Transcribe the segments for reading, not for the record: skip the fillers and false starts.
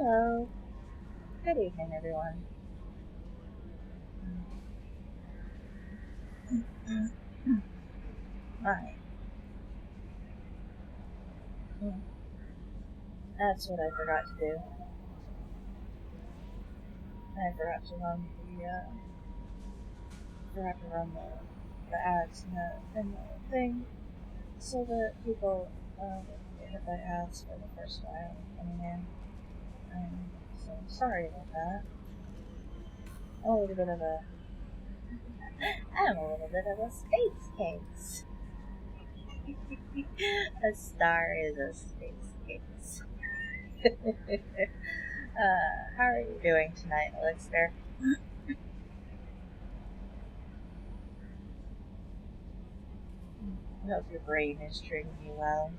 Hello. Good evening, everyone. Hi. That's what I forgot to do. I forgot to run the ads in the thing so that people get hit by ads for the first while coming in. So sorry about that. I'm a little bit of a space case. A star is a space case. How are you doing tonight, Elixir? I hope your brain is treating you well.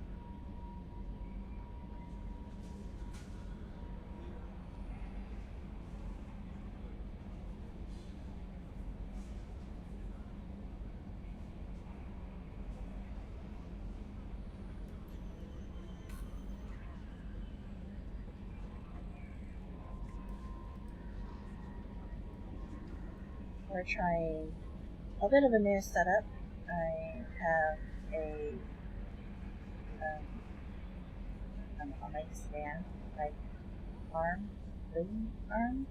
We're trying a bit of a new setup. I have a mic stand, like boom arm.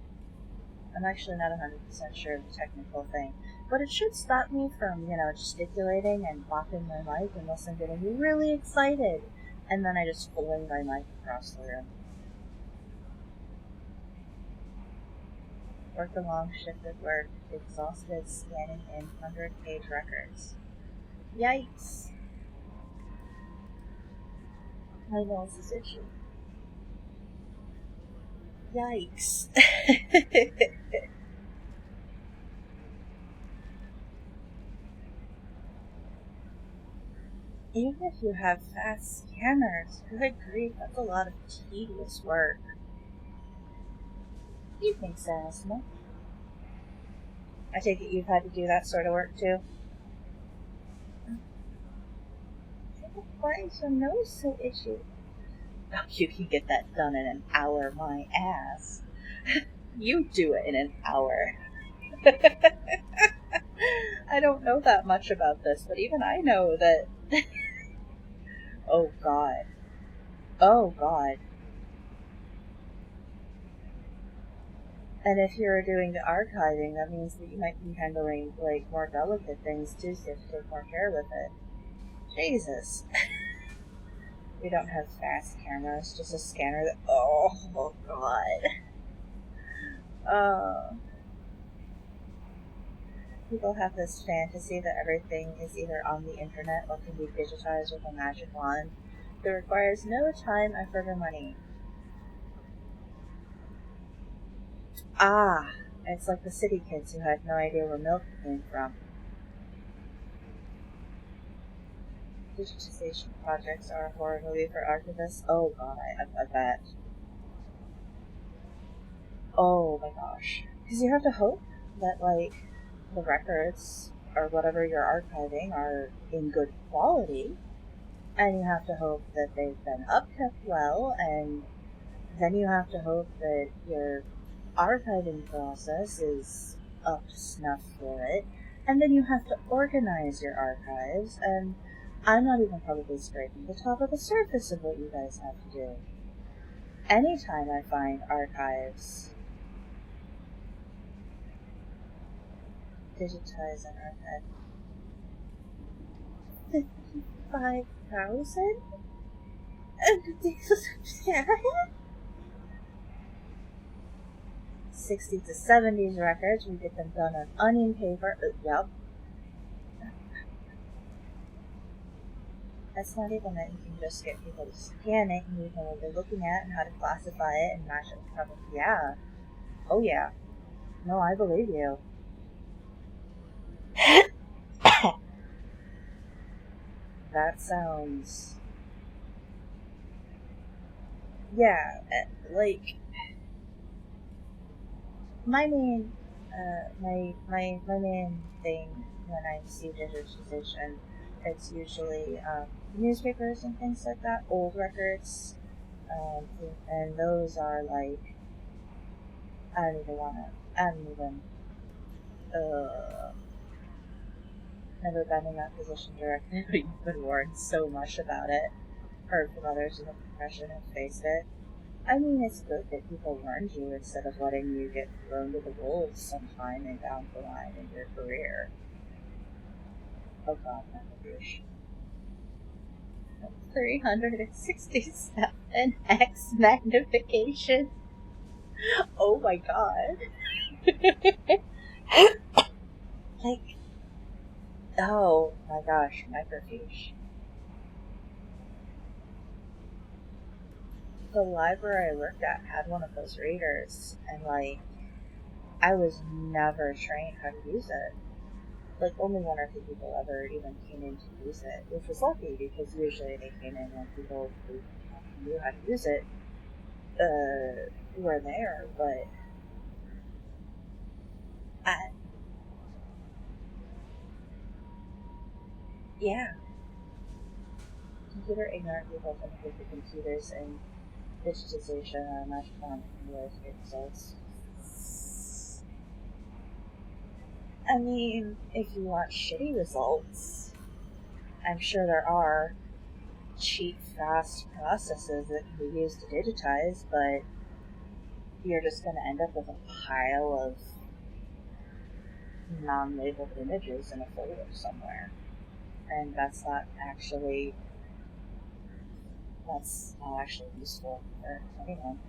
I'm actually not 100% sure of the technical thing, but it should stop me from, gesticulating and popping my mic unless I'm getting really excited, and then I just fling my mic across the room. Worked a long shift at work, exhausted scanning in 100-page records. Yikes! My nose is itchy. Yikes! Even if you have fast scanners, good grief, that's a lot of tedious work. Evening, Sasma. I take it you've had to do that sort of work too? Why is your nose so itchy? Oh, you can get that done in an hour, my ass. You do it in an hour. I don't know that much about this, but even I know that... Oh, God. Oh, God. And if you're doing the archiving, that means that you might be handling, more delicate things, too, so you have to take more care with it. Jesus. We don't have fast cameras, just a scanner that... Oh, God. People have this fantasy that everything is either on the internet or can be digitized with a magic wand that requires no time, effort, or money. Ah, it's like the city kids who had no idea where milk came from. Digitization projects are a horror movie for archivists. Oh god, I bet. Oh my gosh. Because you have to hope that, the records or whatever you're archiving are in good quality, and you have to hope that they've been upkept well, and then you have to hope that your archiving process is up to snuff for it, and then you have to organize your archives, and I'm not even probably scraping the top of the surface of what you guys have to do. Anytime I find archives, digitize an archive. 55,000? Yeah. 60s to 70s records, we get them done on onion paper. Yep. That's not even that you can just get people to scan it and you know what they're looking at and how to classify it and match it with cover. Yeah. Oh yeah. No, I believe you. That sounds... Yeah, my main, my main thing when I see digitization, it's usually, newspapers and things like that, old records, And those are like, I don't even, never been in that position directly, but you've been warned so much about it, heard from others in the profession and faced it. I mean, it's good that people warned you instead of letting you get thrown to the wolves sometime and down the line in your career. Oh god, my douche. 367x magnification. Oh my god. Like, oh my gosh, microfiche. The library I worked at had one of those readers, and like, I was never trained how to use it. Like, only one or two people ever even came in to use it, which was lucky because usually they came in when people who knew how to use it were there, but yeah, computer ignorant people tend to think that computers and digitization are much more with results. I mean, if you want shitty results, I'm sure there are cheap, fast processes that can be used to digitize, but you're just going to end up with a pile of non-labeled images in a folder somewhere. And that's not actually useful for anyone.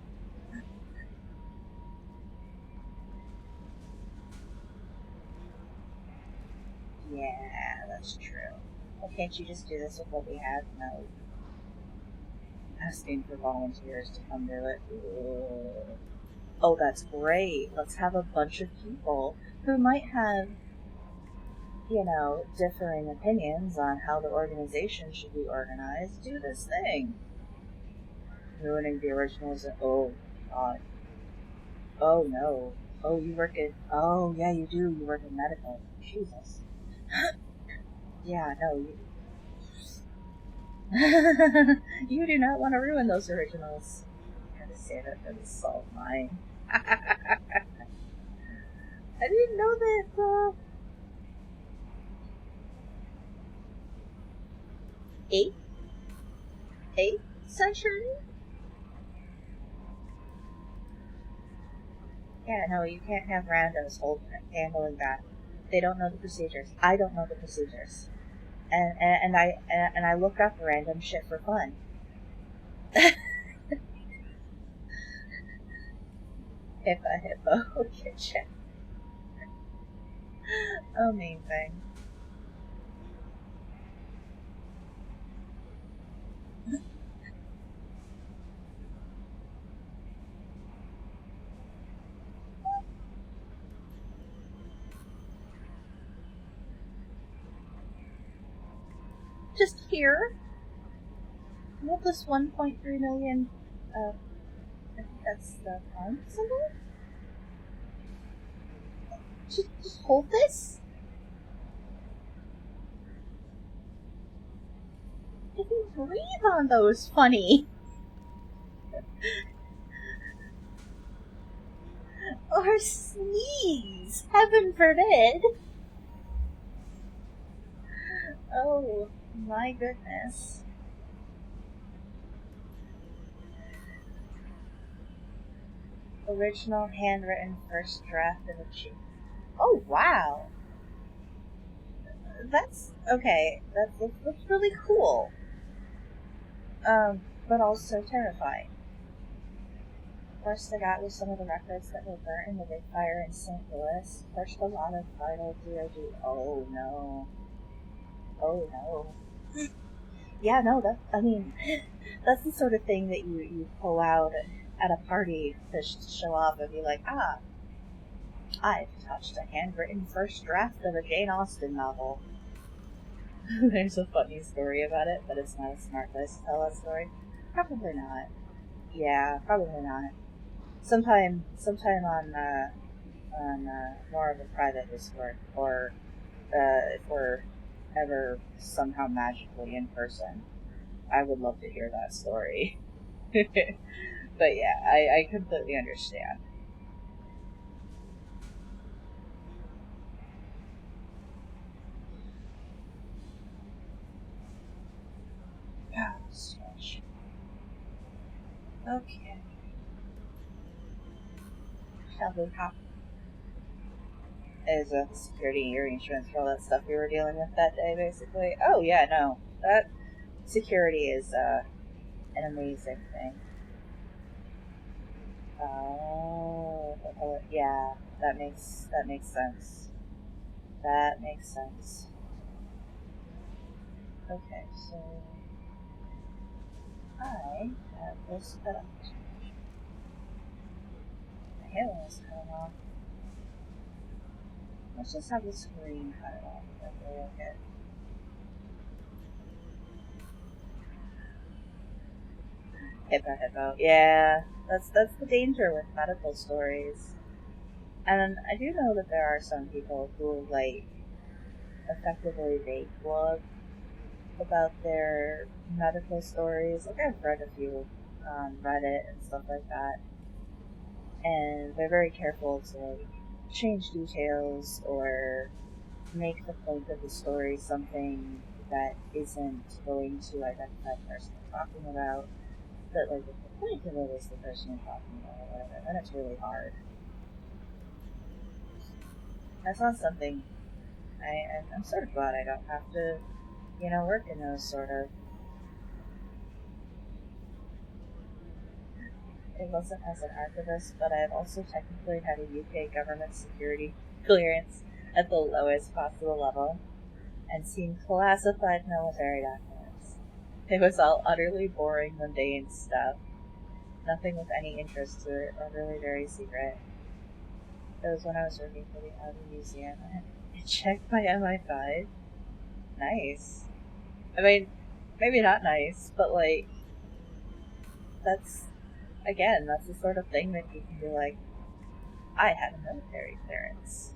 Yeah, that's true. Well, can't you just do this with what we have? No. Asking for volunteers to come do it. Ugh. Oh, that's great. Let's have a bunch of people who might have, differing opinions on how the organization should be organized do this thing. Ruining the originals. Oh, God. Oh, no. Oh, you work at... Oh, yeah, you do. You work in medical. Jesus. Yeah, no, you... You do not want to ruin those originals. I gotta say that for the salt mine. I didn't know that, 8th century? Yeah, no, you can't have randos handling that. They don't know the procedures. I don't know the procedures. And I look up random shit for fun. Hippo kitchen. Amazing. Just here. Will this 1.3 million, I think that's the pound symbol? Just hold this? If you breathe on those, funny. Or sneeze. Heaven forbid. Oh, my goodness. Original handwritten first draft of a cheat. Oh, wow. That's okay. That's really cool. But also terrifying. First, I got with some of the records that were burnt in the big fire in St. Louis. Pushed a lot of vital DOD. Oh no. Oh no. Yeah, no, that's the sort of thing that you pull out at a party to show off and be like, I've touched a handwritten first draft of a Jane Austen novel. There's a funny story about it, but it's not a smart place to tell that story. Probably not. Yeah, probably not. Sometime on more of a private Discord, or if we're ever somehow magically in person, I would love to hear that story. But yeah, I completely understand. Oh, gosh. Okay. Shall we hop? Is a security arrangements for all that stuff we were dealing with that day, basically. Oh yeah, no, that security is an amazing thing. Oh, yeah, that makes sense. That makes sense. Okay, so I have this cut up. My hair is cut off. Let's just have the screen cut off. Okay, okay. Hippo. Yeah, that's the danger with medical stories. And I do know that there are some people who like effectively vague blog about their medical stories. Like I've read a few on Reddit and stuff like that, and they're very careful to like change details or make the point of the story something that isn't going to identify the person you're talking about. But like if the point of it is the person you're talking about or whatever, then it's really hard. That's not something I'm sort of glad I don't have to, work in those sort of. It wasn't as an archivist, but I've also technically had a UK government security clearance at the lowest possible level and seen classified military documents. It was all utterly boring, mundane stuff. Nothing with any interest to it, or really very secret. It was when I was working for the Army Museum. I checked my MI5. Nice. I mean, maybe not nice, but like, that's, again, that's the sort of thing that you can be like, I had a military clearance.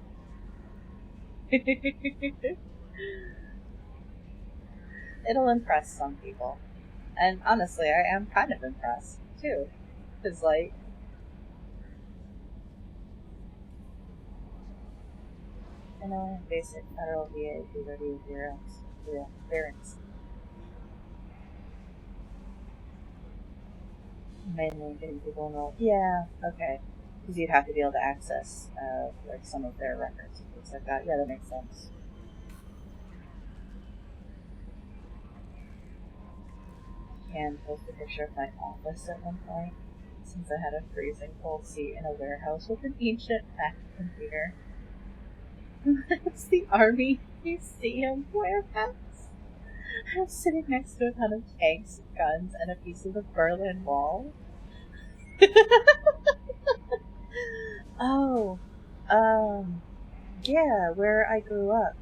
It'll impress some people. And honestly, I am kind of impressed, too. Because, like, I know I have basic federal VA VOD clearance. Mainly getting people enrolled. Yeah, okay. Because you'd have to be able to access, like, some of their records and things like that. Yeah, that makes sense. Can post a picture of my office at one point, since I had a freezing cold seat in a warehouse with an ancient Mac computer. It's the Army Museum warehouse. I'm sitting next to a ton of tanks, guns, and a piece of the Berlin Wall. Oh, yeah, where I grew up,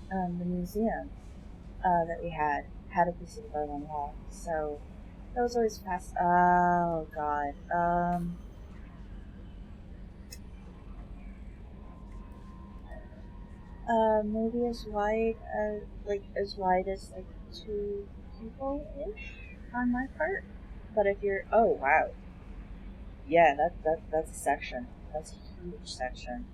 the museum that we had a piece of the Berlin Wall. So that was always fast. Oh God. Maybe as wide as like 2 people ish on my part. But if you're, oh wow, yeah, that's a section. That's a huge section.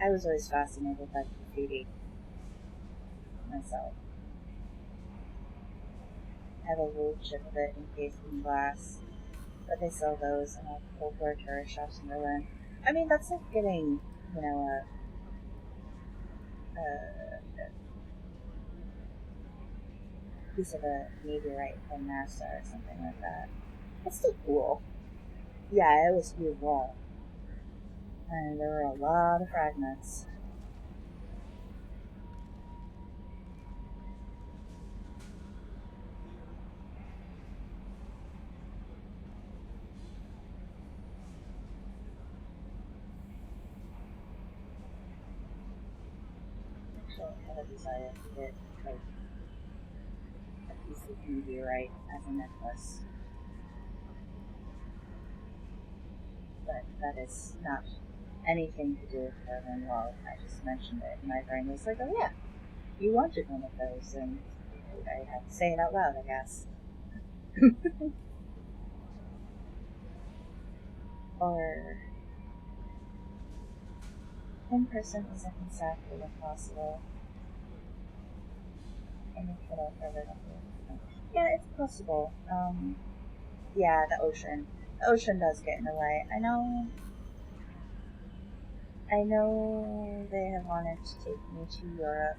I was always fascinated by graffiti myself. I have a little chip of it encased in glass, but they sell those in all the cold floor tourist shops in Berlin. I mean, that's like getting, a piece of a meteorite from NASA or something like that. That's still cool. Yeah, it was huge wall. And there were a lot of fragments. Actually, I have a desire to get like a piece of meteorite as a necklace. But that is not anything to do with Berlin Wall. I just mentioned it, and my brain was like, oh yeah, you wanted one of those, and I had to say it out loud, I guess. Or in person isn't exactly impossible. And if it ever yeah, it's possible. Yeah, the ocean. The ocean does get in the way. I know they have wanted to take me to Europe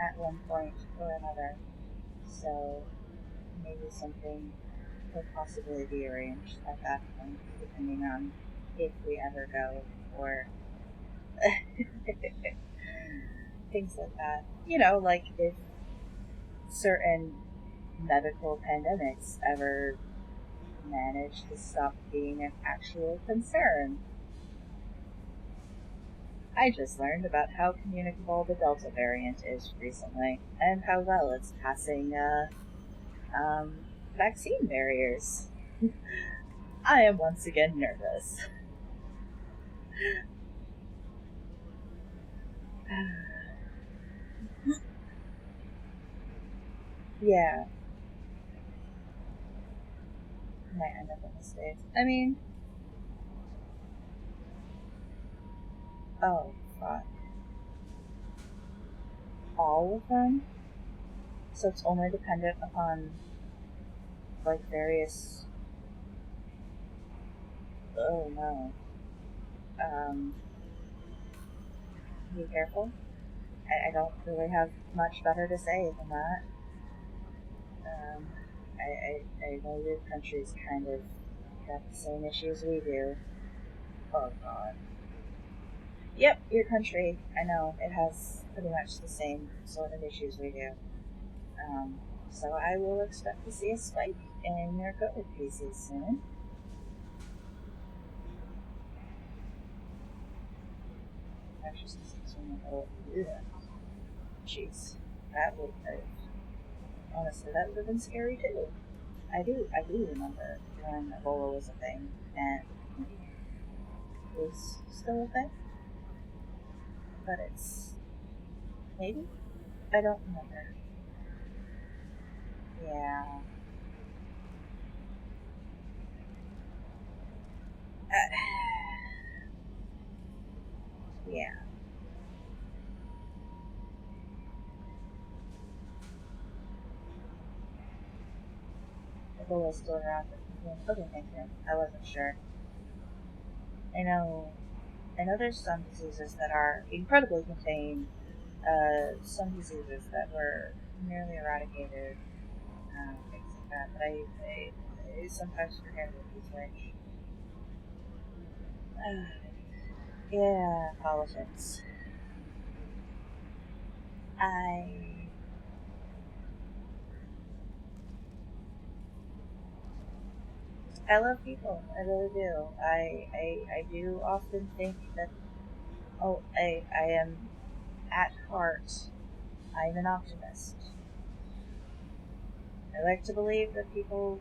at one point or another, so maybe something could possibly be arranged at that point, depending on if we ever go, or things like that. You know, like if certain medical pandemics ever manage to stop being an actual concern. I just learned about how communicable the Delta variant is recently, and how well it's passing vaccine barriers. I am once again nervous. Yeah. Might end up in the States. I mean, oh, fuck. All of them? So it's only dependent upon, like, various. Oh no. Be careful. I don't really have much better to say than that. Um, I know your country's kind of got the same issues we do. Oh god. Yep, your country. I know it has pretty much the same sort of issues we do. So I will expect to see a spike in your COVID cases soon. Actually, jeez, that would have. Honestly, that would have been scary too. I do remember when Ebola was a thing, and it was still a thing, but it's maybe I don't remember. Yeah. Yeah. Ebola's still around. Okay, thank you. I wasn't sure. I know. I know there's some diseases that are incredibly contained. Some diseases that were nearly eradicated. Things like that. But I sometimes forget which which. Yeah, politics. I I love people. I really do. I do often think that I am at heart I'm an optimist. I like to believe that people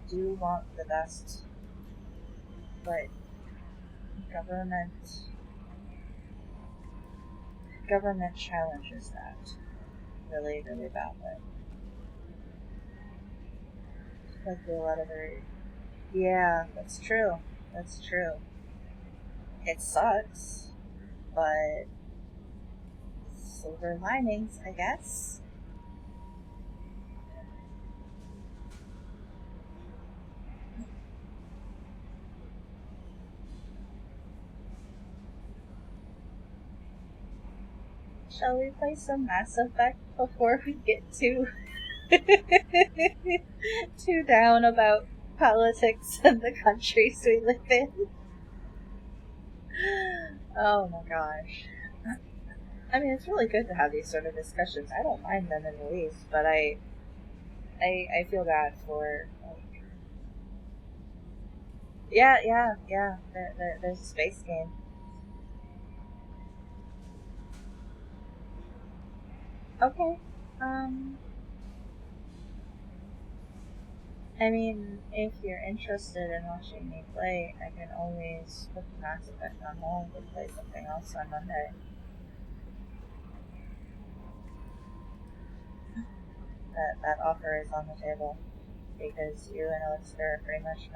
do want the best, but government government challenges that really, really badly. Like a lot of their yeah, that's true. That's true. It sucks, but silver linings, I guess. Shall we play some Mass Effect before we get too too down about politics and the countries we live in? Oh my gosh. I mean, it's really good to have these sort of discussions. I don't mind them in the least, but I feel bad for like, yeah. There's a space game. Okay. Um. I mean, if you're interested in watching me play, I can always put the Mass Effect on hold and play something else on Monday. That offer is on the table, because you and Elixir are pretty much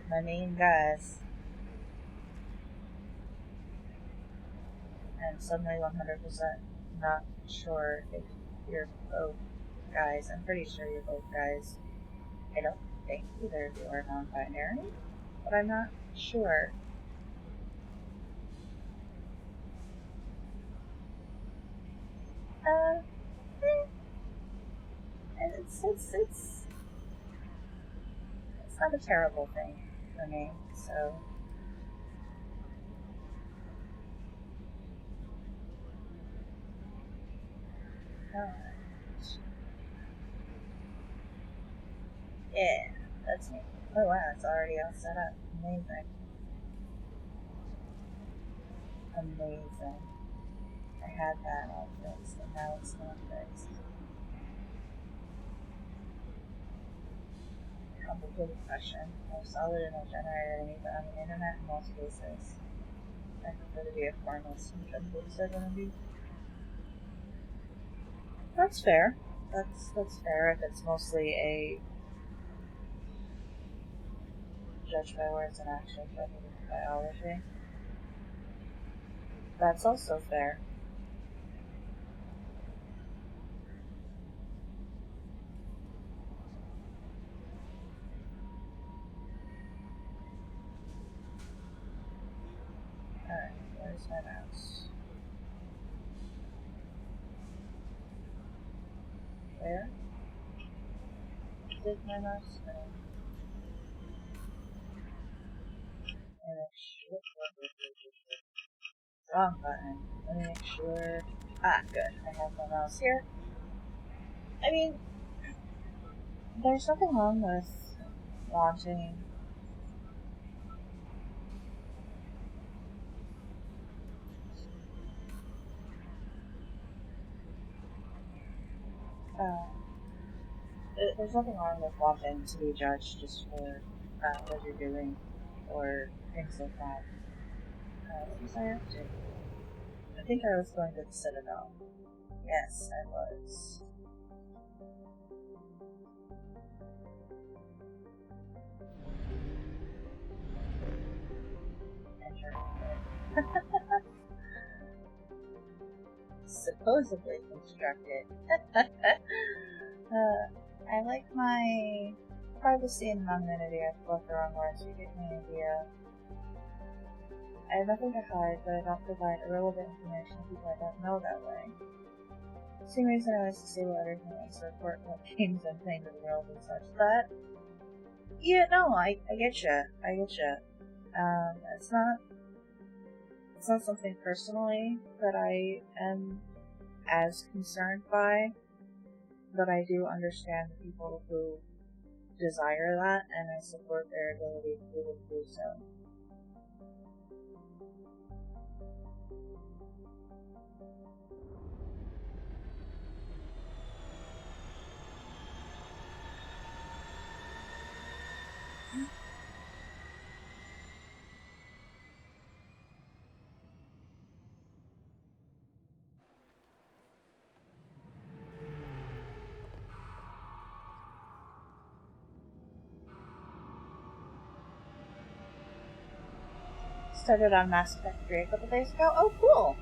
my main guys. And suddenly 100% not sure if you're both guys. I'm pretty sure you're both guys. I don't think either of you are non-binary, but I'm not sure. It's not a terrible thing for me, so. Yeah, that's me. Oh wow, it's already all set up. Amazing. Amazing. I had that all fixed, and now it's not fixed. Complicated question. More solid and more generated than even on the internet in most cases. I prefer to be a formless in terms of certainty. That's fair. That's fair if it's mostly a judge by words and actions rather than biology. That's also fair. Alright, where's my mouse? Where? Did my mouse go? Wrong button. Let me make sure. Ah, good. I have my mouse here. I mean, there's nothing wrong with wanting there's nothing wrong with wanting to be judged just for what you're doing or things like that. What was I up to? I think I was going to the Citadel. Yes, I was. Supposedly constructed. I like my privacy and anonymity. I left the wrong words to give me an idea. I have nothing to hide, but I don't provide irrelevant information to people I don't know that way. Same reason I always disable everything that makes a report what games I'm playing to the world and such. That, yeah, no, I get you. I get you. It's not something personally that I am as concerned by, but I do understand the people who desire that, and I support their ability to be able to do so. Started on Mass Effect 3 a couple days ago. Oh, cool!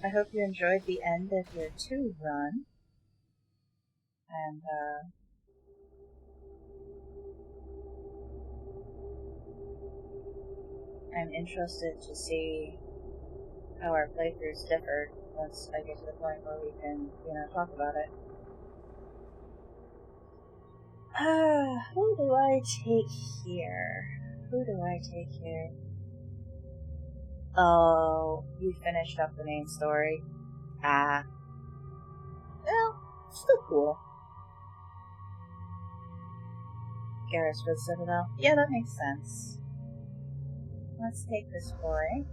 I hope you enjoyed the end of your 2 run. And, I'm interested to see how our playthroughs differ once I get to the point where we can, talk about it. Who do I take here? Oh, you finished up the main story. Well, still cool. Garrus for the Citadel. Yeah, that makes sense. Let's take this boy.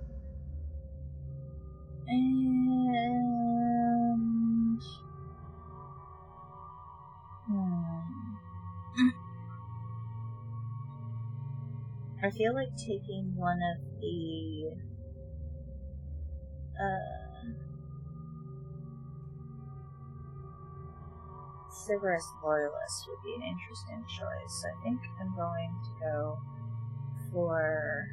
I feel like taking one of the Cerberus Loyalists would be an interesting choice. I think I'm going to go for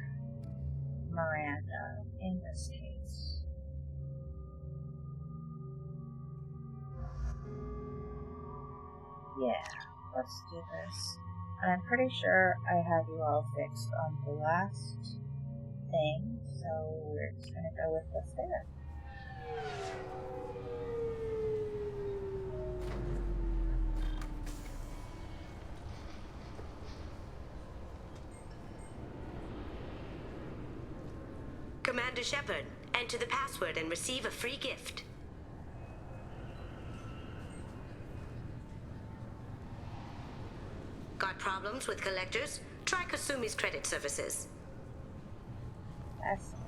Miranda in this case. Yeah, let's do this. And I'm pretty sure I have you all fixed on the last thing, so we're just gonna go with what's there. Commander Shepard, enter the password and receive a free gift. Got problems with collectors? Try Kasumi's credit services. Excellent.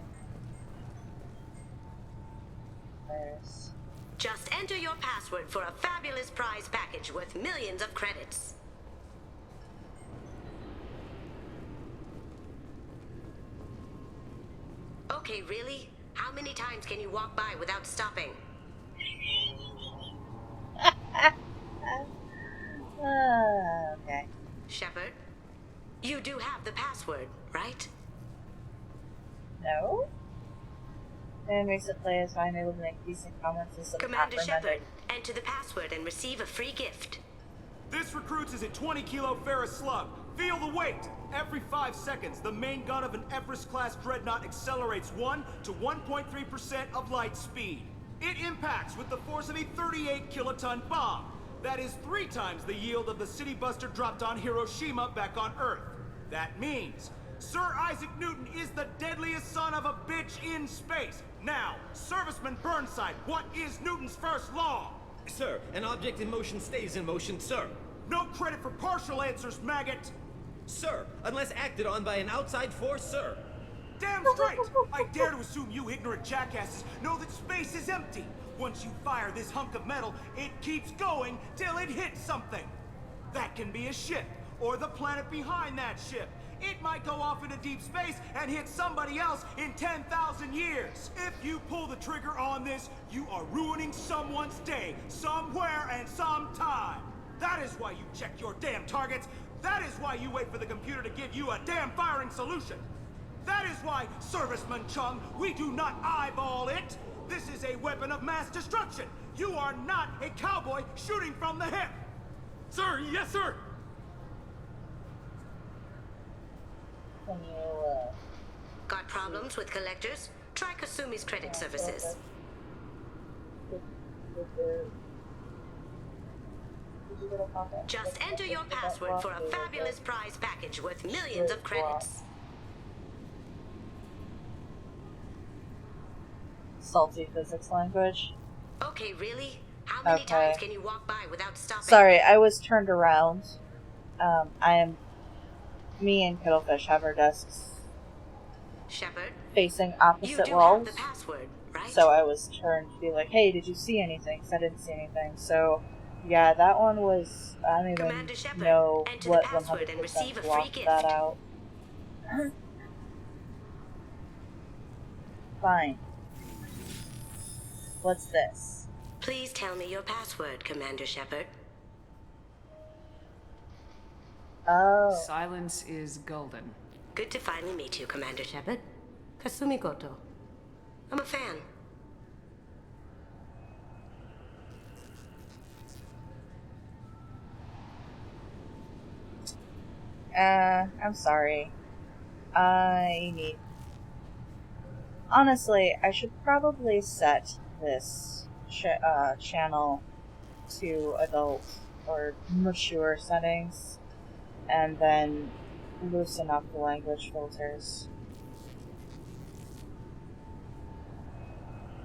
There's... Just enter your password for a fabulous prize package worth millions of credits. Okay, really? How many times can you walk by without stopping? Okay. Shepard, you do have the password, right? No? And recent players find able to make decent comments and some Commander Shepard, enter the password and receive a free gift. This recruits is a 20-kilo ferrous slug. Feel the weight! Every 5 seconds, the main gun of an Everest-class dreadnought accelerates 1 to 1.3% of light speed. It impacts with the force of a 38-kiloton bomb. That is 3 times the yield of the city buster dropped on Hiroshima back on Earth. That means Sir Isaac Newton is the deadliest son of a bitch in space. Now, Serviceman Burnside, what is Newton's first law? Sir, an object in motion stays in motion, sir. No credit for partial answers, maggot! Sir, unless acted on by an outside force, sir. Damn straight! I dare to assume you ignorant jackasses know that space is empty. Once you fire this hunk of metal, it keeps going till it hits something. That can be a ship, or the planet behind that ship. It might go off into deep space and hit somebody else in 10,000 years. If you pull the trigger on this, you are ruining someone's day, somewhere and sometime. That is why you check your damn targets. That is why you wait for the computer to give you a damn firing solution. That is why, Serviceman Chung, we do not eyeball it. This is a weapon of mass destruction. You are not a cowboy shooting from the hip. Sir, yes, sir. Can you, Got problems with collectors? Try Kasumi's credit services. Just enter your password for a fabulous prize package worth millions of credits. salty physics language? Okay, really? How many times can you walk by without stopping? Sorry, I was turned around. Me and Kettlefish have our desks Shepard, facing opposite you walls. have the password, right? So I was turned to be like, hey, did you see anything? Because I didn't see anything. So, yeah, that one was... I don't even Shepard, know enter what the password and receive a 100% free blocked gift. that out. Fine. What's this? Please tell me your password, Commander Shepard. Oh. Silence is golden. Good to finally meet you, Commander Shepard. Kasumi Goto. I'm a fan. I'm sorry. I need... Honestly, I should probably set this channel to adult or mature settings, and then loosen up the language filters.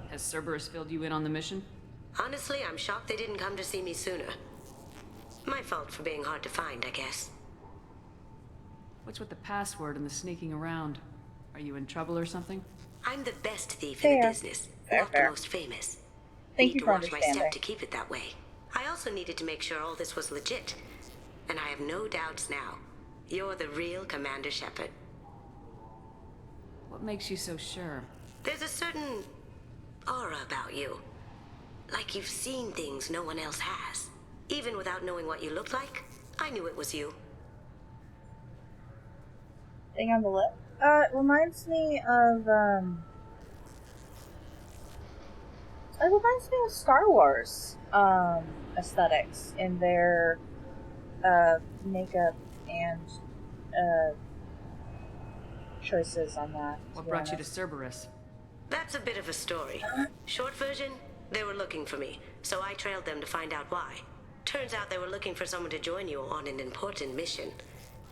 Has Cerberus filled you in on the mission? Honestly, I'm shocked they didn't come to see me sooner. My fault for being hard to find, I guess. What's with the password and the sneaking around? Are you in trouble or something? I'm the best thief in the business, not the most famous. Thank Need you to for watch my understanding. step to keep it that way. I also needed to make sure all this was legit. and I have no doubts now. You're the real Commander Shepard. What makes you so sure? There's a certain aura about you. Like you've seen things no one else has. Even without knowing what you looked like, I knew it was you. Thing on the lip? It reminds me of, it reminds me of Star Wars, aesthetics in their, makeup and, choices on that. What brought you to Cerberus? That's a bit of a story. Short version, they were looking for me, so I trailed them to find out why. Turns out they were looking for someone to join you on an important mission,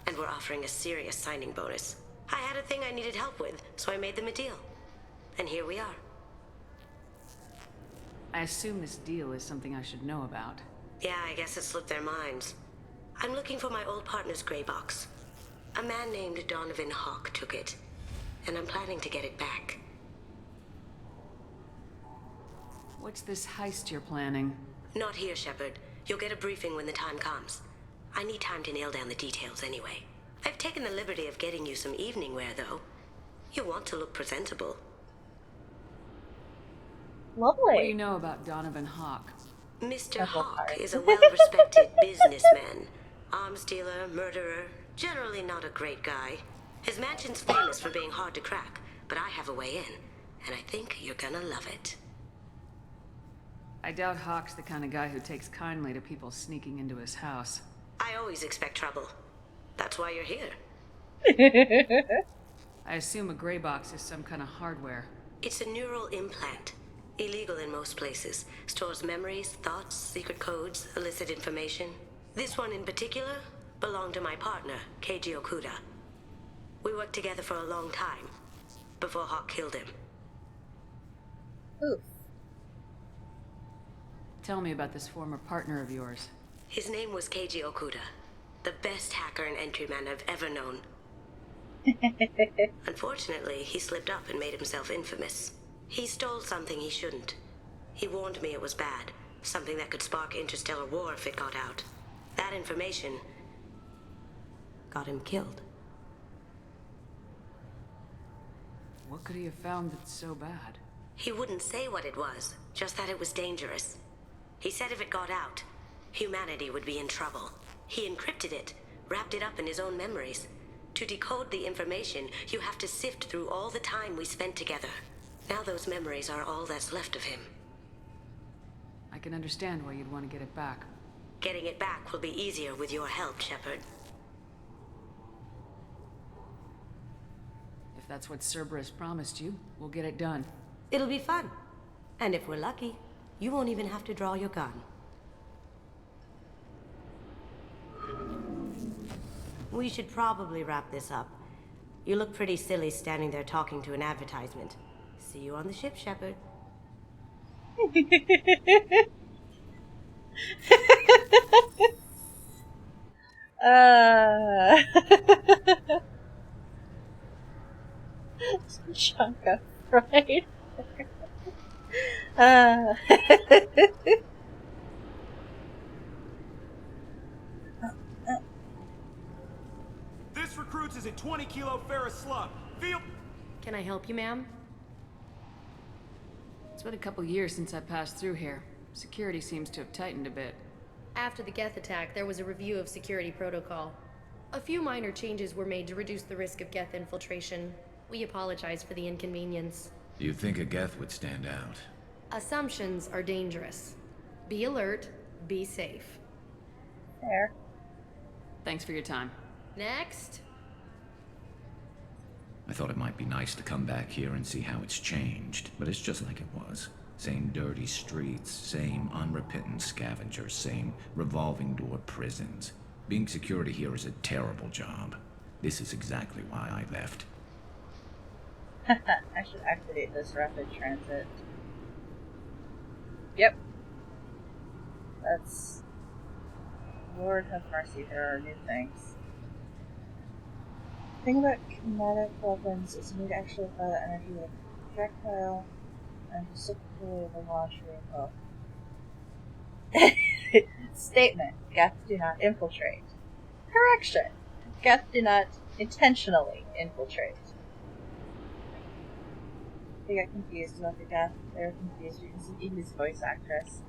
and were offering a serious signing bonus. I had a thing I needed help with, so I made them a deal. And here we are. I assume this deal is something I should know about. Yeah, I guess it slipped their minds. I'm looking for my old partner's gray box. A man named Donovan Hawk took it, and I'm planning to get it back. What's this heist you're planning? Not here, Shepard. You'll get a briefing when the time comes. I need time to nail down the details anyway. I've taken the liberty of getting you some evening wear, though. You want to look presentable. Lovely. What do you know about Donovan Hawk? Mr. Hawk is a well-respected businessman. Arms dealer, murderer, generally not a great guy. His mansion's famous for being hard to crack, but I have a way in, and I think you're gonna love it. I doubt Hawk's the kind of guy who takes kindly to people sneaking into his house. I always expect trouble. That's why you're here. I assume a gray box is some kind of hardware. It's a neural implant. Illegal in most places. Stores memories, thoughts, secret codes, illicit information. This one in particular belonged to my partner, Keiji Okuda. We worked together for a long time, before Hawk killed him. Oof. Tell me about this former partner of yours. His name was Keiji Okuda, the best hacker and entryman I've ever known. Unfortunately, he slipped up and made himself infamous. He stole something he shouldn't. He warned me it was bad, something that could spark interstellar war if it got out. That information got him killed. What could he have found that's so bad? He wouldn't say what it was, just that it was dangerous. He said if it got out, humanity would be in trouble. He encrypted it, wrapped it up in his own memories. To decode the information, you have to sift through all the time we spent together. Now those memories are all that's left of him. I can understand why you'd want to get it back. Getting it back will be easier with your help, Shepard. If that's what Cerberus promised you, we'll get it done. It'll be fun. And if we're lucky, you won't even have to draw your gun. We should probably wrap this up. You look pretty silly standing there talking to an advertisement. See you on the ship, Shepard. Chunk of pride. This recruits is a 20-kilo ferrous slug. Feel... Can I help you, ma'am? It's been a couple years since I passed through here. Security seems to have tightened a bit. After the Geth attack, there was a review of security protocol. A few minor changes were made to reduce the risk of Geth infiltration. We apologize for the inconvenience. You think a Geth would stand out? Assumptions are dangerous. Be alert, be safe. There. Thanks for your time. Next. I thought it might be nice to come back here and see how it's changed, but it's just like it was. Same dirty streets, same unrepentant scavengers, same revolving door prisons. Being security here is a terrible job. This is exactly why I left. I should activate this rapid transit. Yep. That's... Lord have mercy, there are new things. The thing about kinetic weapons is you need to actually apply the energy of a projectile and specifically the launch vehicle. Statement. Geth do not infiltrate. Correction. Geth do not intentionally infiltrate. They got confused about the Geth. They were confused because of Evie's voice actress.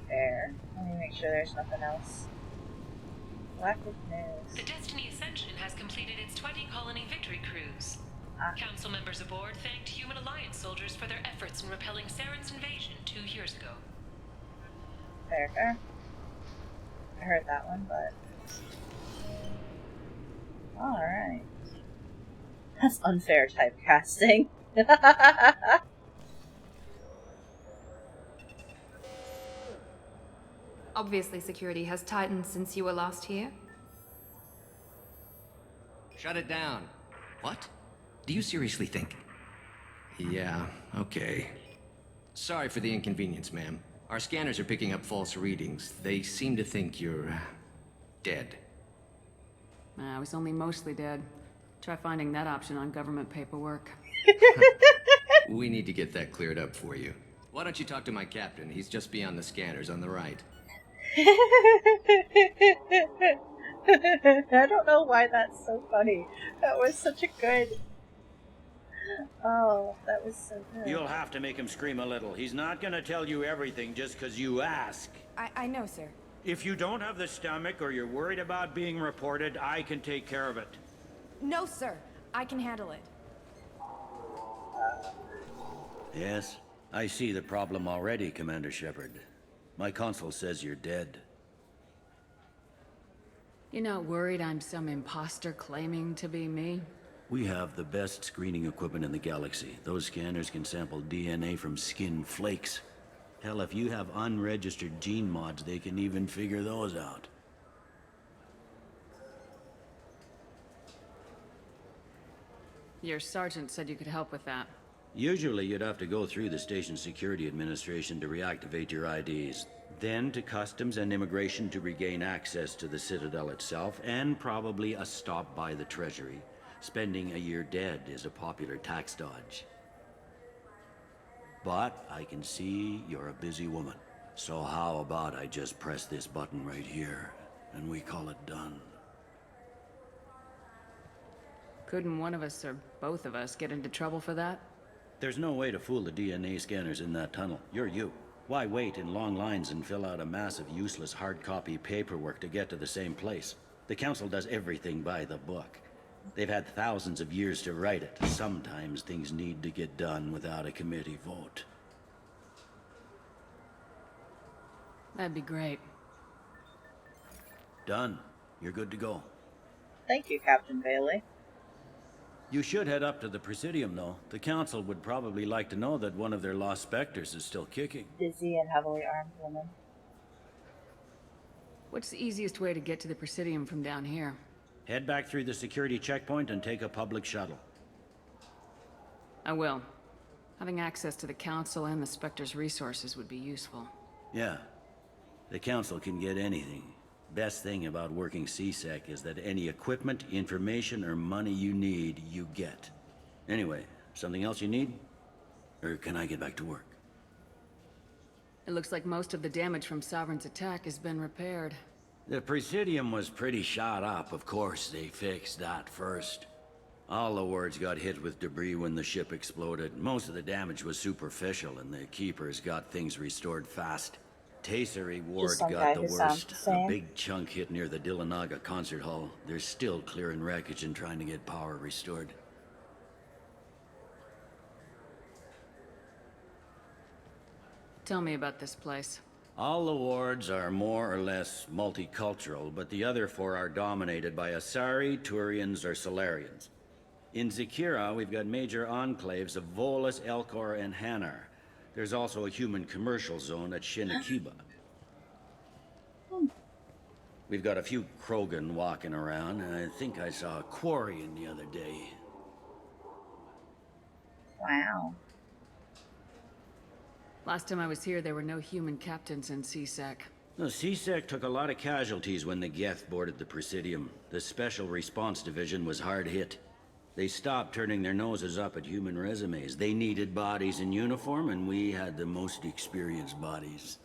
There. Let me make sure there's nothing else. Lack of news. The Destiny Ascension has completed its 20-colony victory cruise. Council members aboard thanked Human Alliance soldiers for their efforts in repelling Saren's invasion 2 years ago. Fair. I heard that one, but... Alright. That's unfair typecasting. Obviously, security has tightened since you were last here. Shut it down. What? Do you seriously think? Yeah, okay. Sorry for the inconvenience, ma'am. Our scanners are picking up false readings. They seem to think you're... dead. I was only mostly dead. Try finding that option on government paperwork. We need to get that cleared up for you. Why don't you talk to my captain? He's just beyond the scanners on the right. I don't know why that's so funny. That was such a good... Oh, that was so good. You'll have to make him scream a little. He's not gonna tell you everything just because you ask. I know, sir. If you don't have the stomach or you're worried about being reported, I can take care of it. No, sir. I can handle it. Yes, I see the problem already, Commander Shepard. My console says you're dead. You're not worried I'm some imposter claiming to be me? We have the best screening equipment in the galaxy. Those scanners can sample DNA from skin flakes. Hell, if you have unregistered gene mods, they can even figure those out. Your sergeant said you could help with that. Usually you'd have to go through the station security administration to reactivate your IDs. Then to customs and immigration to regain access to the Citadel itself, and probably a stop by the Treasury. Spending a year dead is a popular tax dodge. But I can see you're a busy woman. So how about I just press this button right here, and we call it done? Couldn't one of us or both of us get into trouble for that? There's no way to fool the DNA scanners in that tunnel. You're you. Why wait in long lines and fill out a massive useless hard copy paperwork to get to the same place? The Council does everything by the book. They've had thousands of years to write it. Sometimes things need to get done without a committee vote. That'd be great. Done. You're good to go. Thank you, Captain Bailey. You should head up to the Presidium, though. The Council would probably like to know that one of their lost specters is still kicking. Busy and heavily armed woman. What's the easiest way to get to the Presidium from down here? Head back through the security checkpoint and take a public shuttle. I will. Having access to the Council and the Spectre's resources would be useful. Yeah. The Council can get anything. Best thing about working CSEC is that any equipment, information, or money you need, you get. Anyway, something else you need? Or can I get back to work? It looks like most of the damage from Sovereign's attack has been repaired. The Presidium was pretty shot up. Of course, they fixed that first. All the wards got hit with debris when the ship exploded. Most of the damage was superficial, and the Keepers got things restored fast. Tesserae Ward got the worst. A big chunk hit near the Dillanaga concert hall. They're still clearing wreckage and trying to get power restored. Tell me about this place. All the wards are more or less multicultural, but the other four are dominated by Asari, Turians, or Solarians. In Zakira, we've got major enclaves of Volus, Elcor, and Hanar. There's also a human commercial zone at Shinakiba. We've got a few Krogan walking around, and I think I saw a Quarian the other day. Wow. Last time I was here, there were no human captains in CSEC. The CSEC took a lot of casualties when the Geth boarded the Presidium. The Special Response Division was hard hit. They stopped turning their noses up at human resumes. They needed bodies in uniform, and we had the most experienced bodies.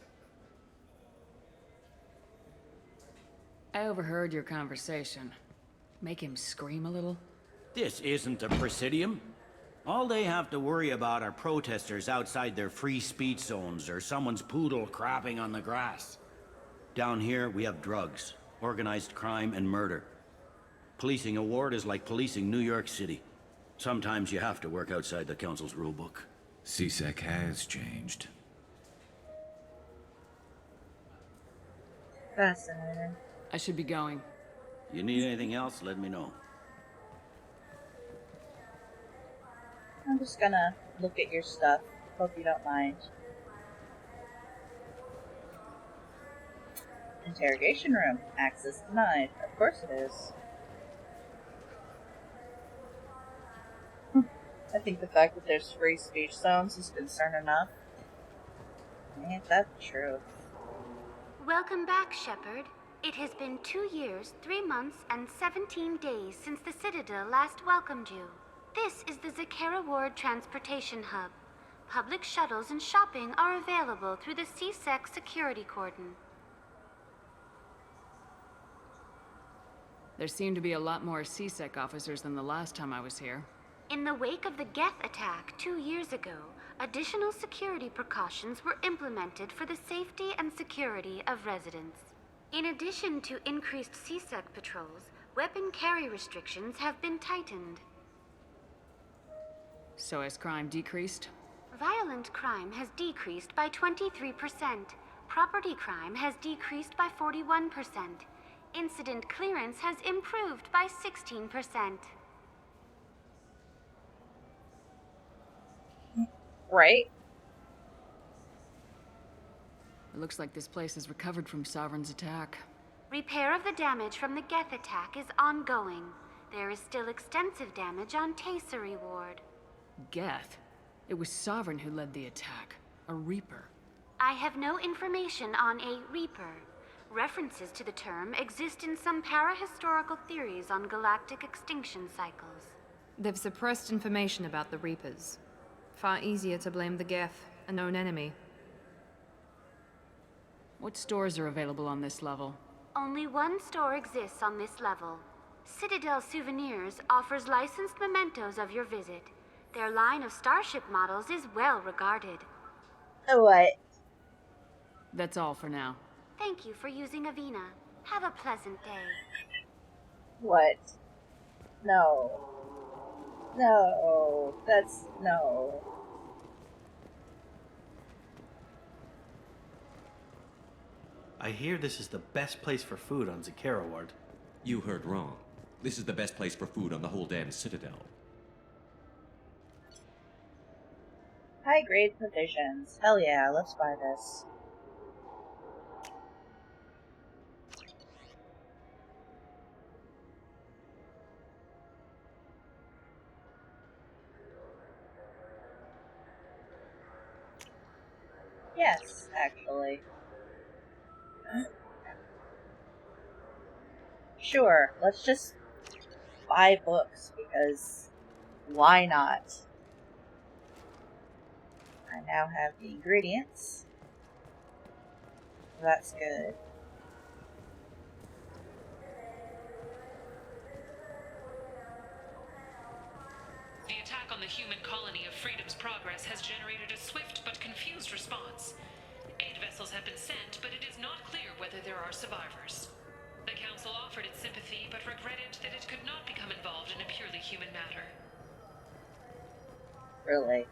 I overheard your conversation. Make him scream a little? This isn't a Presidium. All they have to worry about are protesters outside their free speech zones or someone's poodle crapping on the grass. Down here, we have drugs, organized crime, and murder. Policing a ward is like policing New York City. Sometimes you have to work outside the council's rulebook. CSEC has changed. Fascinating. I should be going. You need anything else, let me know. I'm just gonna look at your stuff. Hope you don't mind. Interrogation room. Access denied. Of course it is. I think the fact that there's free speech zones is concern enough. Ain't that the truth? Welcome back, Shepard. It has been 2 years, 3 months, and 17 days since the Citadel last welcomed you. This is the Zakera Ward Transportation Hub. Public shuttles and shopping are available through the CSEC security cordon. There seem to be a lot more CSEC officers than the last time I was here. In the wake of the Geth attack 2 years ago, additional security precautions were implemented for the safety and security of residents. In addition to increased CSEC patrols, weapon carry restrictions have been tightened. So has crime decreased? Violent crime has decreased by 23%. Property crime has decreased by 41%. Incident clearance has improved by 16%. Right? It looks like this place has recovered from Sovereign's attack. Repair of the damage from the Geth attack is ongoing. There is still extensive damage on Tasery Ward. Geth? It was Sovereign who led the attack. A Reaper. I have no information on a Reaper. References to the term exist in some parahistorical theories on galactic extinction cycles. They've suppressed information about the Reapers. Far easier to blame the Geth, a known enemy. What stores are available on this level? Only one store exists on this level. Citadel Souvenirs offers licensed mementos of your visit. Their line of starship models is well regarded. What? That's all for now. Thank you for using Avina. Have a pleasant day. What? No. No. That's... no. I hear this is the best place for food on Zakera Ward. You heard wrong. This is the best place for food on the whole damn Citadel. High-grade provisions. Hell yeah, let's buy this. Yes, actually. Sure, let's just buy books, because why not? I now have the ingredients. That's good. The attack on the human colony of Freedom's Progress has generated a swift but confused response. Aid vessels have been sent, but it is not clear whether there are survivors. The Council offered its sympathy, but regretted that it could not become involved in a purely human matter. Really?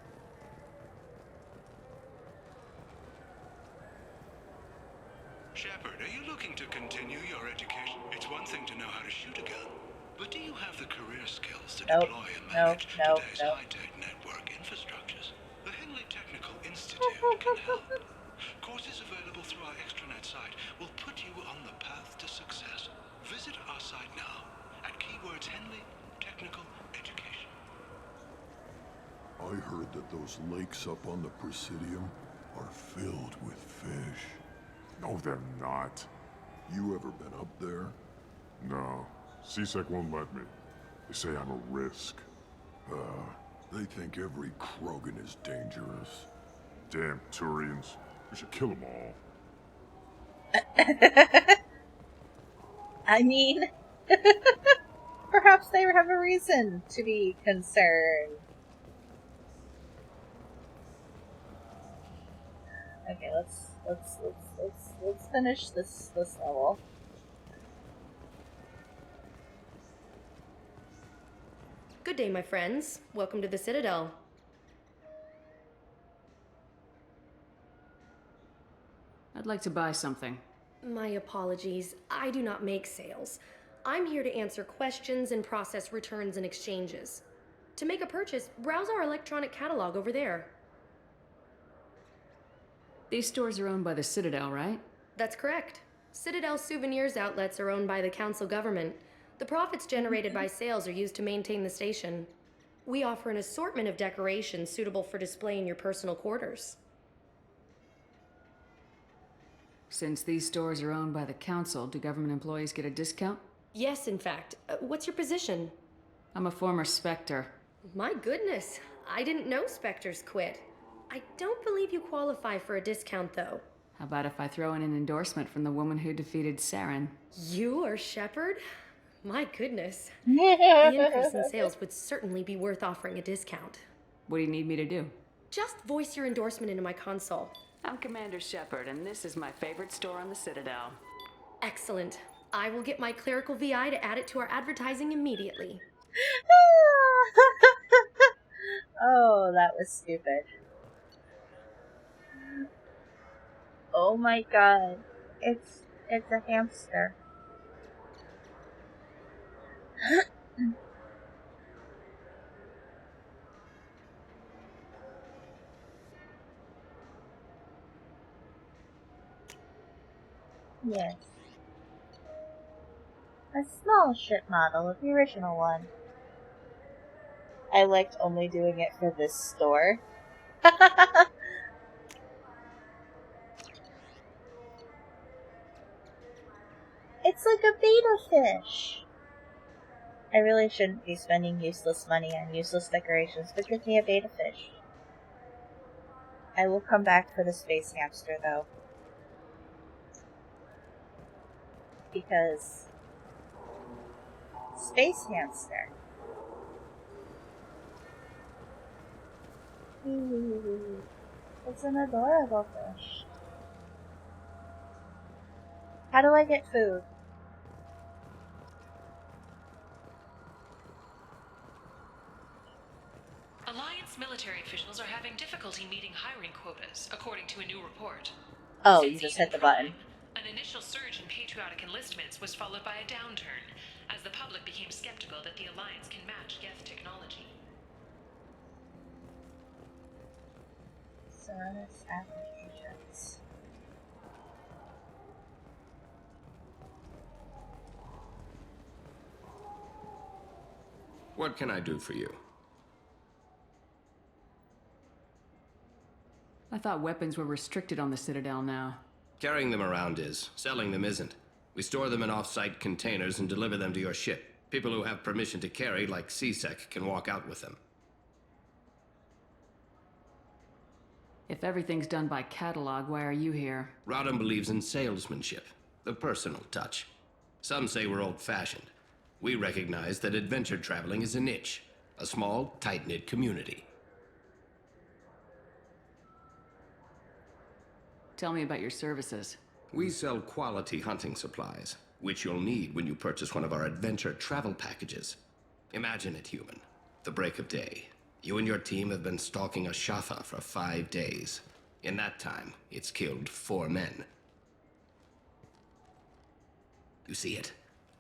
Shepard, are you looking to continue your education? It's one thing to know how to shoot a gun, but do you have the career skills to deploy and manage today's high-tech network infrastructures? The Henley Technical Institute can help. Courses available through our extranet site will put you on the path to success. Visit our site now at keywords Henley Technical Education. I heard that those lakes up on the Presidium are filled with fish. No, they're not. You ever been up there? No. CSEC won't let me. They say I'm a risk. They think every Krogan is dangerous. Damn Turians. We should kill them all. I mean, perhaps they have a reason to be concerned. Okay, let's finish this level. Good day, my friends. Welcome to the Citadel. I'd like to buy something. My apologies. I do not make sales. I'm here to answer questions and process returns and exchanges. To make a purchase, browse our electronic catalog over there. These stores are owned by the Citadel, right? That's correct. Citadel souvenirs outlets are owned by the council government. The profits generated by sales are used to maintain the station. We offer an assortment of decorations suitable for display in your personal quarters. Since these stores are owned by the council, do government employees get a discount? Yes, in fact. What's your position? I'm a former Spectre. My goodness, I didn't know Spectres quit. I don't believe you qualify for a discount, though. How about if I throw in an endorsement from the woman who defeated Saren? You are Shepard? My goodness. The increase in sales would certainly be worth offering a discount. What do you need me to do? Just voice your endorsement into my console. I'm Commander Shepard, and this is my favorite store on the Citadel. Excellent. I will get my clerical VI to add it to our advertising immediately. Oh, that was stupid. Oh my god. It's a hamster. Yes. A small ship model of the original one. I liked only doing it for this store. It's like a beta fish. I really shouldn't be spending useless money on useless decorations, but give me a beta fish. I will come back for the space hamster, though. Because... Space hamster. Ooh, it's an adorable fish. How do I get food? Alliance military officials are having difficulty meeting hiring quotas, according to a new report. Oh, you just hit the button. An initial surge in patriotic enlistments was followed by a downturn, as the public became skeptical that the Alliance can match Geth technology. Service applications. What can I do for you? I thought weapons were restricted on the Citadel now. Carrying them around is. Selling them isn't. We store them in off-site containers and deliver them to your ship. People who have permission to carry, like CSEC, can walk out with them. If everything's done by catalog, why are you here? Rodham believes in salesmanship, the personal touch. Some say we're old-fashioned. We recognize that adventure traveling is a niche, a small, tight-knit community. Tell me about your services. We sell quality hunting supplies, which you'll need when you purchase one of our adventure travel packages. Imagine it, human. The break of day. You and your team have been stalking a Shatha for 5 days. In that time, it's killed 4 men. You see it?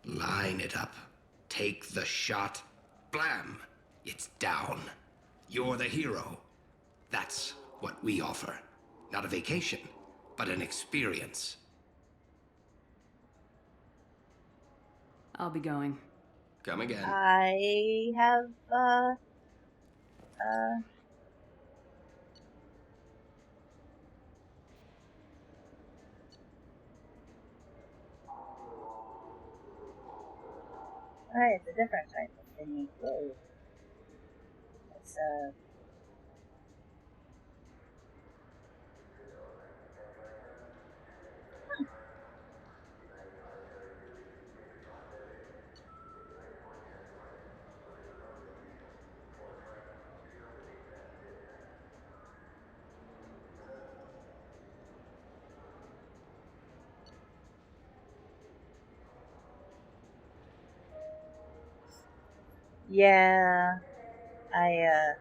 Line it up. Take the shot. Blam! It's down. You're the hero. That's what we offer. Not a vacation, but an experience. I'll be going. Come again. I have, Alright, it's a different type of thingy. Whoa. It's, Yeah, I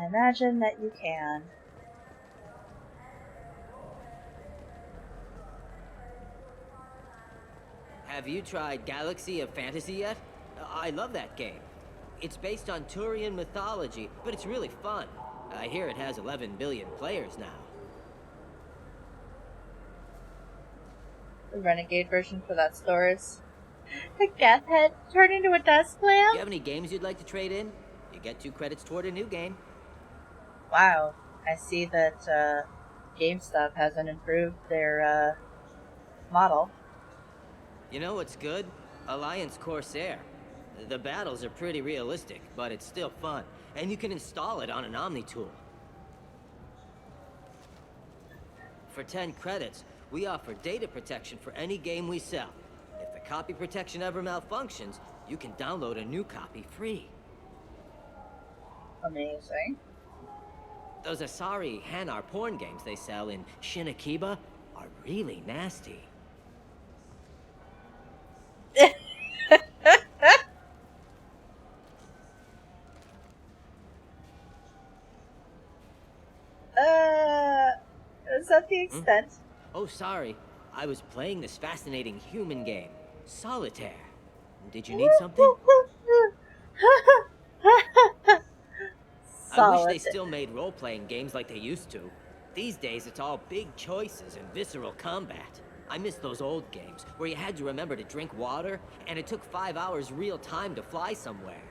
imagine that you can. Have you tried Galaxy of Fantasy yet? I love that game. It's based on Turian mythology, but it's really fun. I hear it has 11 billion players now. The renegade version for that store is a death head turned into a dust clam? Do you have any games you'd like to trade in? You get 2 credits toward a new game. Wow, I see that GameStop hasn't improved their model. You know what's good? Alliance Corsair. The battles are pretty realistic, but it's still fun. And you can install it on an Omni tool. For 10 credits, we offer data protection for any game we sell. If the copy protection ever malfunctions, you can download a new copy free. Amazing. Those Asari Hanar porn games they sell in Shinakiba are really nasty. Is that the extent? Oh, sorry. I was playing this fascinating human game, Solitaire. Did you need something? I wish they still made role-playing games like they used to. These days, it's all big choices and visceral combat. I miss those old games, where you had to remember to drink water, and it took 5 hours real time to fly somewhere.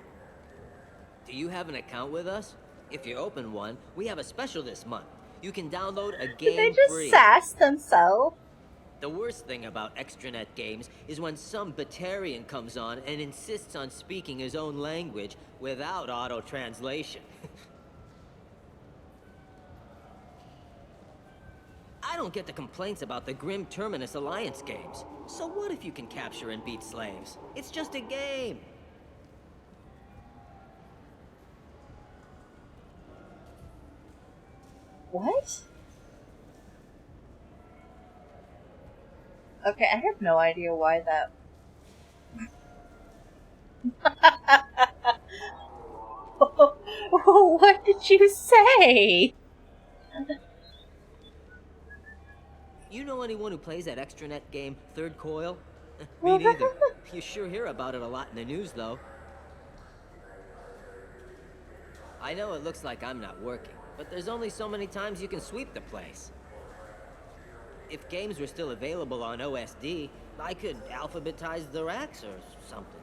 Do you have an account with us? If you open one, we have a special this month. You can download a game free. Did they just sass themselves? The worst thing about extranet games is when some Batarian comes on and insists on speaking his own language without auto-translation. I don't get the complaints about the Grim Terminus Alliance games. So what if you can capture and beat slaves? It's just a game. What? Okay, I have no idea why that... What did you say? You know anyone who plays that extranet game, Third Coil? Me neither. You sure hear about it a lot in the news, though. I know it looks like I'm not working, but there's only so many times you can sweep the place. If games were still available on OSD, I could alphabetize the racks or something.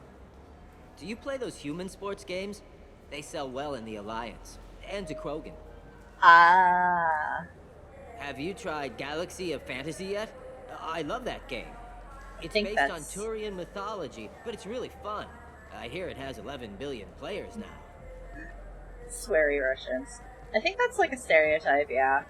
Do you play those human sports games? They sell well in the Alliance. And to Krogan. Ah. Have you tried Galaxy of Fantasy yet? I love that game. It's based on Turian mythology, but it's really fun. I hear it has 11 billion players now. Sweary Russians. I think that's like a stereotype, yeah.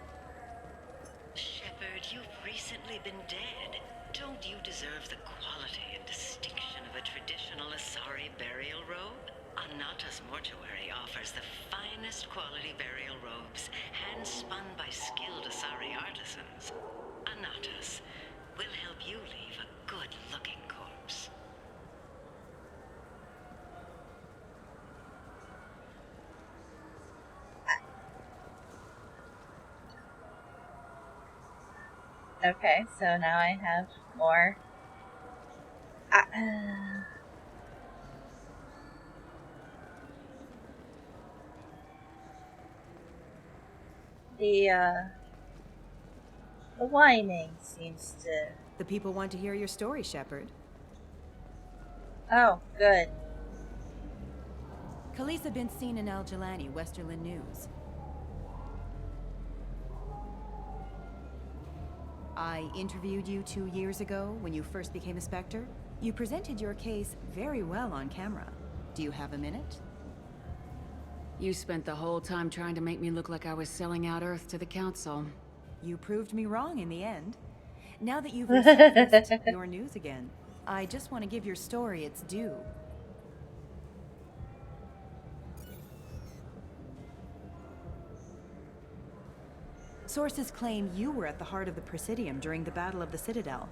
Shepard, you've recently been dead. Don't you deserve the quality and distinction of a traditional Asari burial robe? Anata's mortuary offers the finest quality burial robes, hand-spun by skilled Asari artisans. Anata's will help you leave a good-looking corpse. Okay, so now I have more. The whining seems to... The people want to hear your story, Shepard. Oh, good. Khaleesa been seen in Al Jelani, Westerland News. I interviewed you 2 years ago when you first became a Spectre. You presented your case very well on camera. Do you have a minute? You spent the whole time trying to make me look like I was selling out Earth to the Council. You proved me wrong in the end. Now that you've resurfaced your news again, I just want to give your story its due. Sources claim you were at the heart of the Presidium during the Battle of the Citadel.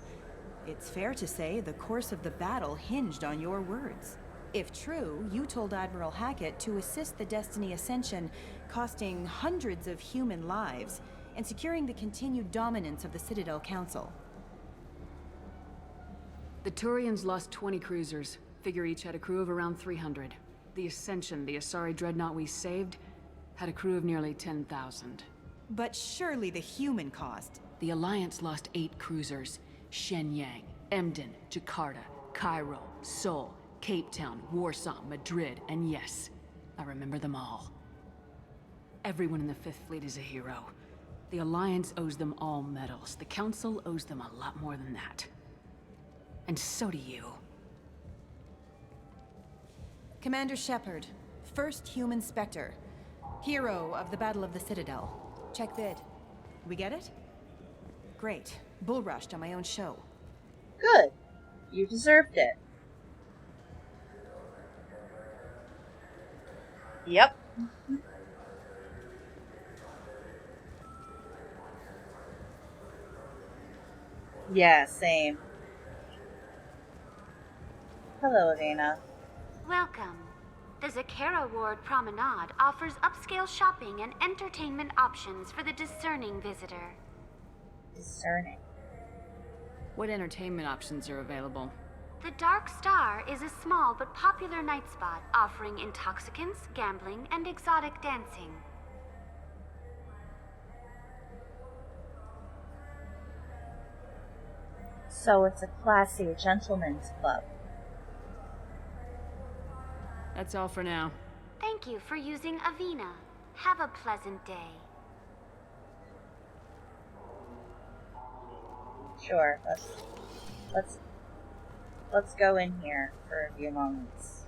It's fair to say the course of the battle hinged on your words. If true, you told Admiral Hackett to assist the Destiny Ascension, costing hundreds of human lives, and securing the continued dominance of the Citadel Council. The Turians lost 20 cruisers. Figure each had a crew of around 300. The Ascension, the Asari dreadnought we saved, had a crew of nearly 10,000. But surely the human cost. The Alliance lost 8 cruisers. Shenyang, Emden, Jakarta, Cairo, Seoul, Cape Town, Warsaw, Madrid, and yes, I remember them all. Everyone in the Fifth Fleet is a hero. The Alliance owes them all medals. The Council owes them a lot more than that. And so do you. Commander Shepard, first human Spectre. Hero of the Battle of the Citadel. Check vid. We get it? Great. Bull rushed on my own show. Good. You deserved it. Yep. Yeah, same. Hello, Avena. Welcome. The Zakera Ward Promenade offers upscale shopping and entertainment options for the discerning visitor. Discerning. What entertainment options are available? The Dark Star is a small but popular night spot offering intoxicants, gambling, and exotic dancing. So it's a classy gentleman's club. That's all for now. Thank you for using Avena. Have a pleasant day. Sure, let's go in here for a few moments.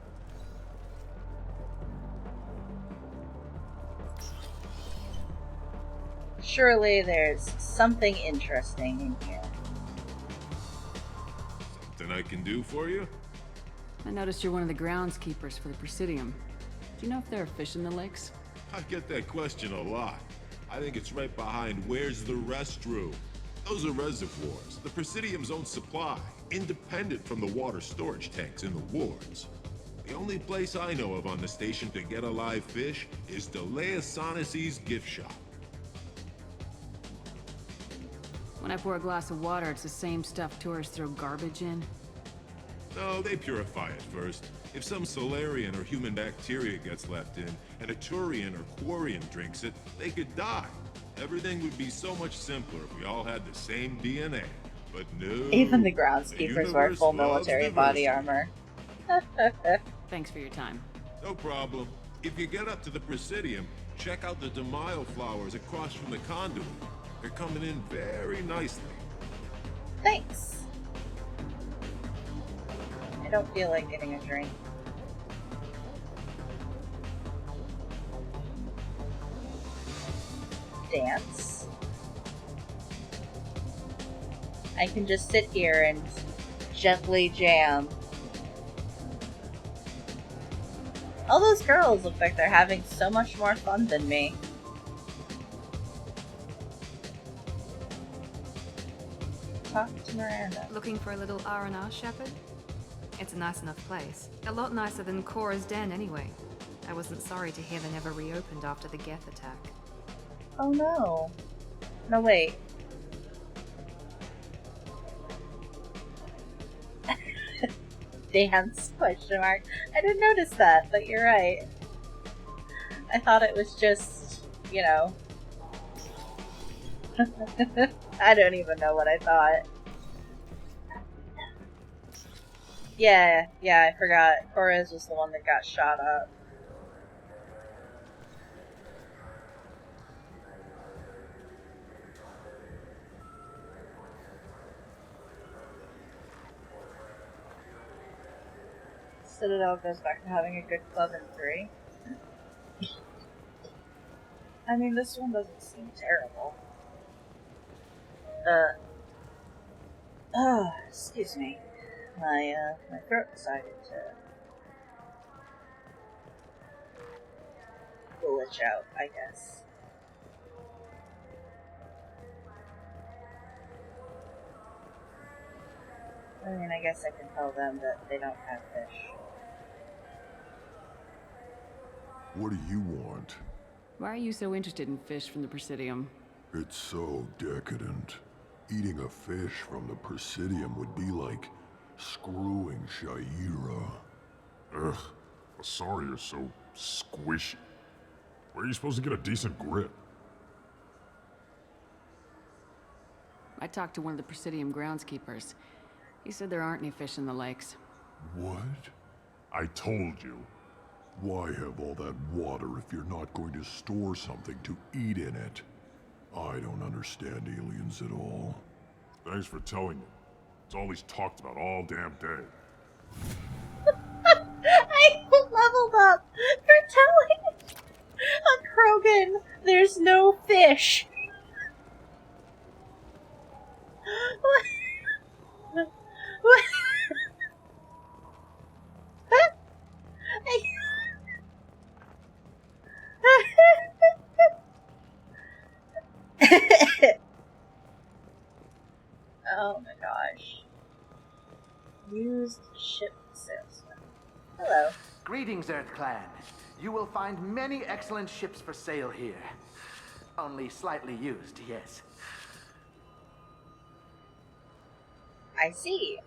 Surely there's something interesting in here. Something I can do for you? I noticed you're one of the groundskeepers for the Presidium. Do you know if there are fish in the lakes? I get that question a lot. I think it's right behind where's the restroom. Those are reservoirs, the Presidium's own supply, independent from the water storage tanks in the wards. The only place I know of on the station to get a live fish is Delea Sonesi's gift shop. When I pour a glass of water, it's the same stuff tourists throw garbage in? No, they purify it first. If some Solarian or human bacteria gets left in, and a Turian or Quarian drinks it, they could die. Everything would be so much simpler if we all had the same DNA. But no. Even the groundskeepers wear full military body armor. Thanks for your time. No problem. If you get up to the Presidium, check out the DeMaio flowers across from the conduit. They're coming in very nicely. Thanks. I don't feel like getting a drink. Dance. I can just sit here and gently jam. All those girls look like they're having so much more fun than me. Talk to Miranda. Looking for a little R&R, Shepard? It's a nice enough place. A lot nicer than Cora's den, anyway. I wasn't sorry to hear they never reopened after the Geth attack. Oh no. No, wait. Dance? Question mark. I didn't notice that, but you're right. I thought it was just, you know. I don't even know what I thought. Yeah, I forgot. Torres was the one that got shot up. Citadel goes back to having a good club in 3. I mean, this one doesn't seem terrible. Excuse me. My throat decided to glitch out, I guess. I mean, I guess I can tell them that they don't have fish. What do you want? Why are you so interested in fish from the Presidium? It's so decadent. Eating a fish from the Presidium would be like screwing Shaira. Ugh, sorry you're so squishy. Where are you supposed to get a decent grip? I talked to one of the Presidium groundskeepers. He said there aren't any fish in the lakes. What? I told you. Why have all that water if you're not going to store something to eat in it? I don't understand aliens at all. Thanks for telling me. It's all he's talked about all damn day. I leveled up for telling a Krogan there's no fish. What? Oh my gosh. Used ship salesman. Hello. Greetings, Earth Clan. You will find many excellent ships for sale here. Only slightly used, yes. I see.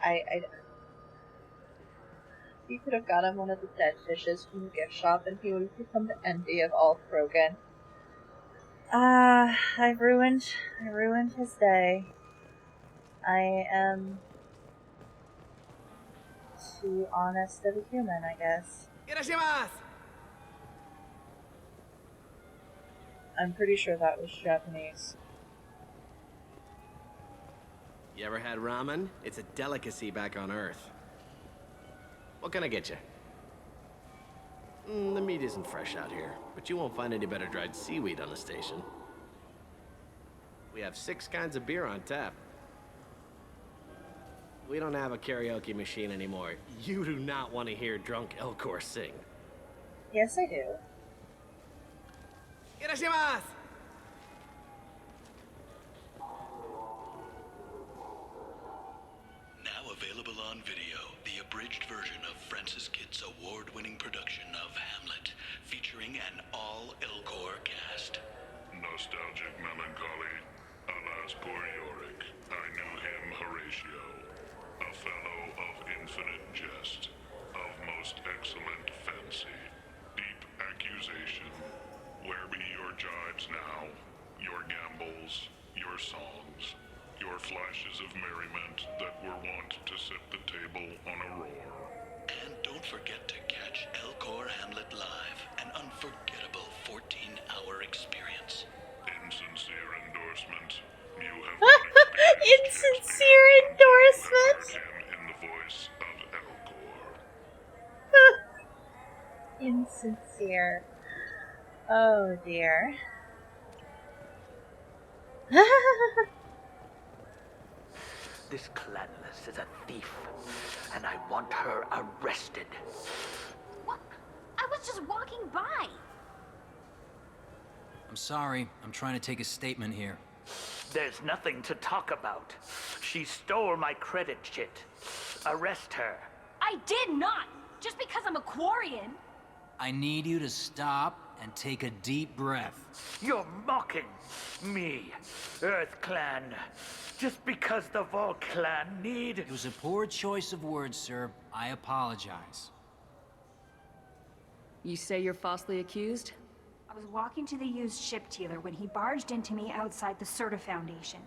You could have got him one of the dead fishes from the gift shop and he would have become the envy of all Krogan. I ruined his day. I am too honest of a human, I guess. I'm pretty sure that was Japanese. You ever had ramen? It's a delicacy back on Earth. What can I get you? The meat isn't fresh out here, but you won't find any better dried seaweed on the station. We have 6 kinds of beer on tap. We don't have a karaoke machine anymore. You do not want to hear drunk Elcor sing. Yes, I do. Now available on video, the abridged version of Francis Kidd's award-winning production of Hamlet, featuring an all-Elcor cast. Nostalgic melancholy. Alas, poor Yorick. I knew him, Horatio. A fellow of infinite jest, of most excellent fancy. Deep accusation. Where be your jibes now? Your gambols, your songs, your flashes of merriment that were wont to set the table on a roar. And don't forget to catch Elcor Hamlet live, an unforgettable 14-hour experience. Insincere endorsement. You have Insincere endorsement. him in the voice of Elcor. Insincere. Oh dear. This clanless is a thief, and I want her arrested. What? I was just walking by. I'm sorry. I'm trying to take a statement here. There's nothing to talk about. She stole my credit chit. Arrest her. I did not. Just because I'm a Quarian. I need you to stop and take a deep breath. You're mocking me, Earth Clan. Just because the Vol Clan need... It was a poor choice of words, sir. I apologize. You say you're falsely accused? I was walking to the used ship dealer when he barged into me outside the Serta Foundation.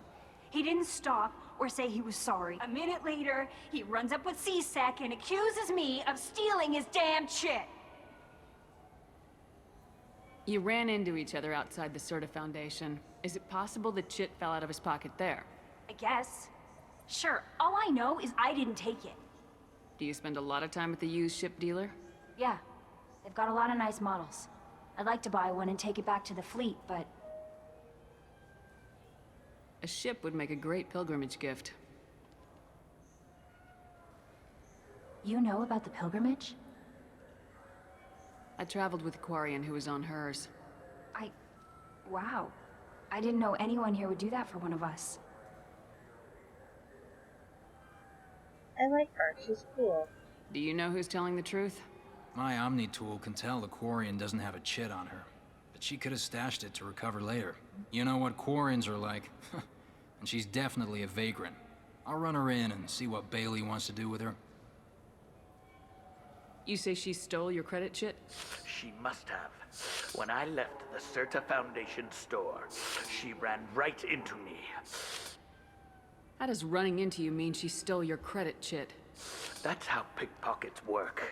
He didn't stop or say he was sorry. A minute later, he runs up with C-Sec and accuses me of stealing his damn chit. You ran into each other outside the Serta Foundation. Is it possible the chit fell out of his pocket there? I guess. Sure, all I know is I didn't take it. Do you spend a lot of time at the used ship dealer? Yeah, they've got a lot of nice models. I'd like to buy one and take it back to the fleet, but... A ship would make a great pilgrimage gift. You know about the pilgrimage? I traveled with a Quarian who was on hers. Wow. I didn't know anyone here would do that for one of us. I like her. She's cool. Do you know who's telling the truth? My Omni tool can tell the Quarian doesn't have a chit on her, but she could have stashed it to recover later. You know what Quarians are like, and she's definitely a vagrant. I'll run her in and see what Bailey wants to do with her. You say she stole your credit chit? She must have. When I left the Certa Foundation store, she ran right into me. How does running into you mean she stole your credit chit? That's how pickpockets work.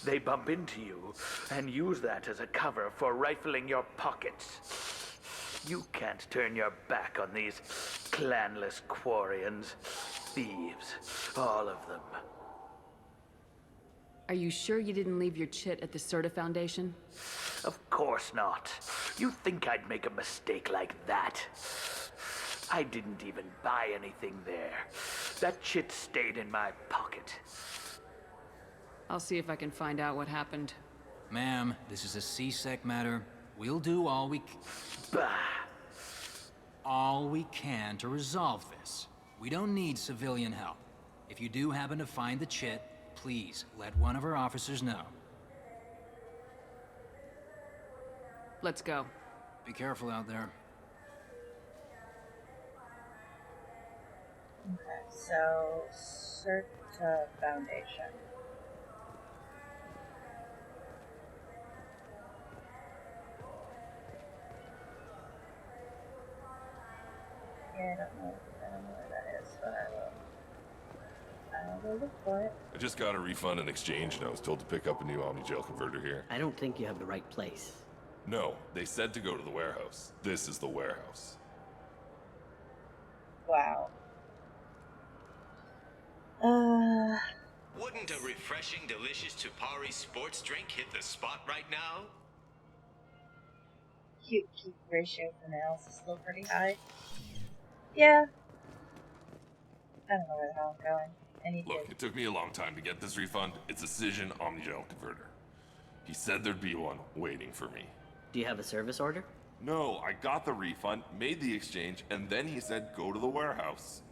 They bump into you and use that as a cover for rifling your pockets. You can't turn your back on these clanless Quarians. Thieves, all of them. Are you sure you didn't leave your chit at the Certa Foundation? Of course not. You think I'd make a mistake like that? I didn't even buy anything there. That chit stayed in my pocket. I'll see if I can find out what happened. Ma'am, this is a C-Sec matter. We'll do all we can to resolve this. We don't need civilian help. If you do happen to find the chit, please let one of our officers know. Let's go. Be careful out there. Okay, so Certa Foundation. Yeah, I don't know where that is, but I will look for it. I just got a refund and exchange, and I was told to pick up a new Omni-Jail converter here. I don't think you have the right place. No, they said to go to the warehouse. This is the warehouse. Wow. Wouldn't a refreshing, delicious Tupari sports drink hit the spot right now? Cute ratio for males is still pretty high. Yeah. I don't know where the hell I'm going. Look, it took me a long time to get this refund. It's a Cision Omni-Gel converter. He said there'd be one waiting for me. Do you have a service order? No, I got the refund, made the exchange, and then he said go to the warehouse.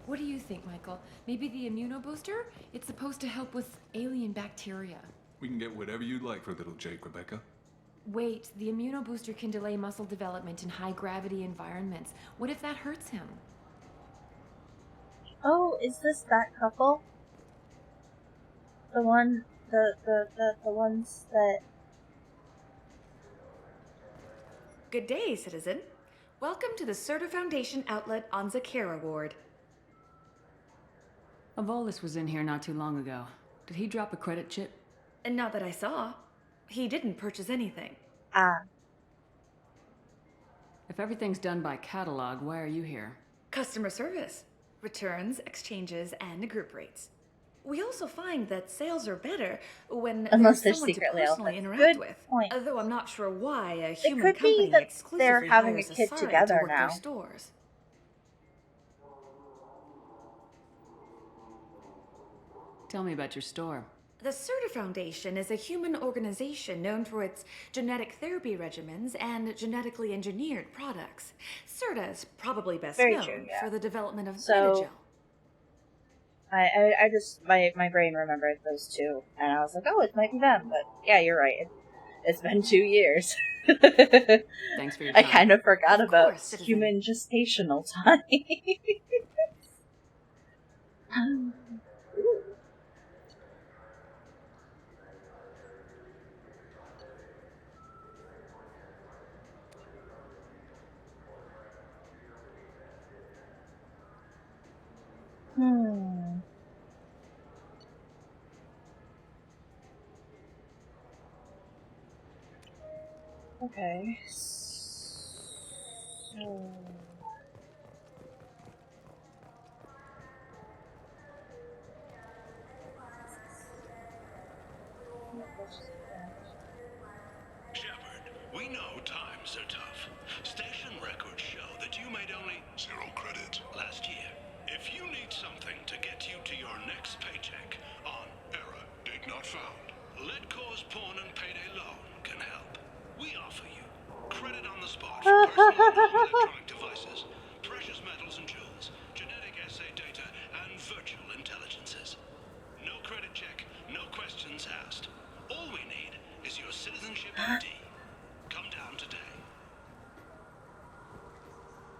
What do you think, Michael? Maybe the immunobooster? It's supposed to help with alien bacteria. We can get whatever you'd like for little Jake, Rebecca. Wait, the immunobooster can delay muscle development in high-gravity environments. What if that hurts him? Oh, is this that couple? The ones that... Good day, citizen. Welcome to the Certa Foundation outlet on Zakera Ward. Avolis was in here not too long ago. Did he drop a credit chit? And not that I saw. He didn't purchase anything. If everything's done by catalog, why are you here? Customer service. Returns, exchanges, and group rates. We also find that sales are better when Unless there's they're someone secretly to personally alpha. interact Good with. point. Although I'm not sure why a It human could be company that exclusively they're having a hires kid Asari together to work now. their stores. Tell me about your store. The Certa Foundation is a human organization known for its genetic therapy regimens and genetically engineered products. Certa is probably best Very known true, yeah. for the development of So, Citadel. I just, my brain remembered those two, and I was like, oh, it might be them, but yeah, you're right. It's been 2 years. Thanks for your I time. kind of forgot Of about course, citizen. human gestational time. Okay. So... Shepard, we know times are tough. Station records show that you made only 0 credit last year. If you need something to get you to your next paycheck on error, date not found, Ledcor's pawn and payday loan can help. We offer you credit on the spot for personal and electronic devices, precious metals and jewels, genetic assay data, and virtual intelligences. No credit check, no questions asked. All we need is your citizenship ID. Come down today.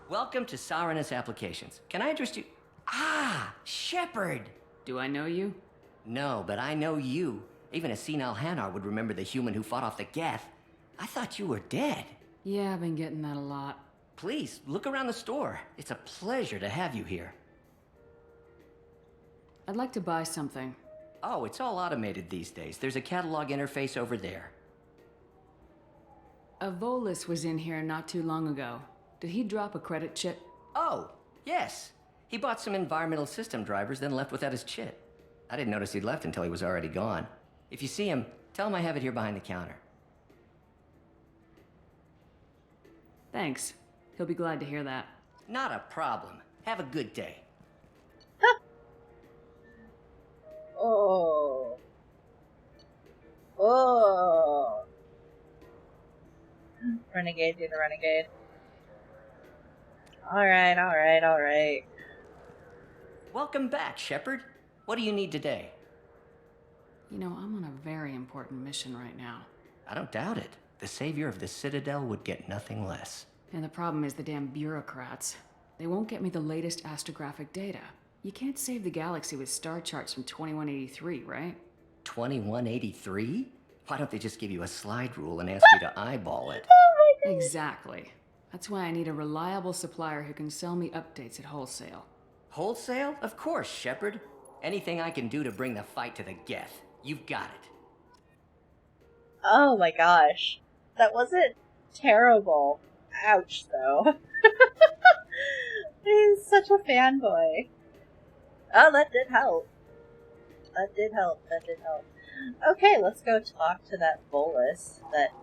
Welcome to Saranus Applications. Can I interest you? Ah, Shepard! Do I know you? No, but I know you. Even a senile Hanar would remember the human who fought off the Geth. I thought you were dead. Yeah, I've been getting that a lot. Please, look around the store. It's a pleasure to have you here. I'd like to buy something. Oh, it's all automated these days. There's a catalog interface over there. A Volus was in here not too long ago. Did he drop a credit chit? Oh, yes. He bought some environmental system drivers, then left without his chit. I didn't notice he'd left until he was already gone. If you see him, tell him I have it here behind the counter. Thanks. He'll be glad to hear that. Not a problem. Have a good day. Oh. Oh. Renegade, do the renegade. Alright, alright, alright. Welcome back, Shepard. What do you need today? You know, I'm on a very important mission right now. I don't doubt it. The savior of the Citadel would get nothing less. And the problem is the damn bureaucrats. They won't get me the latest astrographic data. You can't save the galaxy with star charts from 2183, right? 2183? Why don't they just give you a slide rule and ask you to eyeball it? Exactly. That's why I need a reliable supplier who can sell me updates at wholesale. Wholesale? Of course, Shepard. Anything I can do to bring the fight to the Geth. You've got it. Oh my gosh. That wasn't terrible. Ouch, though. He's such a fanboy. Oh, that did help. That did help. That did help. Okay, let's go talk to that Volus. That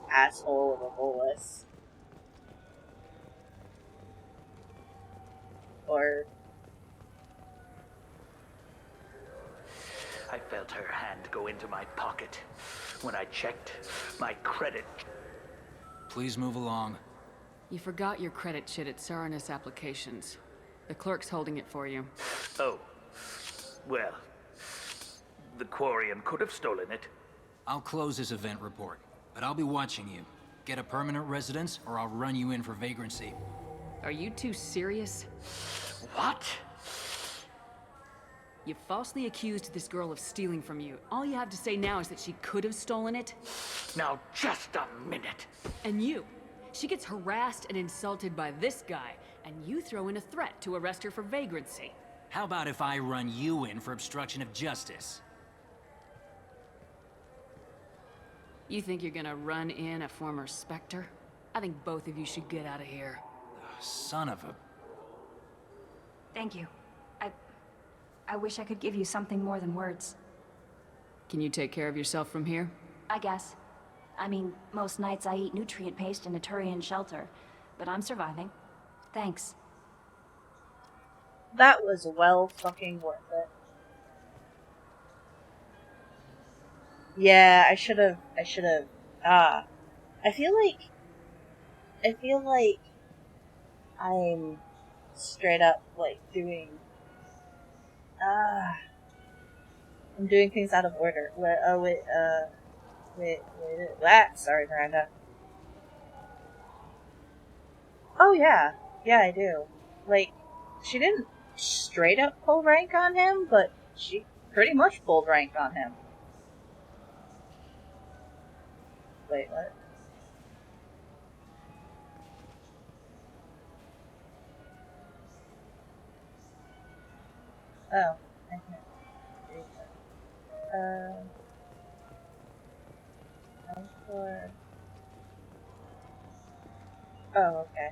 asshole of a Volus. Or... I felt her hand go into my pocket. When I checked, my credit... Please move along. You forgot your credit chit at Saranus Applications. The clerk's holding it for you. Oh. Well, the Quarian could have stolen it. I'll close this event report, but I'll be watching you. Get a permanent residence, or I'll run you in for vagrancy. Are you two serious? What? You falsely accused this girl of stealing from you. All you have to say now is that she could have stolen it? Now, just a minute. And you. She gets harassed and insulted by this guy, and you throw in a threat to arrest her for vagrancy. How about if I run you in for obstruction of justice? You think you're gonna run in a former Spectre? I think both of you should get out of here. Son of a... Thank you. I wish I could give you something more than words. Can you take care of yourself from here? I guess. I mean, most nights I eat nutrient paste in a Turian shelter, but I'm surviving. Thanks. That was well fucking worth it. Yeah, I should've, I feel like I'm straight up, like, I'm doing things out of order. Sorry, Miranda. Oh yeah, I do. Like, she didn't straight up pull rank on him, but she pretty much pulled rank on him. Wait, what? Oh, I can't read that. For... Oh, okay.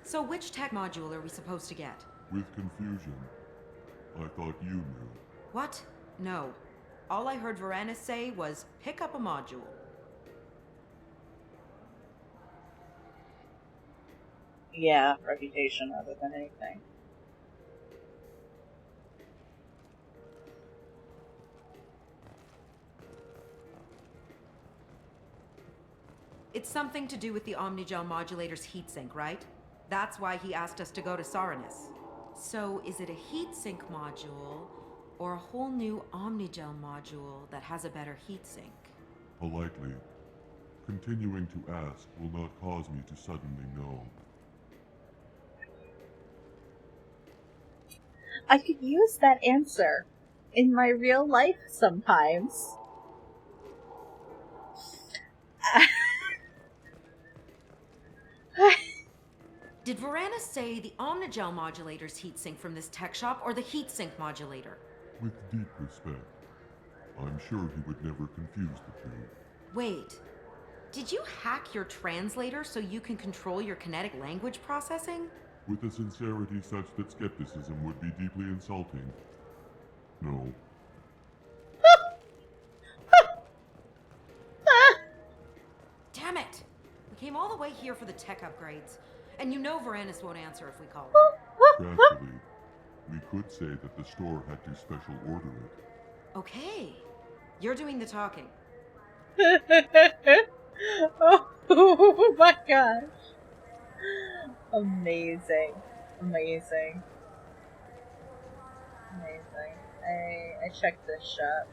So which tech module are we supposed to get? With confusion. I thought you knew. What? No. All I heard Varanus say was, pick up a module. Yeah, reputation rather than anything. It's something to do with the Omnigel modulator's heatsink, right? That's why he asked us to go to Saranus. So, is it a heatsink module, or a whole new Omnigel module that has a better heatsink? Politely, continuing to ask will not cause me to suddenly know. I could use that answer in my real life sometimes. Did Varanus say the Omnigel modulator's heatsink from this tech shop, or the heatsink modulator? With deep respect, I'm sure he would never confuse the two. Wait, did you hack your translator so you can control your kinetic language processing? With a sincerity such that skepticism would be deeply insulting. No. Damn it! We came all the way here for the tech upgrades, and you know Varanus won't answer if we call him. Craftily, we could say that the store had to special order it. Okay, you're doing the talking. Oh my gosh. Amazing. Amazing. Amazing. I checked this shop.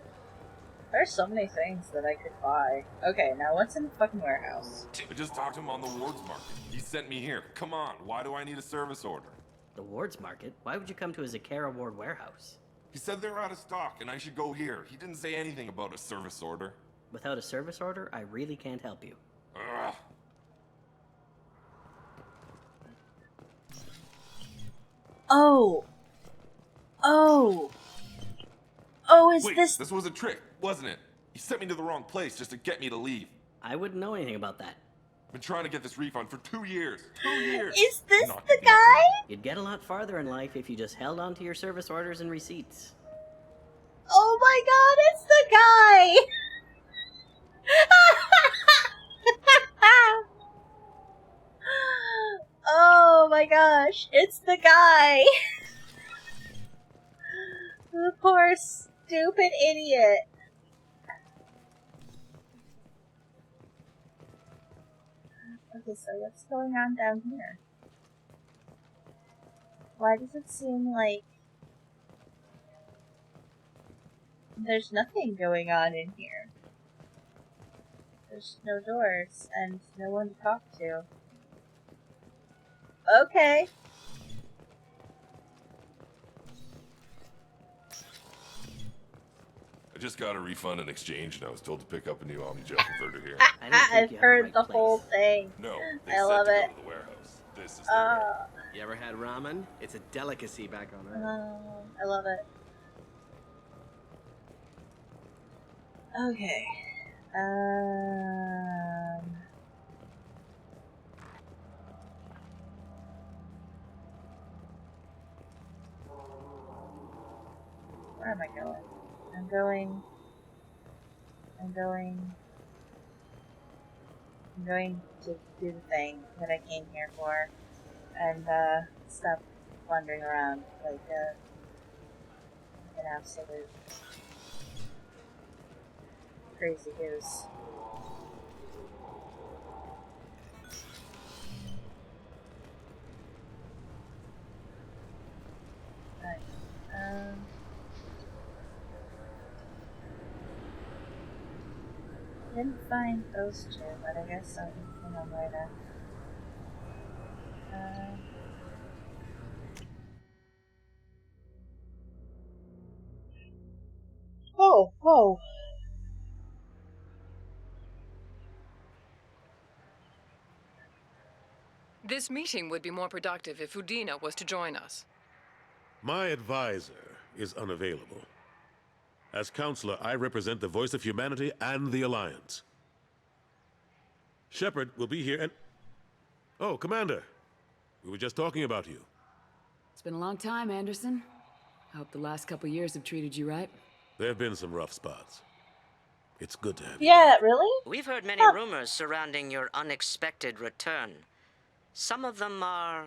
There's so many things that I could buy. Okay, now what's in the fucking warehouse? I just talked to him on the Wards Market. He sent me here. Come on, why do I need a service order? The Wards Market? Why would you come to a Zakara Ward warehouse? He said they're out of stock and I should go here. He didn't say anything about a service order. Without a service order, I really can't help you. Ugh. Oh. Oh. Oh, is Wait, this was a trick, wasn't it? He sent me to the wrong place just to get me to leave. I wouldn't know anything about that. Been trying to get this refund for 2 years. 2 years. Is this Not the guy? You'd get a lot farther in life if you just held on to your service orders and receipts. Oh my god, it's the guy! Oh my gosh, it's the guy! The poor stupid idiot. Okay, so what's going on down here? Why does it seem like there's nothing going on in here? There's no doors and no one to talk to. Okay. I just got a refund and exchange and I was told to pick up a new Omnigel converter here. I've heard the whole thing. No, they I said love to it. go to the warehouse. This is the You ever had ramen? It's a delicacy back on Earth. I love it. Okay. Where am I going? I'm going to do the thing that I came here for and stop wandering around like an absolute crazy goose. Right. Didn't find those two, but I guess I'll put them later. Oh. This meeting would be more productive if Udina was to join us. My advisor is unavailable. As counselor, I represent the voice of humanity and the Alliance. Shepard will be here and... Oh, Commander. We were just talking about you. It's been a long time, Anderson. I hope the last couple years have treated you right. There have been some rough spots. It's good to have you. Yeah, really? We've heard many rumors surrounding your unexpected return. Some of them are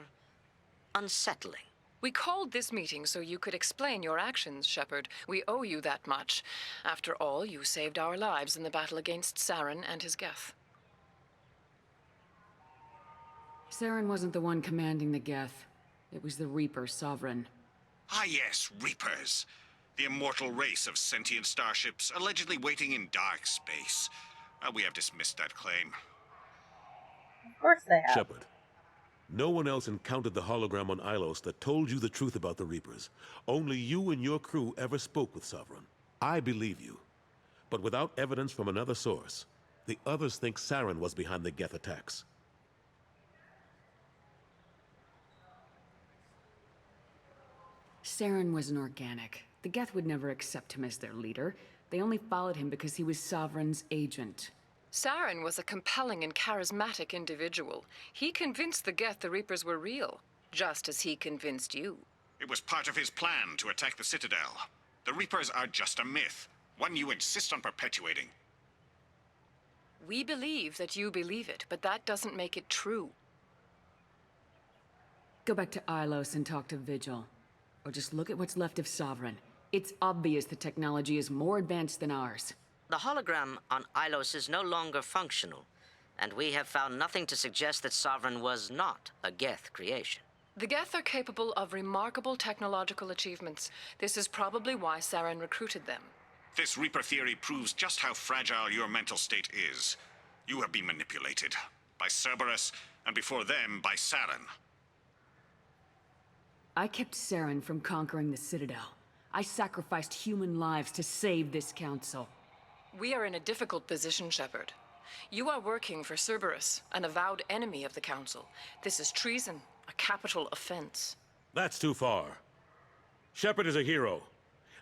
unsettling. We called this meeting so you could explain your actions, Shepard. We owe you that much. After all, you saved our lives in the battle against Saren and his Geth. Saren wasn't the one commanding the Geth. It was the Reaper Sovereign. Ah yes, Reapers. The immortal race of sentient starships allegedly waiting in dark space. We have dismissed that claim. Of course they have. Shepard, no one else encountered the hologram on Ilos that told you the truth about the Reapers. Only you and your crew ever spoke with Sovereign. I believe you. But without evidence from another source, the others think Saren was behind the Geth attacks. Saren was an organic. The Geth would never accept him as their leader. They only followed him because he was Sovereign's agent. Saren was a compelling and charismatic individual. He convinced the Geth the Reapers were real, just as he convinced you. It was part of his plan to attack the Citadel. The Reapers are just a myth, one you insist on perpetuating. We believe that you believe it, but that doesn't make it true. Go back to Ilos and talk to Vigil. Or just look at what's left of Sovereign. It's obvious the technology is more advanced than ours. The hologram on Ilos is no longer functional, and we have found nothing to suggest that Sovereign was not a Geth creation. The Geth are capable of remarkable technological achievements. This is probably why Saren recruited them. This Reaper theory proves just how fragile your mental state is. You have been manipulated. By Cerberus, and before them, by Saren. I kept Saren from conquering the Citadel. I sacrificed human lives to save this council. We are in a difficult position, Shepard. You are working for Cerberus, an avowed enemy of the Council. This is treason, a capital offense. That's too far. Shepard is a hero.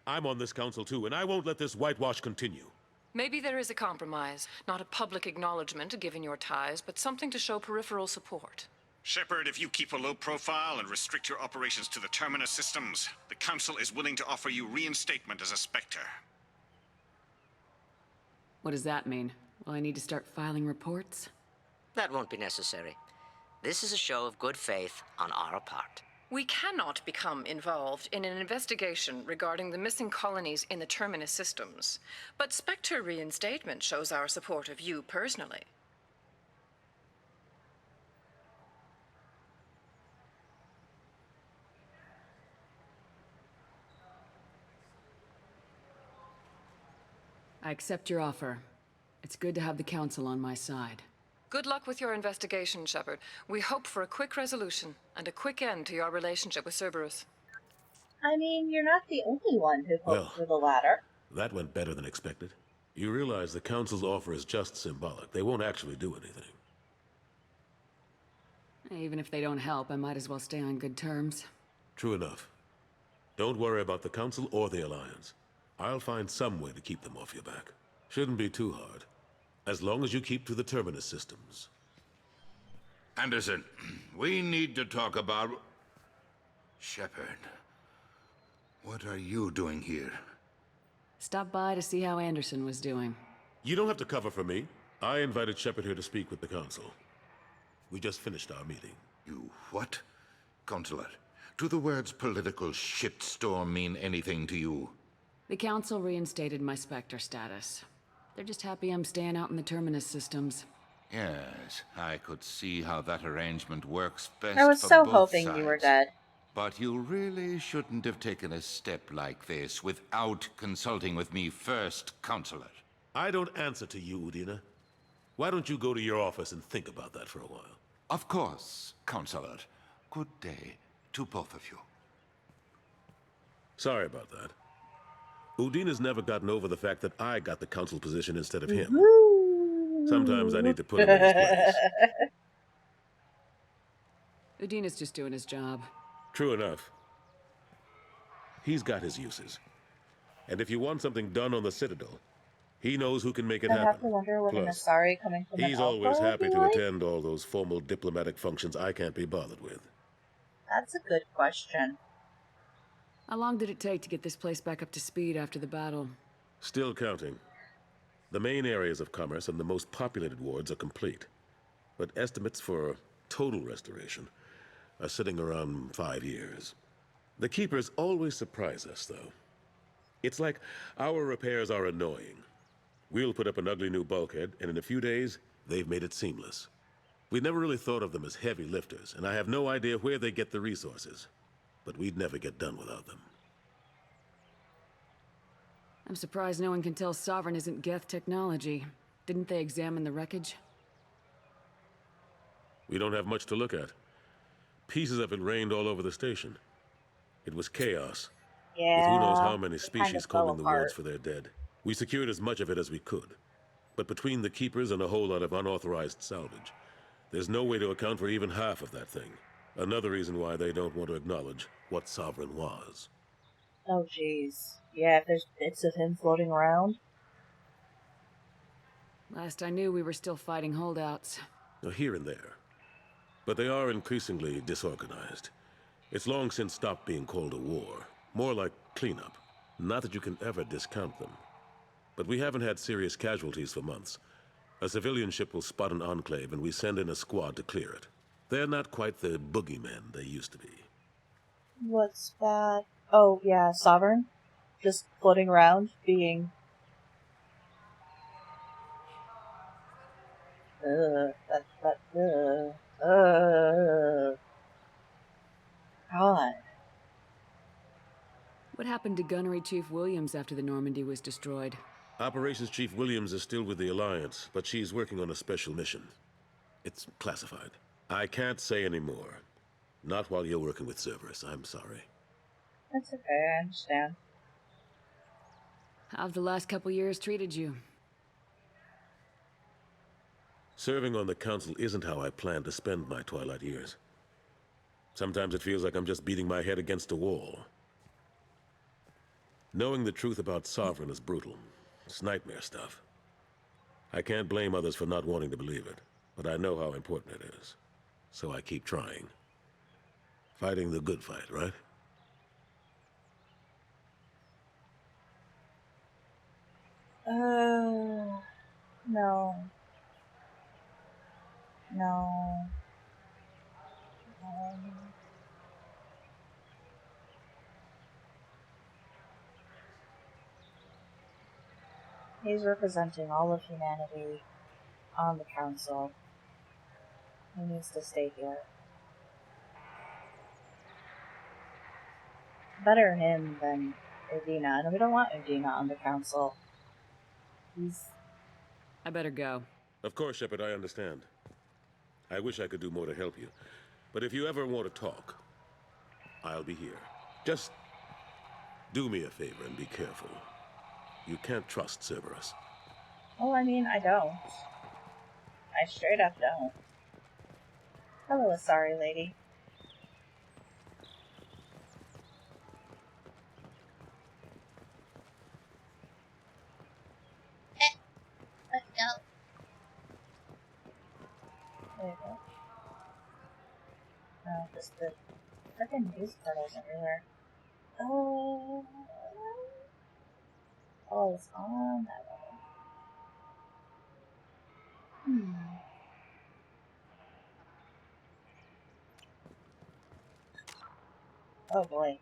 I'm on this council too, and I won't let this whitewash continue. Maybe there is a compromise. Not a public acknowledgement given your ties, but something to show peripheral support. Shepard, if you keep a low profile and restrict your operations to the Terminus systems, the Council is willing to offer you reinstatement as a Spectre. What does that mean? Will I need to start filing reports? That won't be necessary. This is a show of good faith on our part. We cannot become involved in an investigation regarding the missing colonies in the Terminus systems, but Spectre reinstatement shows our support of you personally. I accept your offer. It's good to have the Council on my side. Good luck with your investigation, Shepard. We hope for a quick resolution and a quick end to your relationship with Cerberus. I mean, you're not the only one who hopes for the latter. That went better than expected. You realize the Council's offer is just symbolic. They won't actually do anything. Even if they don't help, I might as well stay on good terms. True enough. Don't worry about the Council or the Alliance. I'll find some way to keep them off your back. Shouldn't be too hard. As long as you keep to the Terminus systems. Anderson, we need to talk about... Shepard. What are you doing here? Stop by to see how Anderson was doing. You don't have to cover for me. I invited Shepard here to speak with the Council. We just finished our meeting. You what? Consular, do the words political shitstorm mean anything to you? The Council reinstated my Spectre status. They're just happy I'm staying out in the Terminus systems. Yes, I could see how that arrangement works best I was for so both hoping sides. you were dead. But you really shouldn't have taken a step like this without consulting with me first, Consular. I don't answer to you, Udina. Why don't you go to your office and think about that for a while? Of course, Consular. Good day to both of you. Sorry about that. Udina's never gotten over the fact that I got the Council position instead of him. Sometimes I need to put him in his place. Udina's just doing his job. True enough. He's got his uses. And if you want something done on the Citadel, he knows who can make it I happen. have to wonder what an Asari coming from He's an always Alpha would happy be to like? attend all those formal diplomatic functions I can't be bothered with. That's a good question. How long did it take to get this place back up to speed after the battle? Still counting. The main areas of commerce and the most populated wards are complete. But estimates for total restoration are sitting around 5 years. The Keepers always surprise us, though. It's like our repairs are annoying. We'll put up an ugly new bulkhead, and in a few days, they've made it seamless. We never really thought of them as heavy lifters, and I have no idea where they get the resources. But we'd never get done without them. I'm surprised no one can tell Sovereign isn't Geth technology. Didn't they examine the wreckage? We don't have much to look at. Pieces of it rained all over the station. It was chaos. With who knows how many species combing the wards for their dead. We secured as much of it as we could. But between the keepers and a whole lot of unauthorized salvage, there's no way to account for even half of that thing. Another reason why they don't want to acknowledge what Sovereign was. Oh, jeez. Yeah, if there's bits of him floating around. Last I knew, we were still fighting holdouts. Here and there. But they are increasingly disorganized. It's long since stopped being called a war. More like cleanup. Not that you can ever discount them. But we haven't had serious casualties for months. A civilian ship will spot an enclave and we send in a squad to clear it. They're not quite the boogeymen they used to be. What's that? Oh, yeah, Sovereign. Just floating around, being... God. What happened to Gunnery Chief Williams after the Normandy was destroyed? Operations Chief Williams is still with the Alliance, but she's working on a special mission. It's classified. I can't say any more. Not while you're working with Cerberus, I'm sorry. That's okay, I understand. How've the last couple years treated you? Serving on the Council isn't how I plan to spend my twilight years. Sometimes it feels like I'm just beating my head against a wall. Knowing the truth about Sovereign is brutal. It's nightmare stuff. I can't blame others for not wanting to believe it, but I know how important it is. So I keep trying. Fighting the good fight, right? No. No. He's representing all of humanity on the council. He needs to stay here. Better him than Udina, and we don't want Udina on the council. I better go. Of course, Shepard, I understand. I wish I could do more to help you. But if you ever want to talk, I'll be here. Just do me a favor and be careful. You can't trust Cerberus. Oh, I mean, I don't. I straight up don't. Hello, sorry lady. Let's go. There you go. Oh, just the freaking news portals everywhere. Oh, it's on that way. Oh boy.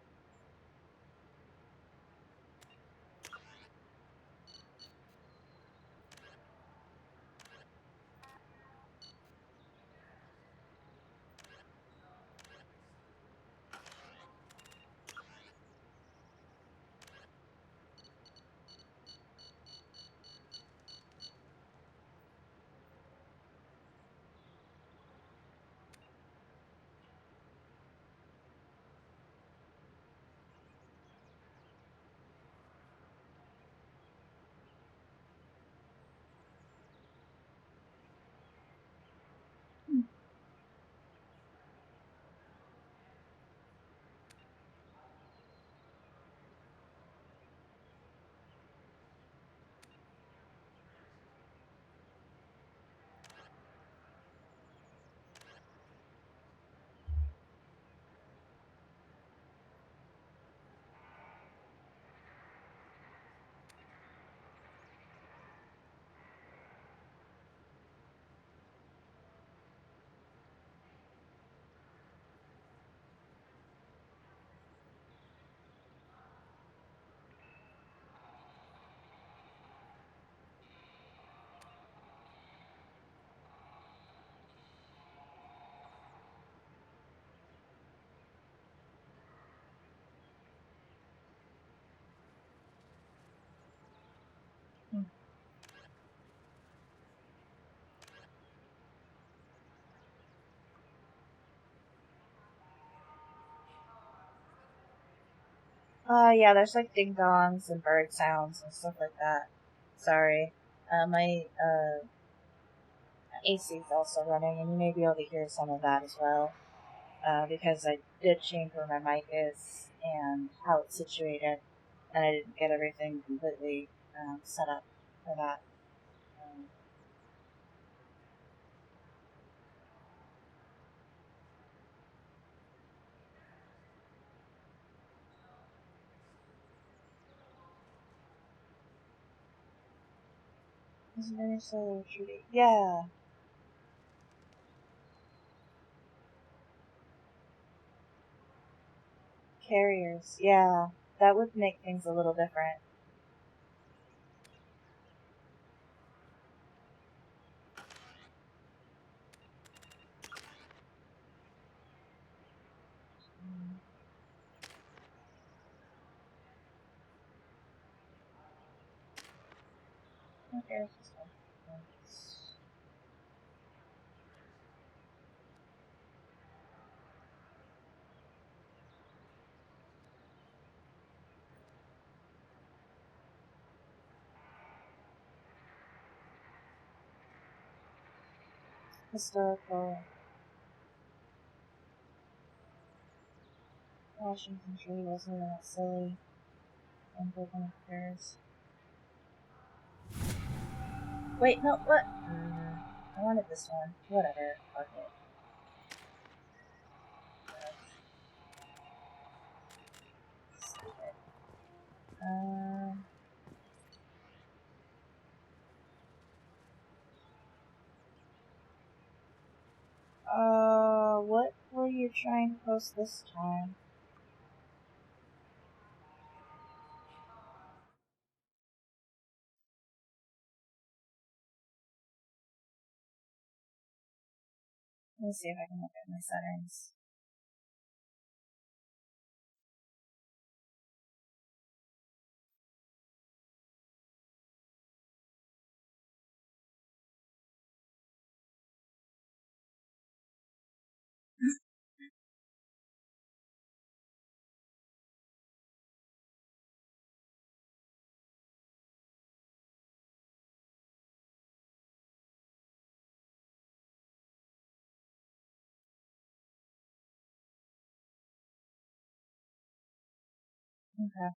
Yeah, there's like ding dongs and bird sounds and stuff like that. Sorry. My AC is also running, and you may be able to hear some of that as well. Because I did change where my mic is and how it's situated, and I didn't get everything completely set up for that. Is there any solo shooting? Yeah. Carriers. Yeah. That would make things a little different. Okay. Historical. Washington tree wasn't that silly. And broken affairs. Wait, no, what? I wanted this one. Whatever. Fuck it. Stupid. What were you trying to post this time? Let me see if I can look at my settings. Okay.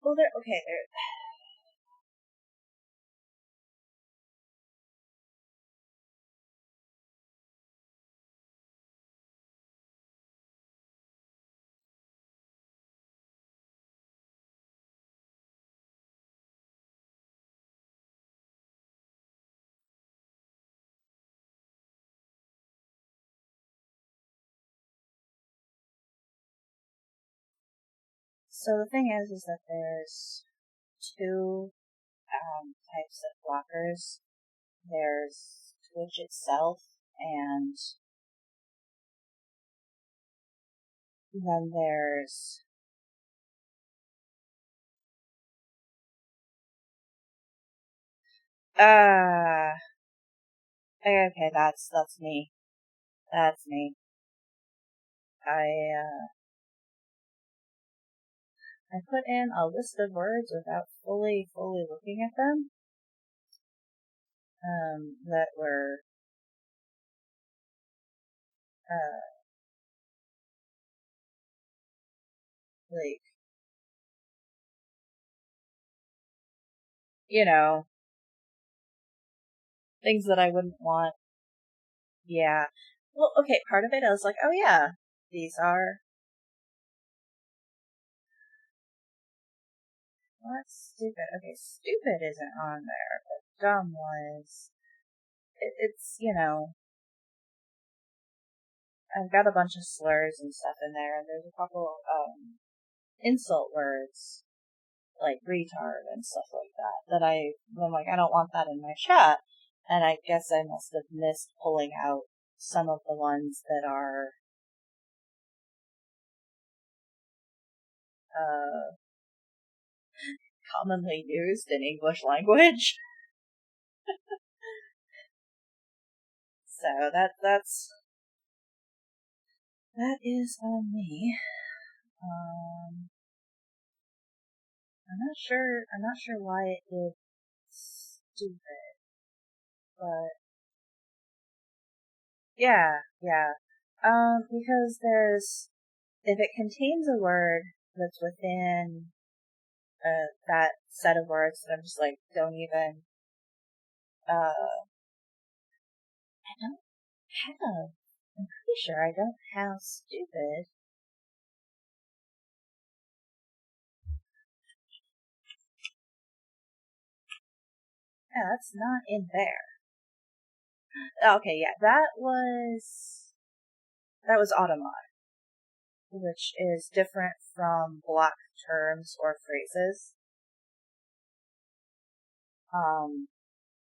Well, there. Okay, there. So the thing is that there's two types of blockers. There's Twitch itself, and then there's okay, that's me. That's me. I put in a list of words without fully looking at them. That were like, you know, things that I wouldn't want. Yeah. Well, okay, part of it I was like, oh yeah, these are. Well, that's stupid. Okay, stupid isn't on there, but dumb was. It's, I've got a bunch of slurs and stuff in there, and there's a couple insult words like retard and stuff like that. I'm like, I don't want that in my chat. And I guess I must have missed pulling out some of the ones that are, commonly used in English language. So that is on me. I'm not sure why it did stupid, but yeah. Because if it contains a word that's within that set of words that I'm just like, don't even, I don't have, I'm pretty sure I don't have stupid. Yeah, that's not in there. Okay, yeah, that was Automod, which is different from block terms or phrases.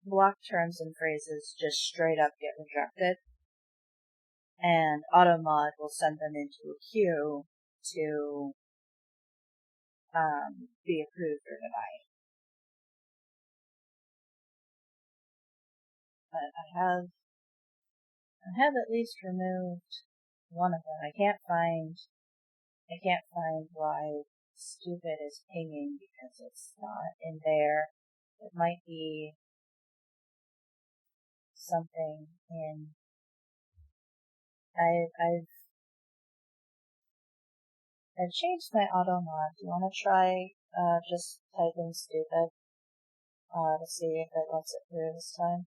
Block terms and phrases just straight up get rejected, and Automod will send them into a queue to be approved or denied. But I have at least removed one of them. I can't find why stupid is pinging because it's not in there. It might be something in. I've changed my auto mod. Do you want to try just type in stupid to see if it lets it through this time,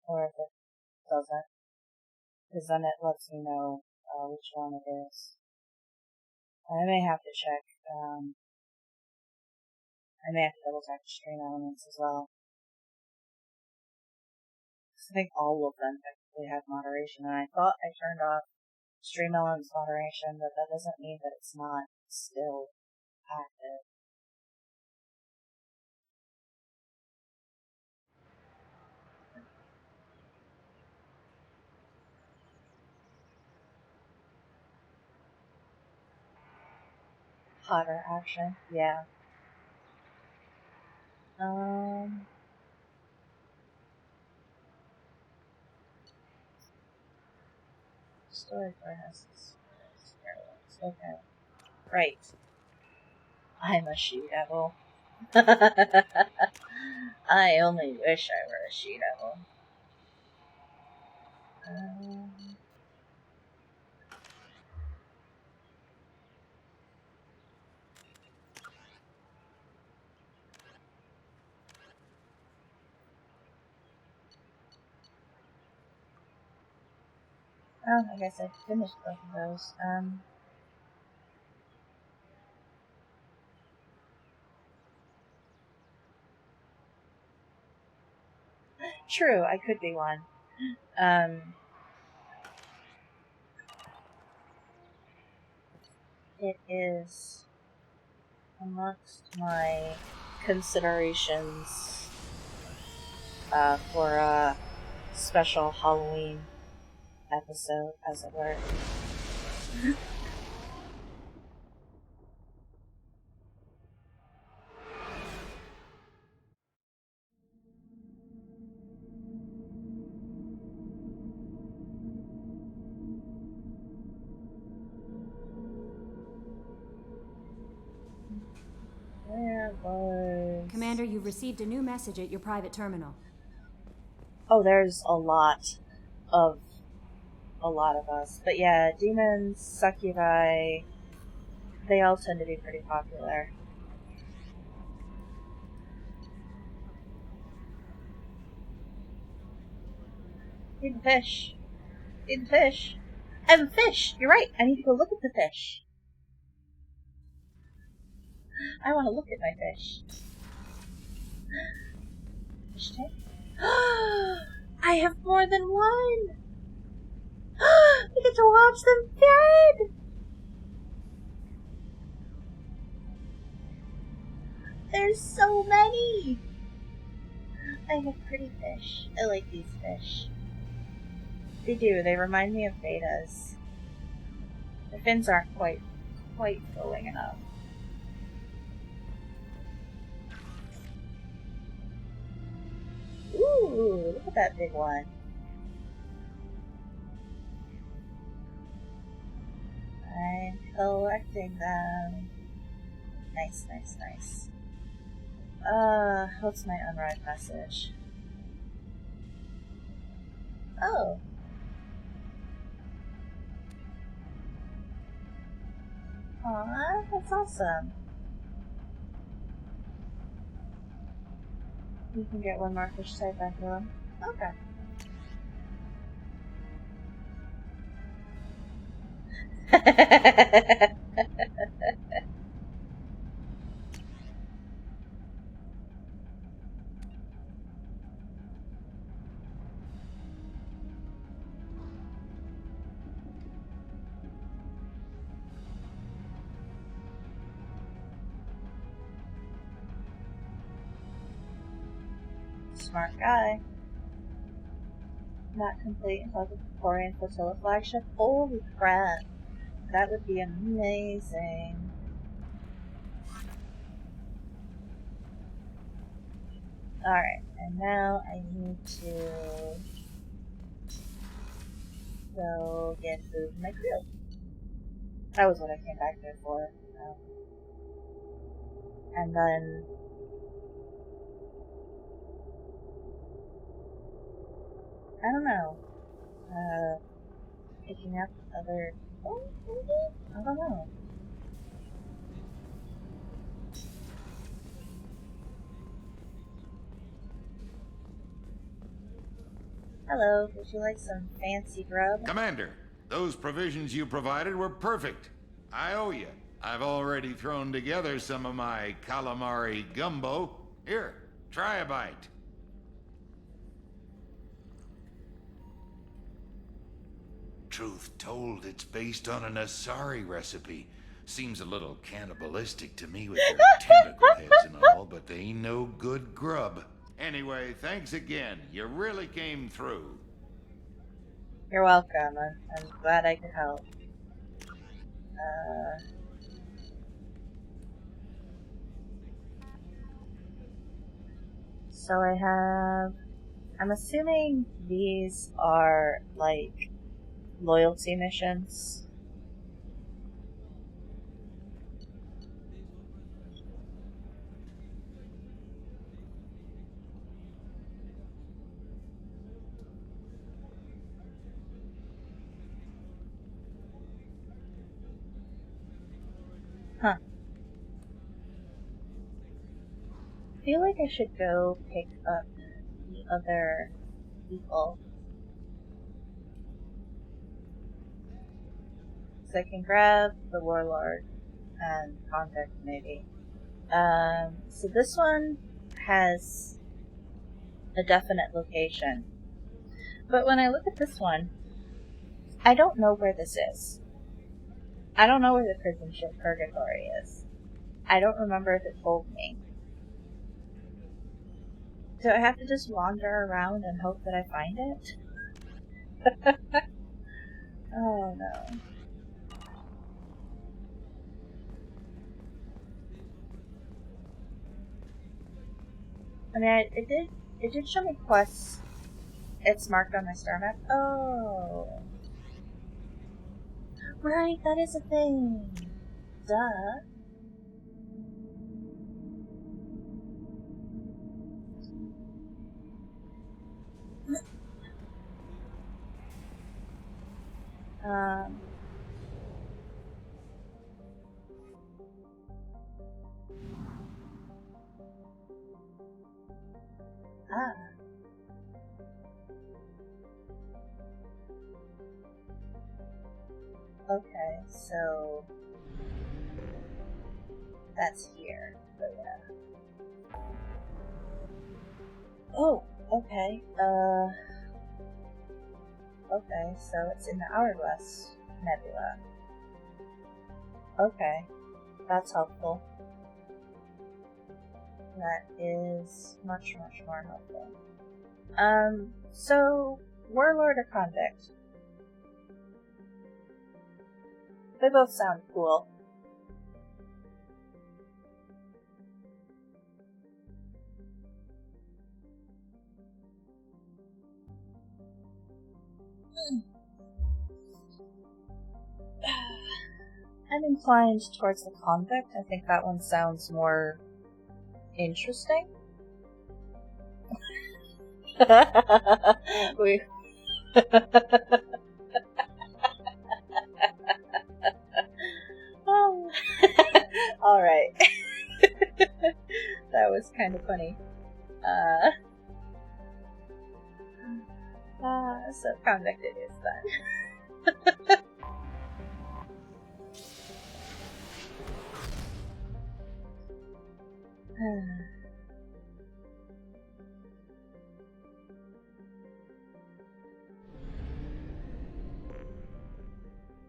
or if it doesn't? Because then it lets me know which one it is. I may have to check. I may have to double check stream elements as well. I think all of them technically have moderation, and I thought I turned off stream elements moderation, but that doesn't mean that it's not still active. Hotter action, yeah. Storage warehouses. Okay. Right. I'm a she-devil. I only wish I were a she-devil. Oh, I guess I finished both of those. True, I could be one. It is amongst my considerations for a special Halloween episode, as it were. Commander, you've received a new message at your private terminal. Oh, there's a lot of us. But yeah, demons, succubi, they all tend to be pretty popular. Feed the fish. Feed the fish. And fish! You're right, I need to go look at the fish. I want to look at my fish. Fish tank? I have more than one! We get to watch them dead! there's so many! I have pretty fish. I like these fish. They do. They remind me of betas. The fins aren't quite flowing enough. Ooh, look at that big one. I'm collecting them. Nice, nice, nice. What's my unread message? Oh. Aw, that's awesome. You can get one more fish type after them. Okay. Smart guy. Not complete until the Korean flotilla flagship. Holy crap. That would be amazing. Alright, and now I need to go get food in my crew. That was what I came back there for. And then I don't know. Picking up other people, maybe? I don't know. Hello, would you like some fancy grub? Commander, those provisions you provided were perfect. I owe you. I've already thrown together some of my calamari gumbo. Here, try a bite. Truth told, it's based on an Asari recipe. Seems a little cannibalistic to me with their tentacle heads and all, but they ain't no good grub. Anyway, thanks again. You really came through. You're welcome. I'm glad I could help. So I'm assuming these are like loyalty missions. Huh. I feel like I should go pick up the other people. So I can grab the warlord and convict maybe. So this one has a definite location. But when I look at this one, I don't know where this is. I don't know where the prison ship Purgatory is. I don't remember if it told me. Do I have to just wander around and hope that I find it? Oh no. I mean, it did show me quests. It's marked on my star map. Oh. Right, that is a thing. Duh. Um. Ah. Okay, so that's here. But yeah. Oh, okay. Okay, so it's in the Hourglass Nebula. Okay, that's helpful. That is much, much more helpful. So, warlord or convict? They both sound cool. I'm inclined towards the convict. I think that one sounds more interesting. we oh. All right. That was kind of funny. So convict it is then.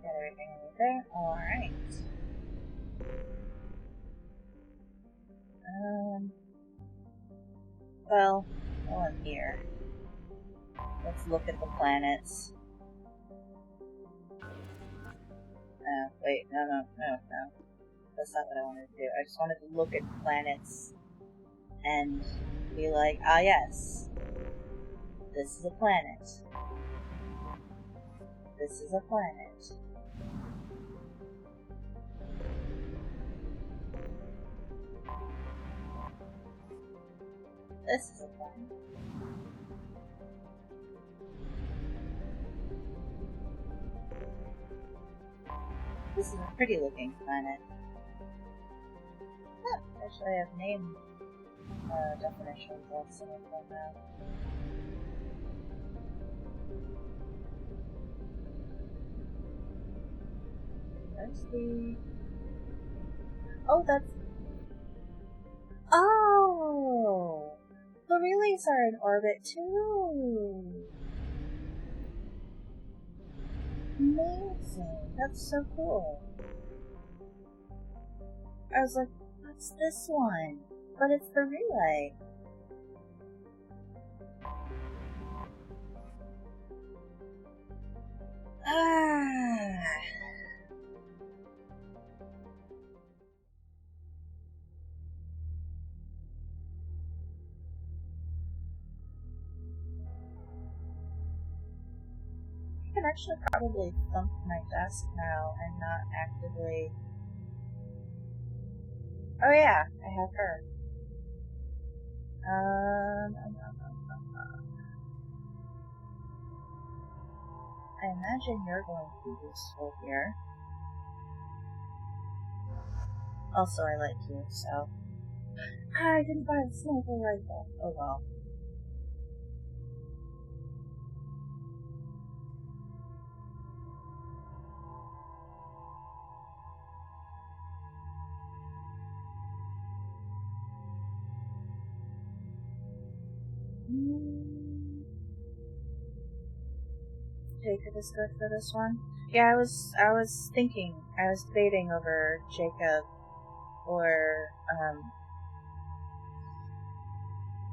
Got everything over there? Alright. Well, while I'm here, let's look at the planets. Wait, no. That's not what I wanted to do. I just wanted to look at planets and be like, ah yes, this is a planet. This is a planet. This is a planet. This is a pretty looking planet. Huh, actually I have name definitions on some of them now. Where's the... Oh, that's... Oh! The relays are in orbit too! Amazing! That's so cool. I was like, what's this one? But it's the relay. Ah. I can actually probably thump my desk now and not actively... Oh yeah, I have her. I imagine you're going to be useful here. Also, I like you, so... I didn't buy the sniper rifle. Oh well. Jacob is good for this one. Yeah, I was thinking, I was debating over Jacob or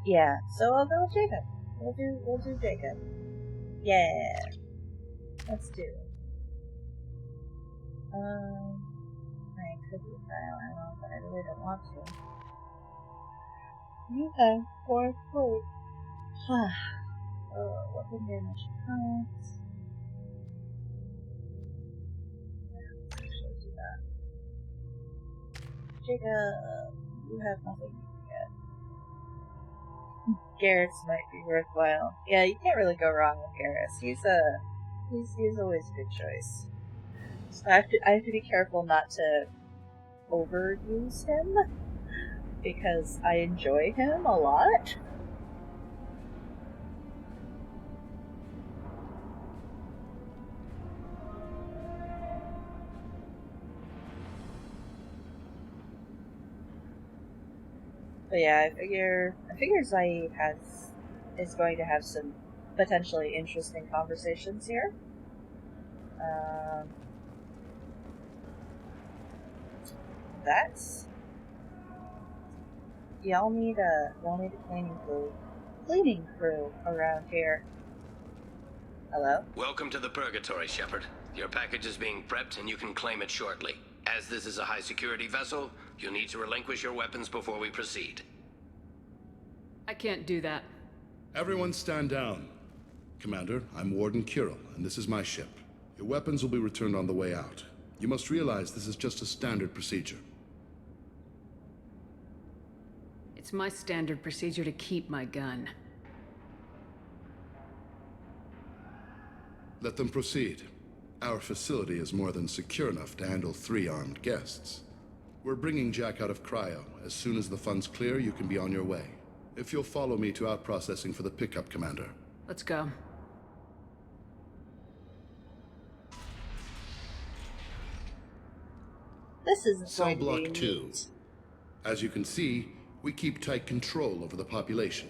yeah, so I'll go with Jacob. We'll do Jacob. Yeah. Let's do it. I could do trial ammo, but I really don't want to. Okay, 4 foot. Oh, weapon damage counts. Let's actually do that. Jacob, you have nothing yet. Garrus might be worthwhile. Yeah, you can't really go wrong with Garrus. He's always a good choice. So I have to be careful not to overuse him because I enjoy him a lot. But yeah, I figure Zaid is going to have some potentially interesting conversations here. y'all need a cleaning crew around here. Hello? Welcome to the Purgatory, Shepard. Your package is being prepped and you can claim it shortly. As this is a high-security vessel, you'll need to relinquish your weapons before we proceed. I can't do that. Everyone stand down. Commander, I'm Warden Kirill, and this is my ship. Your weapons will be returned on the way out. You must realize this is just a standard procedure. It's my standard procedure to keep my gun. Let them proceed. Our facility is more than secure enough to handle 3 armed guests. We're bringing Jack out of cryo. As soon as the funds clear, you can be on your way. If you'll follow me to out-processing for the pickup, Commander. Let's go. This isn't Cell going to Block be 2. neat. As you can see, we keep tight control over the population.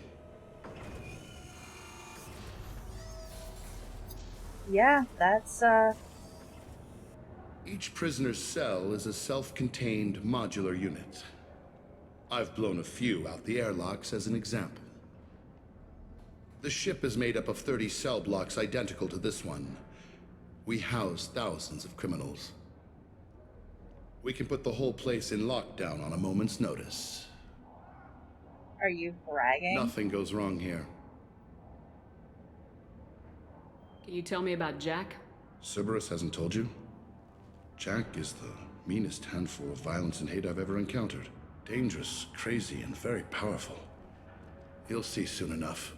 Yeah, that's, Each prisoner's cell is a self-contained modular unit. I've blown a few out the airlocks as an example. The ship is made up of 30 cell blocks identical to this one. We house thousands of criminals. We can put the whole place in lockdown on a moment's notice. Are you bragging? Nothing goes wrong here. Can you tell me about Jack? Cerberus hasn't told you? Jack is the meanest handful of violence and hate I've ever encountered. Dangerous, crazy, and very powerful. You'll see soon enough.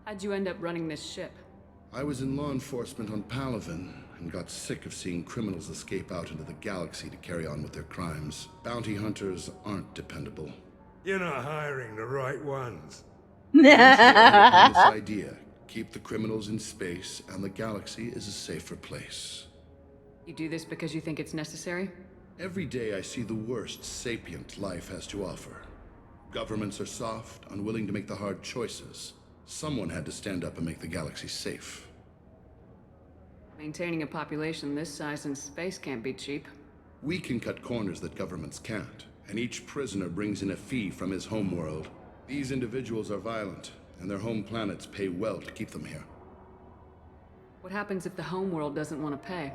How'd you end up running this ship? I was in law enforcement on Palaven and got sick of seeing criminals escape out into the galaxy to carry on with their crimes. Bounty hunters aren't dependable. You're not hiring the right ones. This idea. Keep the criminals in space, and the galaxy is a safer place. You do this because you think it's necessary? Every day I see the worst sapient life has to offer. Governments are soft, unwilling to make the hard choices. Someone had to stand up and make the galaxy safe. Maintaining a population this size in space can't be cheap. We can cut corners that governments can't, and each prisoner brings in a fee from his homeworld. These individuals are violent, and their home planets pay well to keep them here. What happens if the homeworld doesn't want to pay?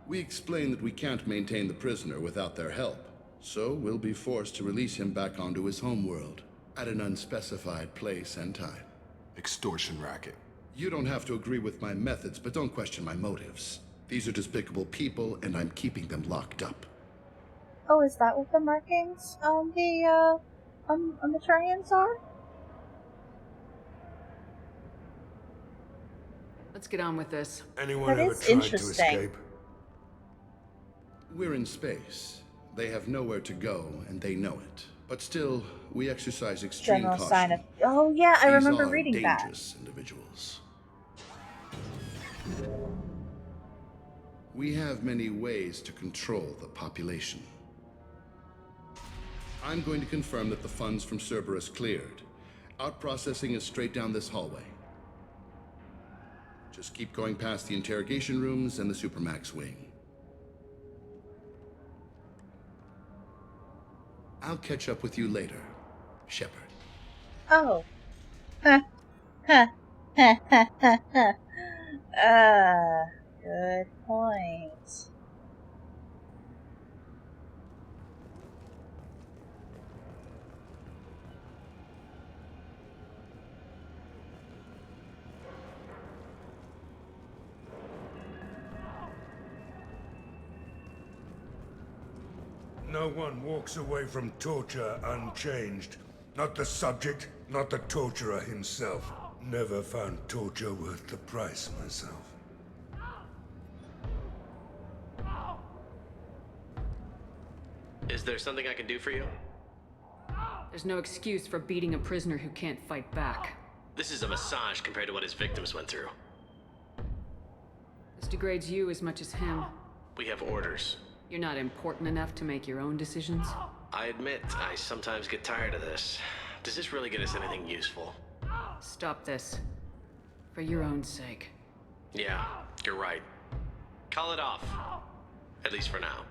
We explain that we can't maintain the prisoner without their help, so we'll be forced to release him back onto his homeworld, at an unspecified place and time. Extortion racket. You don't have to agree with my methods, but don't question my motives. These are despicable people, and I'm keeping them locked up. Oh, is that what the markings on the Turians are? Let's get on with this. Anyone That ever is tried to interesting. escape? We're in space. They have nowhere to go, and they know it. But still, we exercise extreme General caution. sign of. Oh yeah, I These remember are reading that. dangerous individuals. We have many ways to control the population. I'm going to confirm that the funds from Cerberus cleared. Out-processing is straight down this hallway. Just keep going past the interrogation rooms and the Supermax wing. I'll catch up with you later, Shepard. Oh. Ha. Ha. Ha. Ha. Ha. Ha. Good point. No one walks away from torture unchanged. Not the subject, not the torturer himself. Never found torture worth the price myself. Is there something I can do for you? There's no excuse for beating a prisoner who can't fight back. This is a massage compared to what his victims went through. This degrades you as much as him. We have orders. You're not important enough to make your own decisions? I admit, I sometimes get tired of this. Does this really get us anything useful? Stop this. For your own sake. Yeah, you're right. Call it off. At least for now.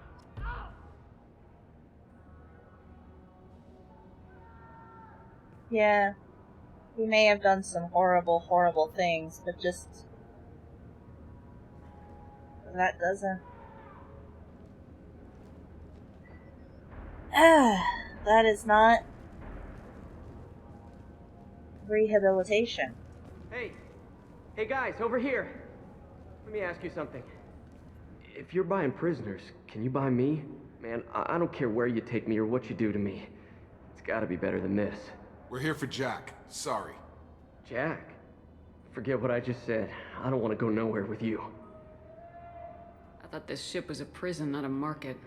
Yeah. He may have done some horrible, horrible things, but just... that doesn't... that is not... rehabilitation. Hey guys, over here. Let me ask you something. If you're buying prisoners, can you buy me? Man, I don't care where you take me or what you do to me. It's gotta be better than this. We're here for Jack. Sorry. Jack? Forget what I just said. I don't want to go nowhere with you. I thought this ship was a prison, not a market.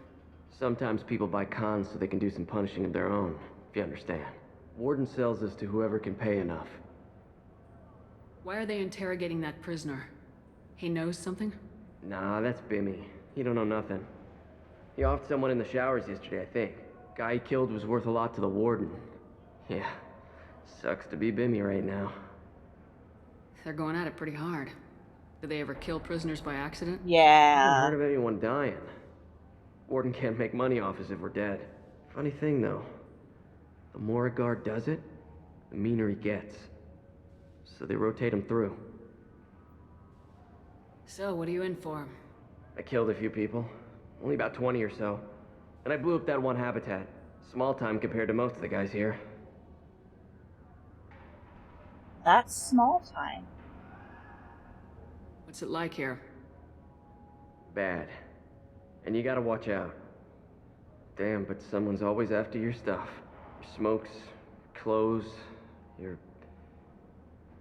Sometimes people buy cons so they can do some punishing of their own, if you understand. Warden sells us to whoever can pay enough. Why are they interrogating that prisoner? He knows something? Nah, that's Bimmy. He don't know nothing. He offed someone in the showers yesterday, I think. Guy he killed was worth a lot to the warden. Yeah, sucks to be Bimmy right now. They're going at it pretty hard. Do they ever kill prisoners by accident? I Yeah. haven't heard of anyone dying. Warden can't make money off us if we're dead. Funny thing, though. The more a guard does it, the meaner he gets. So they rotate him through. So, what are you in for? I killed a few people. Only about 20 or so. And I blew up that one habitat. Small time compared to most of the guys here. That's small time. What's it like here? Bad. And you gotta watch out. Damn, but someone's always after your stuff. Your smokes, clothes, your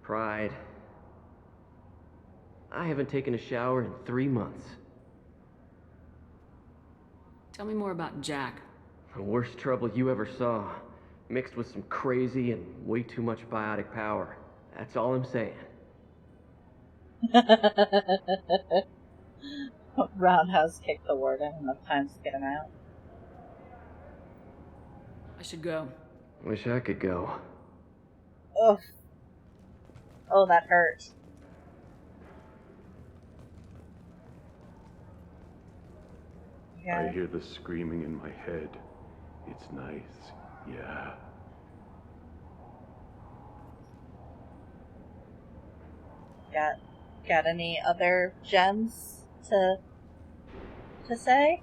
pride. I haven't taken a shower in 3 months. Tell me more about Jack. The worst trouble you ever saw. Mixed with some crazy and way too much biotic power. That's all I'm saying. Roundhouse kicked the warden enough times to get him out. I should go. Wish I could go. Ugh. Oh, that hurt. I hear the screaming in my head. It's nice, yeah. Got any other gems to say?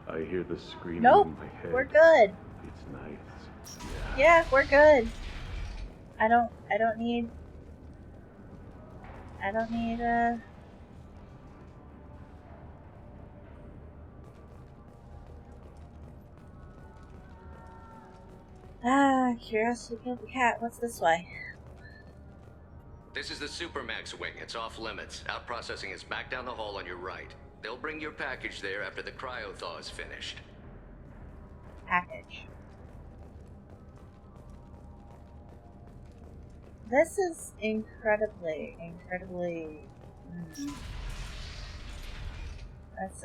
I hear the screaming Nope, in my head. we're good. It's nice. Yeah, we're good. I don't need curiosity killed the cat. What's this way? This is the Supermax wing. It's off limits. Out processing is back down the hall on your right. They'll bring your package there after the cryo-thaw is finished. Package. This is incredibly... That's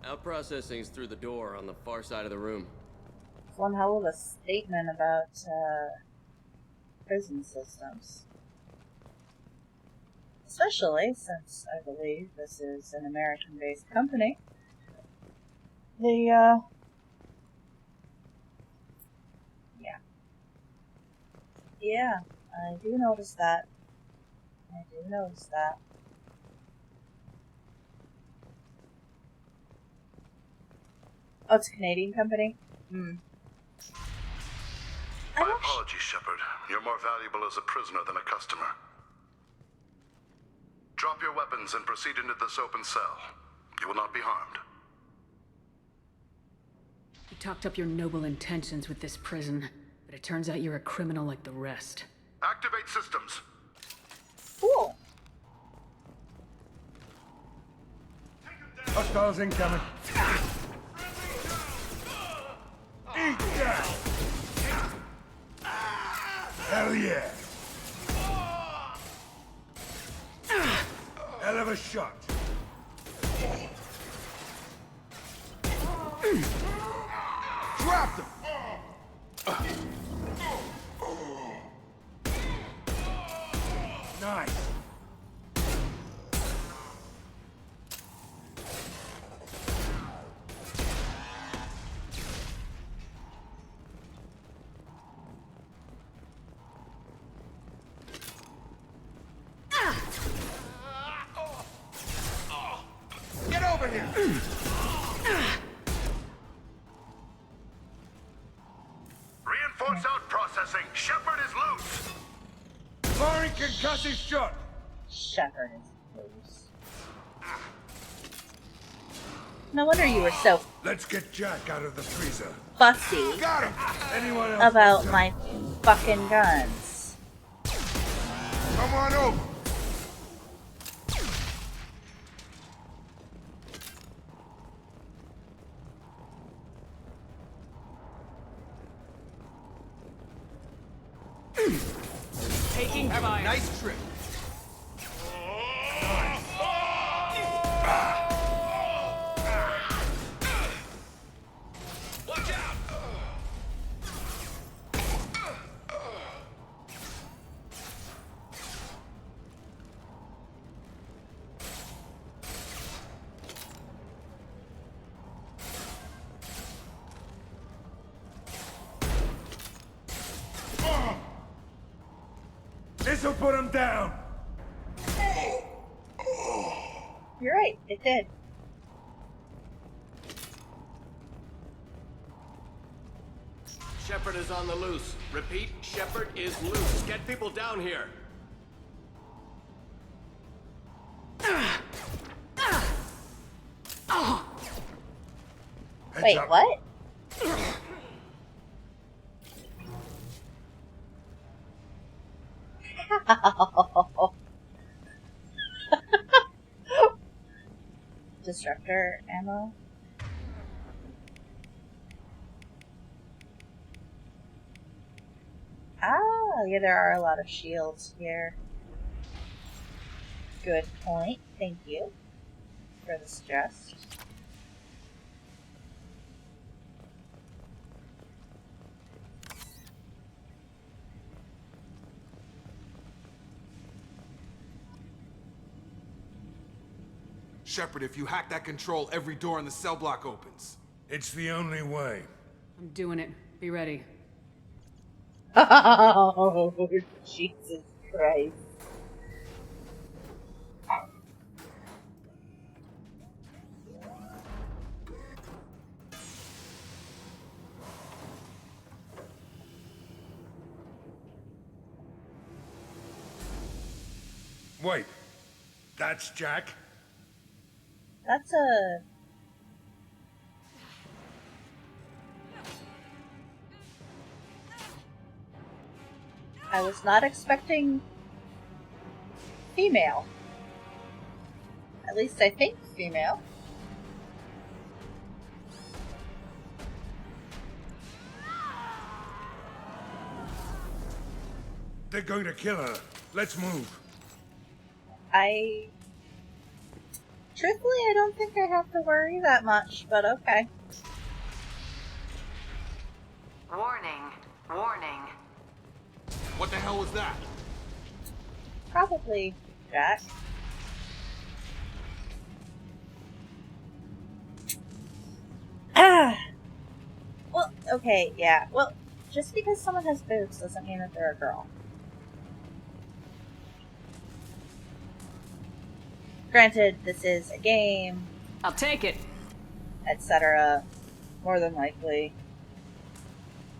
Out processing's through the door on the far side of the room. one hell of a statement about prison systems. Especially since I believe this is an American-based company. Yeah. Yeah, I do notice that. Oh, it's a Canadian company? My apologies, Shepard. You're more valuable as a prisoner than a customer. Drop your weapons and proceed into this open cell. You will not be harmed. You talked up your noble intentions with this prison, but it turns out you're a criminal like the rest. Activate systems. Cool. Hostiles incoming. Eat that! Hell yeah! Hell of a shot. Dropped him! Nice. Reinforce out processing. Shepard is loose. Firing concussive shot. Shepard is loose. No wonder you were so Let's get Jack out of the freezer. fussy Got him. Anyone else about want my fucking guns. Come on over. Taking fire. Nice trip. Watch out! This'll put him down. You're right, it did. Shepard is on the loose. Repeat, Shepard is loose. Get people down here. Wait, what? Disruptor ammo. Ah, yeah, there are a lot of shields here. Good point. Thank you for the suggest. Shepard, if you hack that control, every door in the cell block opens. It's the only way. I'm doing it. Be ready. Oh, Jesus Christ. Wait. That's Jack? That's a... I was not expecting female. At least I think female. They're going to kill her. Let's move. Truthfully, I don't think I have to worry that much, but okay. Warning. Warning. What the hell was that? Probably Jack. Ah! Well, okay, yeah. Well, just because someone has boobs doesn't mean that they're a girl. Granted, this is a game. I'll take it. Etc. More than likely.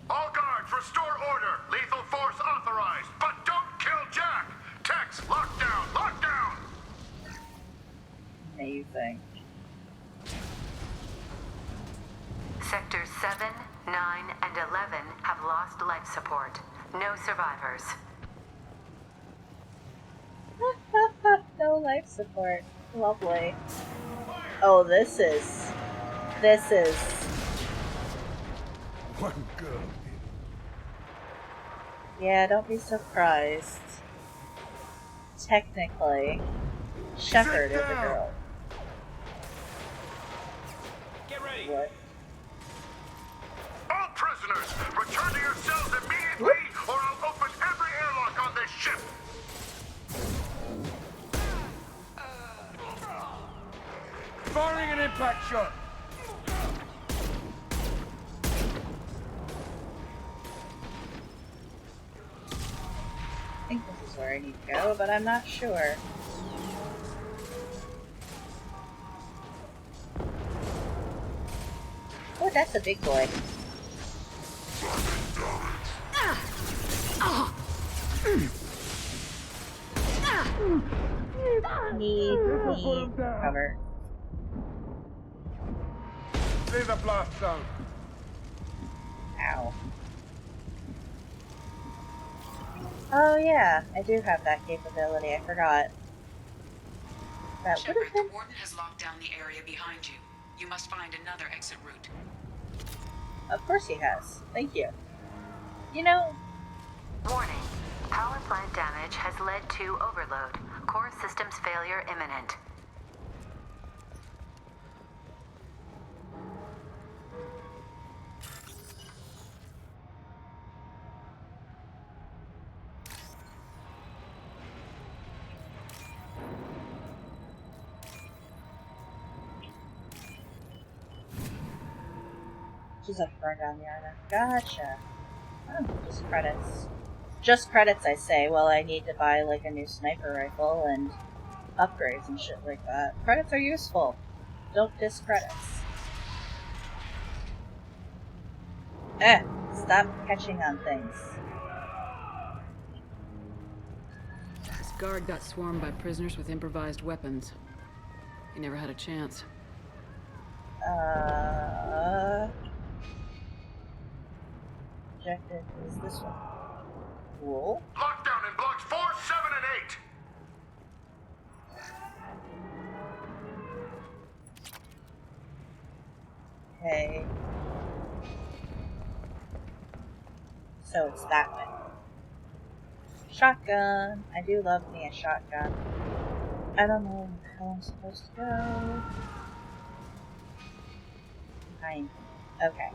All guards, restore order. Lethal force authorized, but don't kill Jack. Tex, lockdown, lockdown. Amazing. Sectors 7, 9, and 11 have lost life support. No survivors. No life support. Lovely. Oh, this is... One girl. Yeah, don't be surprised. Technically, Shepard is a girl. Get ready. What? All prisoners, return to your cells immediately, or I'll open every airlock on this ship. Firing an impact shot. I think this is where I need to go, but I'm not sure. Oh, that's a big boy. Need cover. Lay the blast down. Ow. Oh yeah, I do have that capability. I forgot. That would have been. The warden has locked down the area behind you. You must find another exit route. Of course he has. Thank you. You know. Warning. Power plant damage has led to overload. Core systems failure imminent. Just have to burn down the armor. Gotcha. Oh, just credits. Just credits, I say. Well, I need to buy, like, a new sniper rifle and upgrades and shit like that. Credits are useful. Don't diss credits. Stop catching on things. This guard got swarmed by prisoners with improvised weapons. He never had a chance. Objective is this one. Cool. Lockdown in blocks 4, 7, and 8. Okay. So it's that way. Shotgun. I do love me a shotgun. I don't know how I'm supposed to go. Behind. Okay.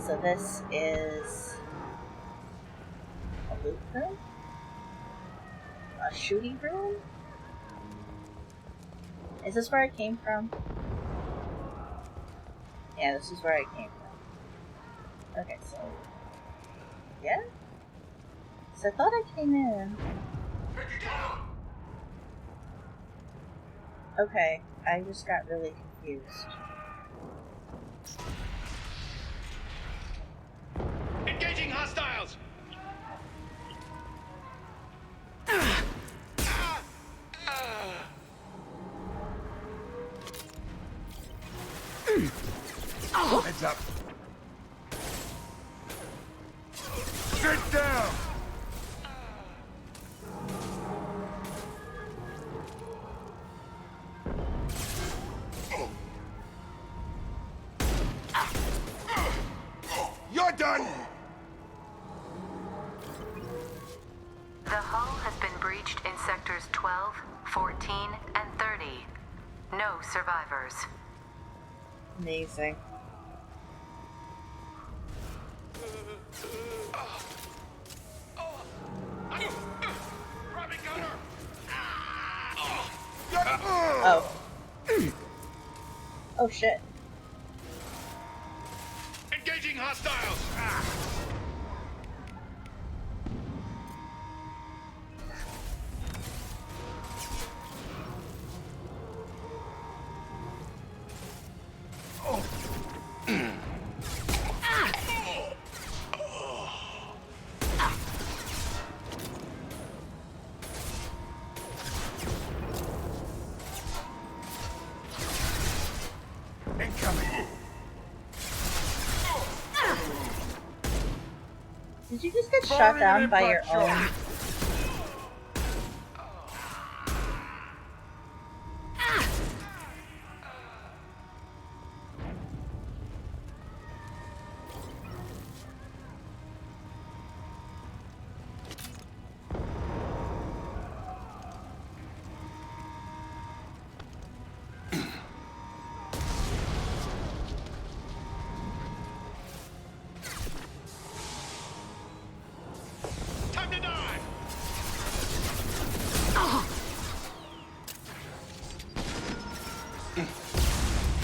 So this is a loot room? A shooting room? Is this where I came from? Yeah, this is where I came from. Okay, so... yeah? So I thought I came in. Okay, I just got really confused. Engaging hostiles! Heads up. Sit down! You're done! The hull has been breached in sectors 12, 14, and 30. No survivors. Amazing. Oh. Oh shit. Engaging hostiles! Did you just get shot down by your own?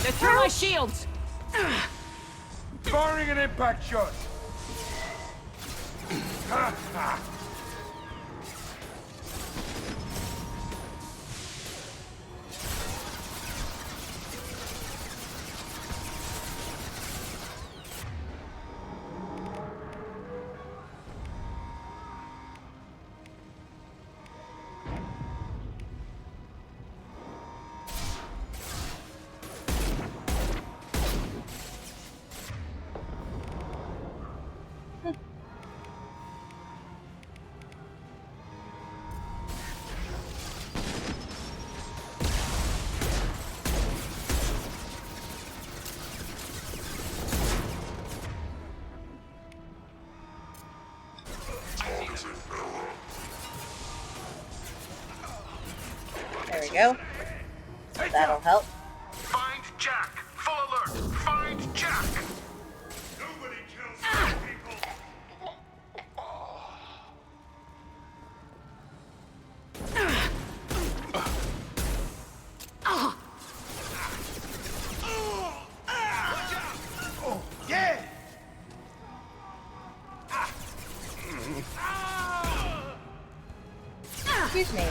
They're through my shields! Firing an impact shot! we go. That'll help. Find Jack. Full alert. Find Jack. Nobody kills people. Yeah. Excuse me.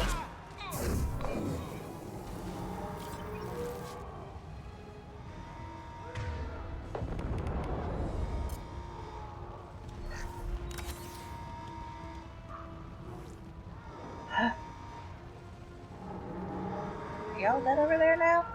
Y'all dead over there now?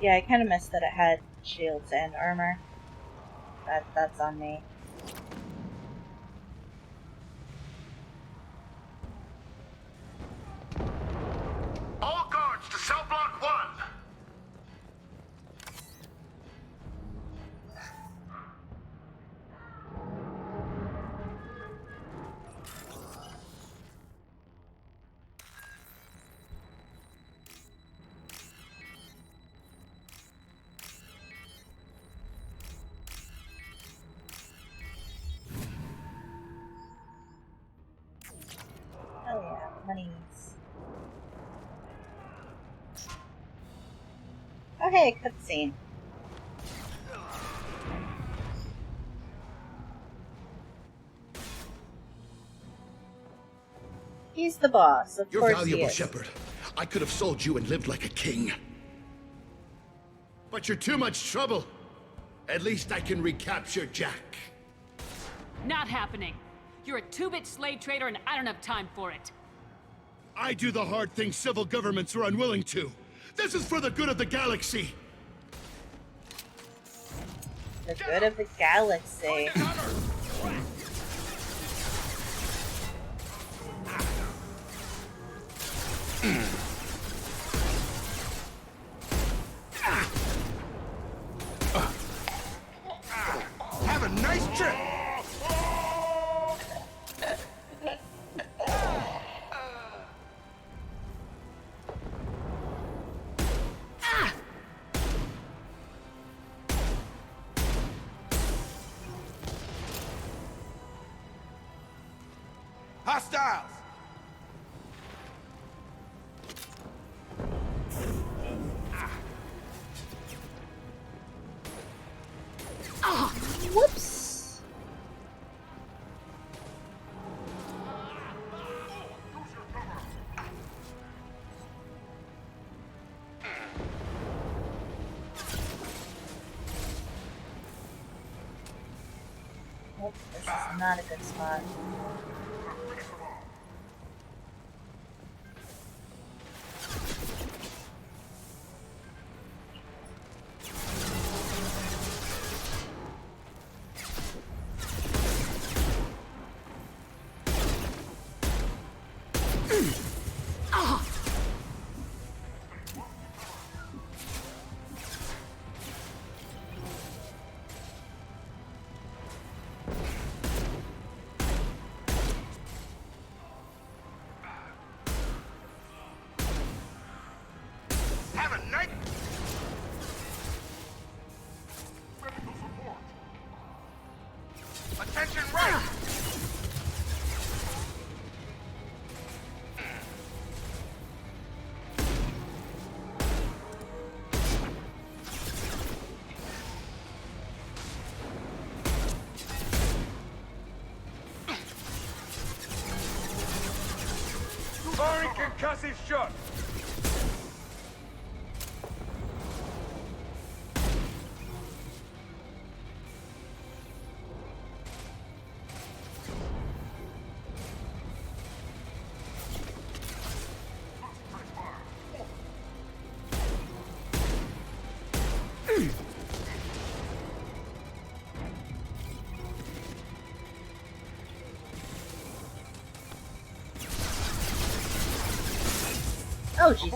Yeah, I kind of missed that it had shields and armor. That's on me. All guards to cell block 1. Hell yeah, monies. Okay, cutscene. He's the boss, of You're course valuable, he is. Shepard. I could have sold you and lived like a king. But you're too much trouble. At least I can recapture Jack. Not happening. You're a two-bit slave trader and I don't have time for it. I do the hard things civil governments are unwilling to. This is for the good of the galaxy. The good of the galaxy. Have a nice trip. Hostiles! Whoops. Nope, this is not a good spot. Have a night. Attention right. Firing concussive shot! Oh, Jesus.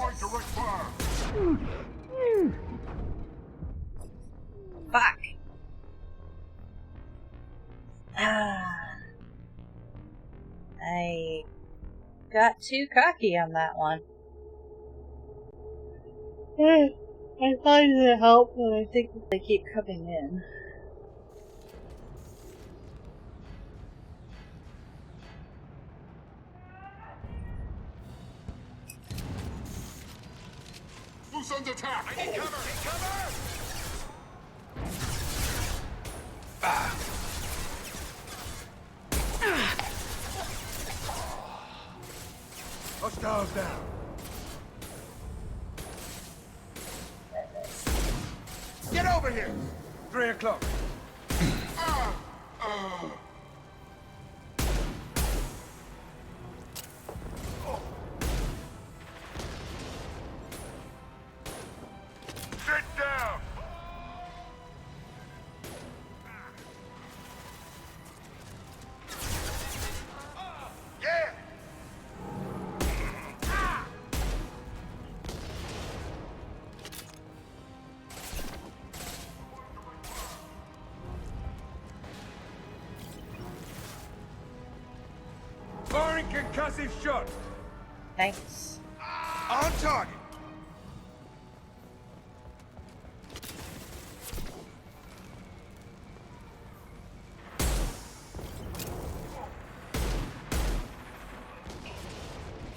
Fuck. I got too cocky on that one. I find it help, but I think they keep coming in. Who's under attack? I need cover! Need cover! Hostiles down. Get over here! 3 o'clock. Sit down! Yeah! Firing concussive shot! Thanks. On target!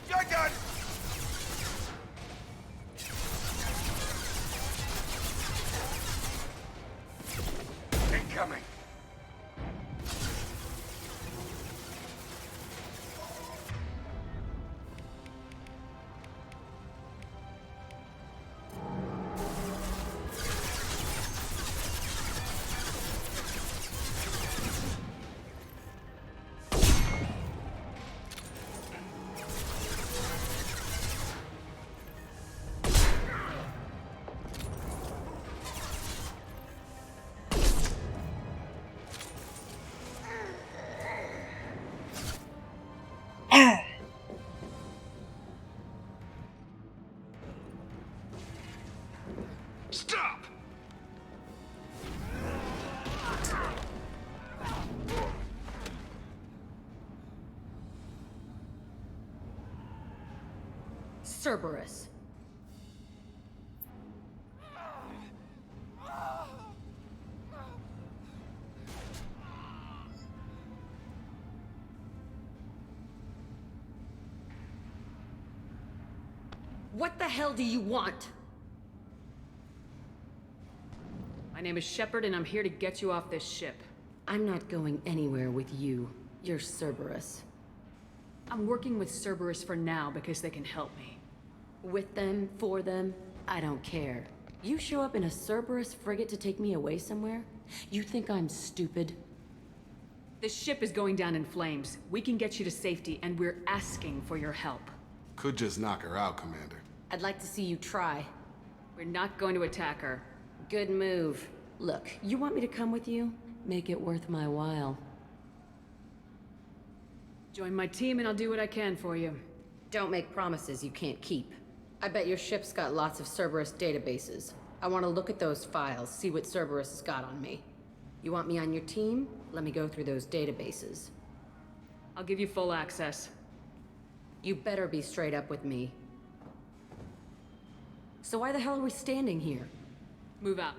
Your gun! Incoming! Stop! Cerberus. What the hell do you want? My name is Shepard, and I'm here to get you off this ship. I'm not going anywhere with you. You're Cerberus. I'm working with Cerberus for now because they can help me. With them, for them, I don't care. You show up in a Cerberus frigate to take me away somewhere? You think I'm stupid? The ship is going down in flames. We can get you to safety, and we're asking for your help. Could just knock her out, Commander. I'd like to see you try. We're not going to attack her. Good move. Look, you want me to come with you? Make it worth my while. Join my team and I'll do what I can for you. Don't make promises you can't keep. I bet your ship's got lots of Cerberus databases. I want to look at those files, see what Cerberus has got on me. You want me on your team? Let me go through those databases. I'll give you full access. You better be straight up with me. So why the hell are we standing here? Move out.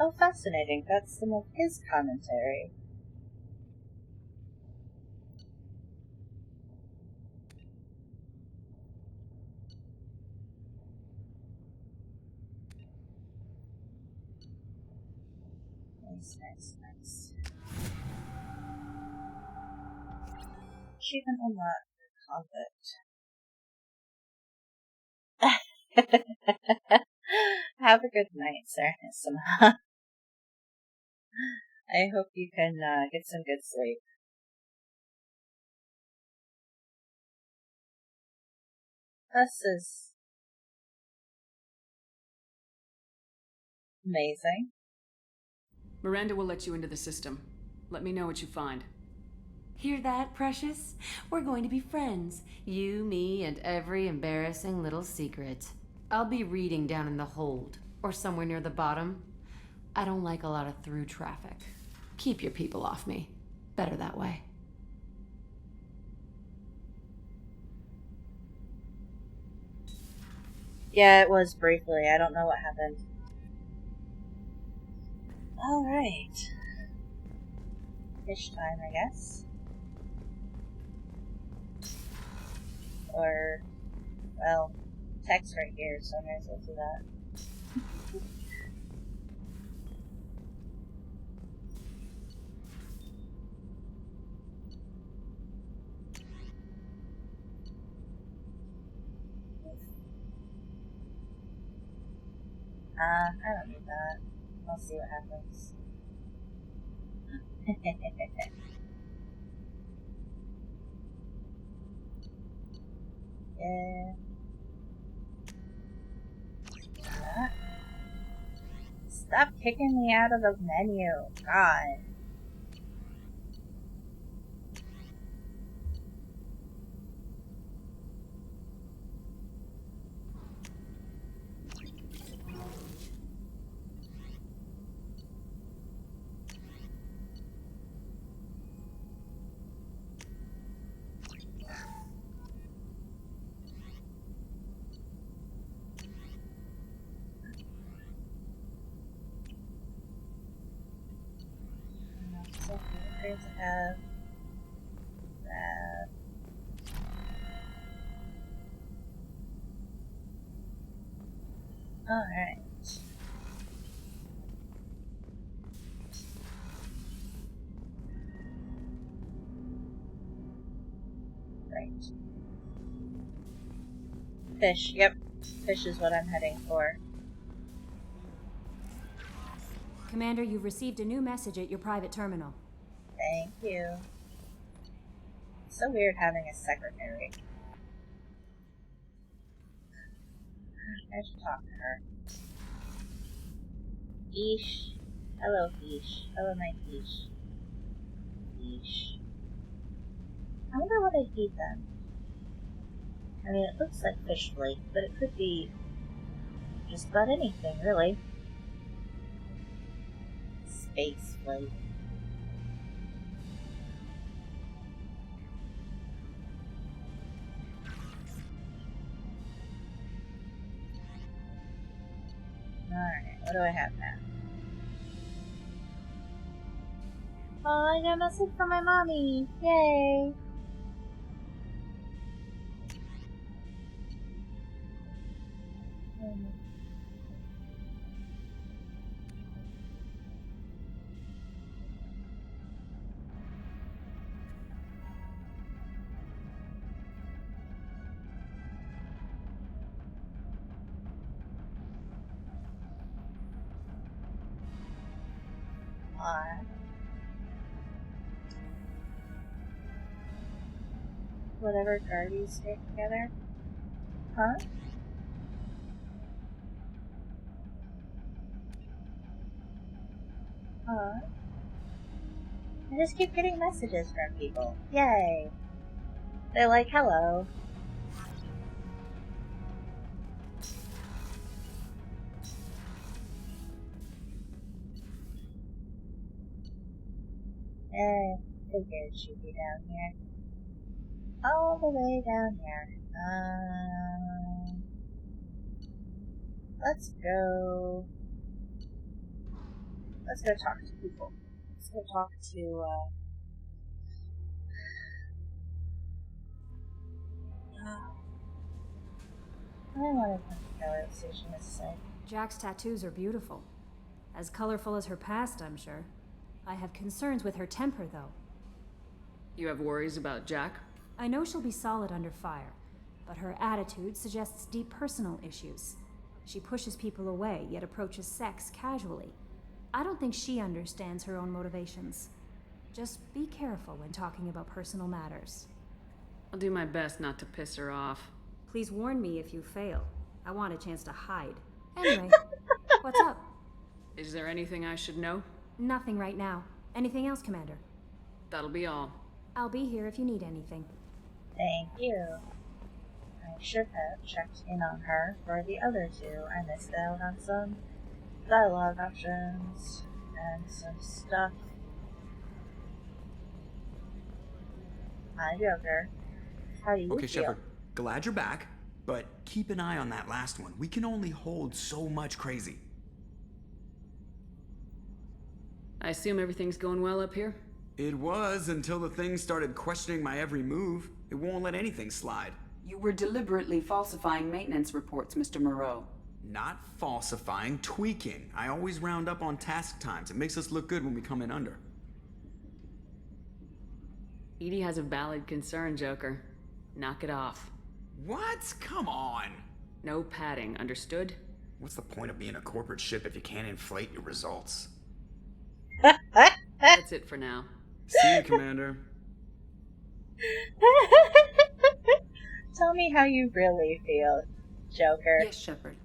Oh, fascinating. That's some of his commentary. Nice, nice, nice. Achievement unlocked. Convict. Have a good night, Serenissima. I hope you can get some good sleep. This is amazing. Miranda will let you into the system. Let me know what you find. Hear that, Precious? We're going to be friends. You, me, and every embarrassing little secret. I'll be reading down in the hold, or somewhere near the bottom. I don't like a lot of through traffic. Keep your people off me. Better that way. Yeah, it was briefly. I don't know what happened. Alright. Fish time, I guess. Or, well, text right here, so I might as well do that. I don't need that. I'll see what happens. Yeah. Stop kicking me out of the menu. God. So appears to have that. Alright. Right. Fish, yep. Fish is what I'm heading for. Commander, you've received a new message at your private terminal. Thank you. It's so weird having a secretary. I should talk to her. Fish. Hello, fish. Hello, my fish. Fish. I wonder what I feed them. I mean, it looks like fish flake, but it could be just about anything, really. Space flake. Alright, what do I have now? Oh, I got a message from my mommy! Yay! Whatever guardies stay together. Huh? Huh? I just keep getting messages from people. Yay! They're like, hello. Figured she'd be down here. All the way down here. Let's go. Let's go talk to people. Let's go talk to, I don't want to know what the station has to say. Jack's tattoos are beautiful. As colorful as her past, I'm sure. I have concerns with her temper, though. You have worries about Jack? I know she'll be solid under fire, but her attitude suggests deep personal issues. She pushes people away, yet approaches sex casually. I don't think she understands her own motivations. Just be careful when talking about personal matters. I'll do my best not to piss her off. Please warn me if you fail. I want a chance to hide. Anyway, what's up? Is there anything I should know? Nothing right now. Anything else, Commander? That'll be all. I'll be here if you need anything. Thank you. I should have checked in on her for the other two. I missed out on some dialogue options and some stuff. Hi, Joker. How do you Okay, feel? Shepard. Glad you're back, but keep an eye on that last one. We can only hold so much crazy. I assume everything's going well up here? It was until the thing started questioning my every move. It won't let anything slide. You were deliberately falsifying maintenance reports, Mr. Moreau. Not falsifying, tweaking. I always round up on task times. It makes us look good when we come in under. EDI has a valid concern, Joker. Knock it off. What? Come on! No padding, understood? What's the point of being a corporate ship if you can't inflate your results? That's it for now. See you, Commander. Tell me how you really feel, Joker. Yes, Shepard.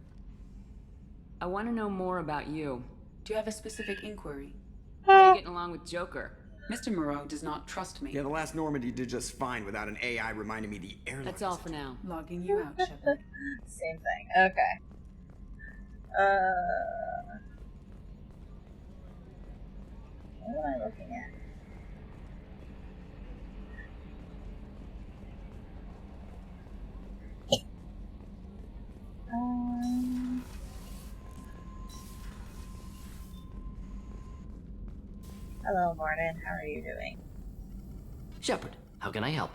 I want to know more about you. Do you have a specific inquiry? How are you getting along with Joker? Mr. Moreau does not trust me. Yeah, the last Normandy did just fine without an AI reminding me the airline. That's all for now. Logging you out, Shepard. Same thing. Okay. What am I looking at? Hello, Morton. How are you doing? Shepard, how can I help?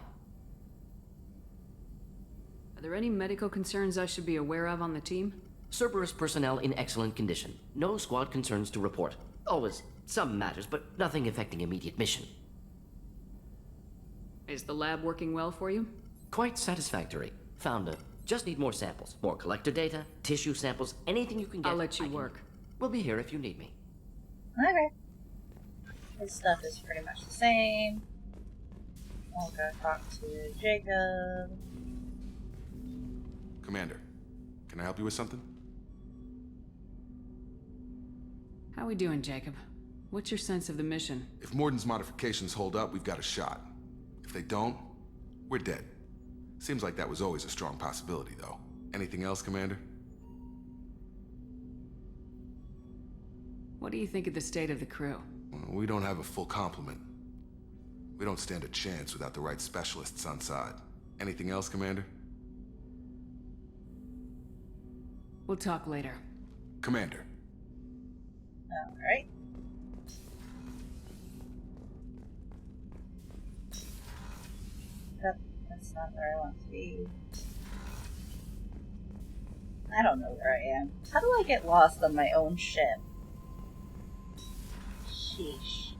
Are there any medical concerns I should be aware of on the team? Cerberus personnel in excellent condition. No squad concerns to report. Always some matters, but nothing affecting immediate mission. Is the lab working well for you? Quite satisfactory. Found a... Just need more samples. More collector data, tissue samples, anything you can get. I'll let you work. We'll be here if you need me. Okay. His stuff is pretty much the same. I'll go talk to Jacob. Commander, can I help you with something? How we doing, Jacob? What's your sense of the mission? If Morden's modifications hold up, we've got a shot. If they don't, we're dead. Seems like that was always a strong possibility, though. Anything else, Commander? What do you think of the state of the crew? Well, we don't have a full complement. We don't stand a chance without the right specialists on side. Anything else, Commander? We'll talk later. Commander. Alright. Yep, that's not where I want to be. I don't know where I am. How do I get lost on my own ship? Sheesh.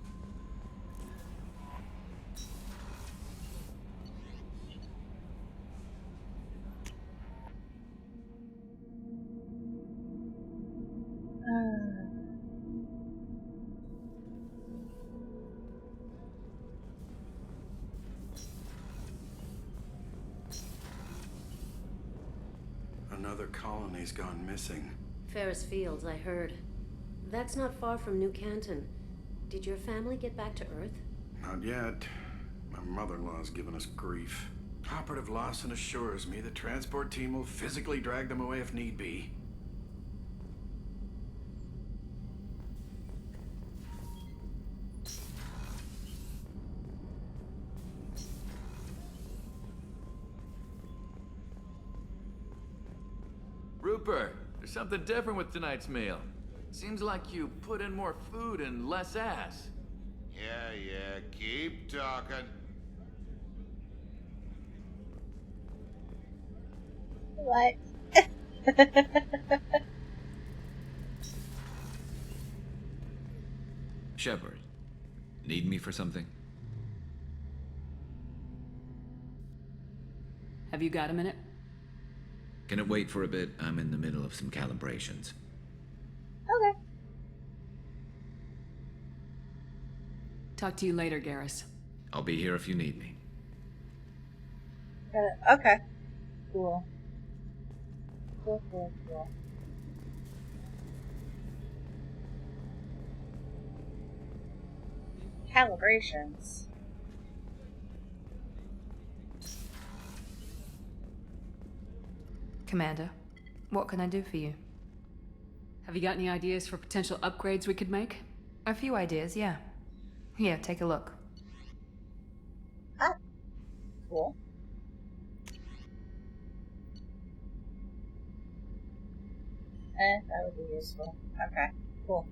Another colony's gone missing. Ferris Fields, I heard. That's not far from New Canton. Did your family get back to Earth? Not yet. My mother-in-law's given us grief. Operative Lawson assures me the transport team will physically drag them away if need be. Rupert, there's something different with tonight's meal. Seems like you put in more food and less ass. Yeah, keep talking. What? Shepard, need me for something? Have you got a minute? Can it wait for a bit? I'm in the middle of some calibrations. Okay. Talk to you later, Garrus. I'll be here if you need me. Okay. Cool. Cool. Calibrations. Commander, what can I do for you? Have you got any ideas for potential upgrades we could make? A few ideas, yeah. Here, take a look. Ah. Cool. That would be useful. Okay, cool.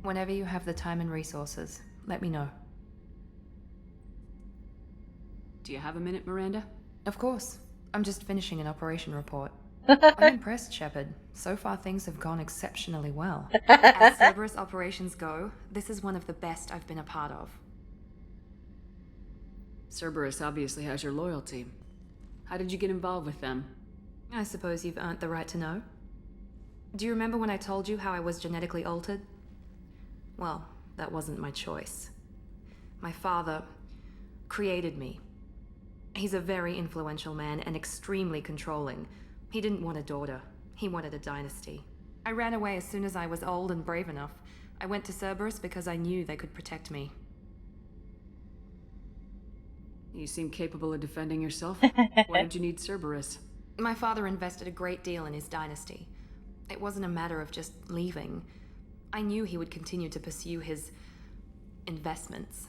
Whenever you have the time and resources, let me know. Do you have a minute, Miranda? Of course. I'm just finishing an operation report. I'm impressed, Shepard. So far, things have gone exceptionally well. As Cerberus operations go, this is one of the best I've been a part of. Cerberus obviously has your loyalty. How did you get involved with them? I suppose you've earned the right to know. Do you remember when I told you how I was genetically altered? Well, that wasn't my choice. My father created me. He's a very influential man and extremely controlling. He didn't want a daughter. He wanted a dynasty. I ran away as soon as I was old and brave enough. I went to Cerberus because I knew they could protect me. You seem capable of defending yourself. Why did you need Cerberus? My father invested a great deal in his dynasty. It wasn't a matter of just leaving. I knew he would continue to pursue his investments.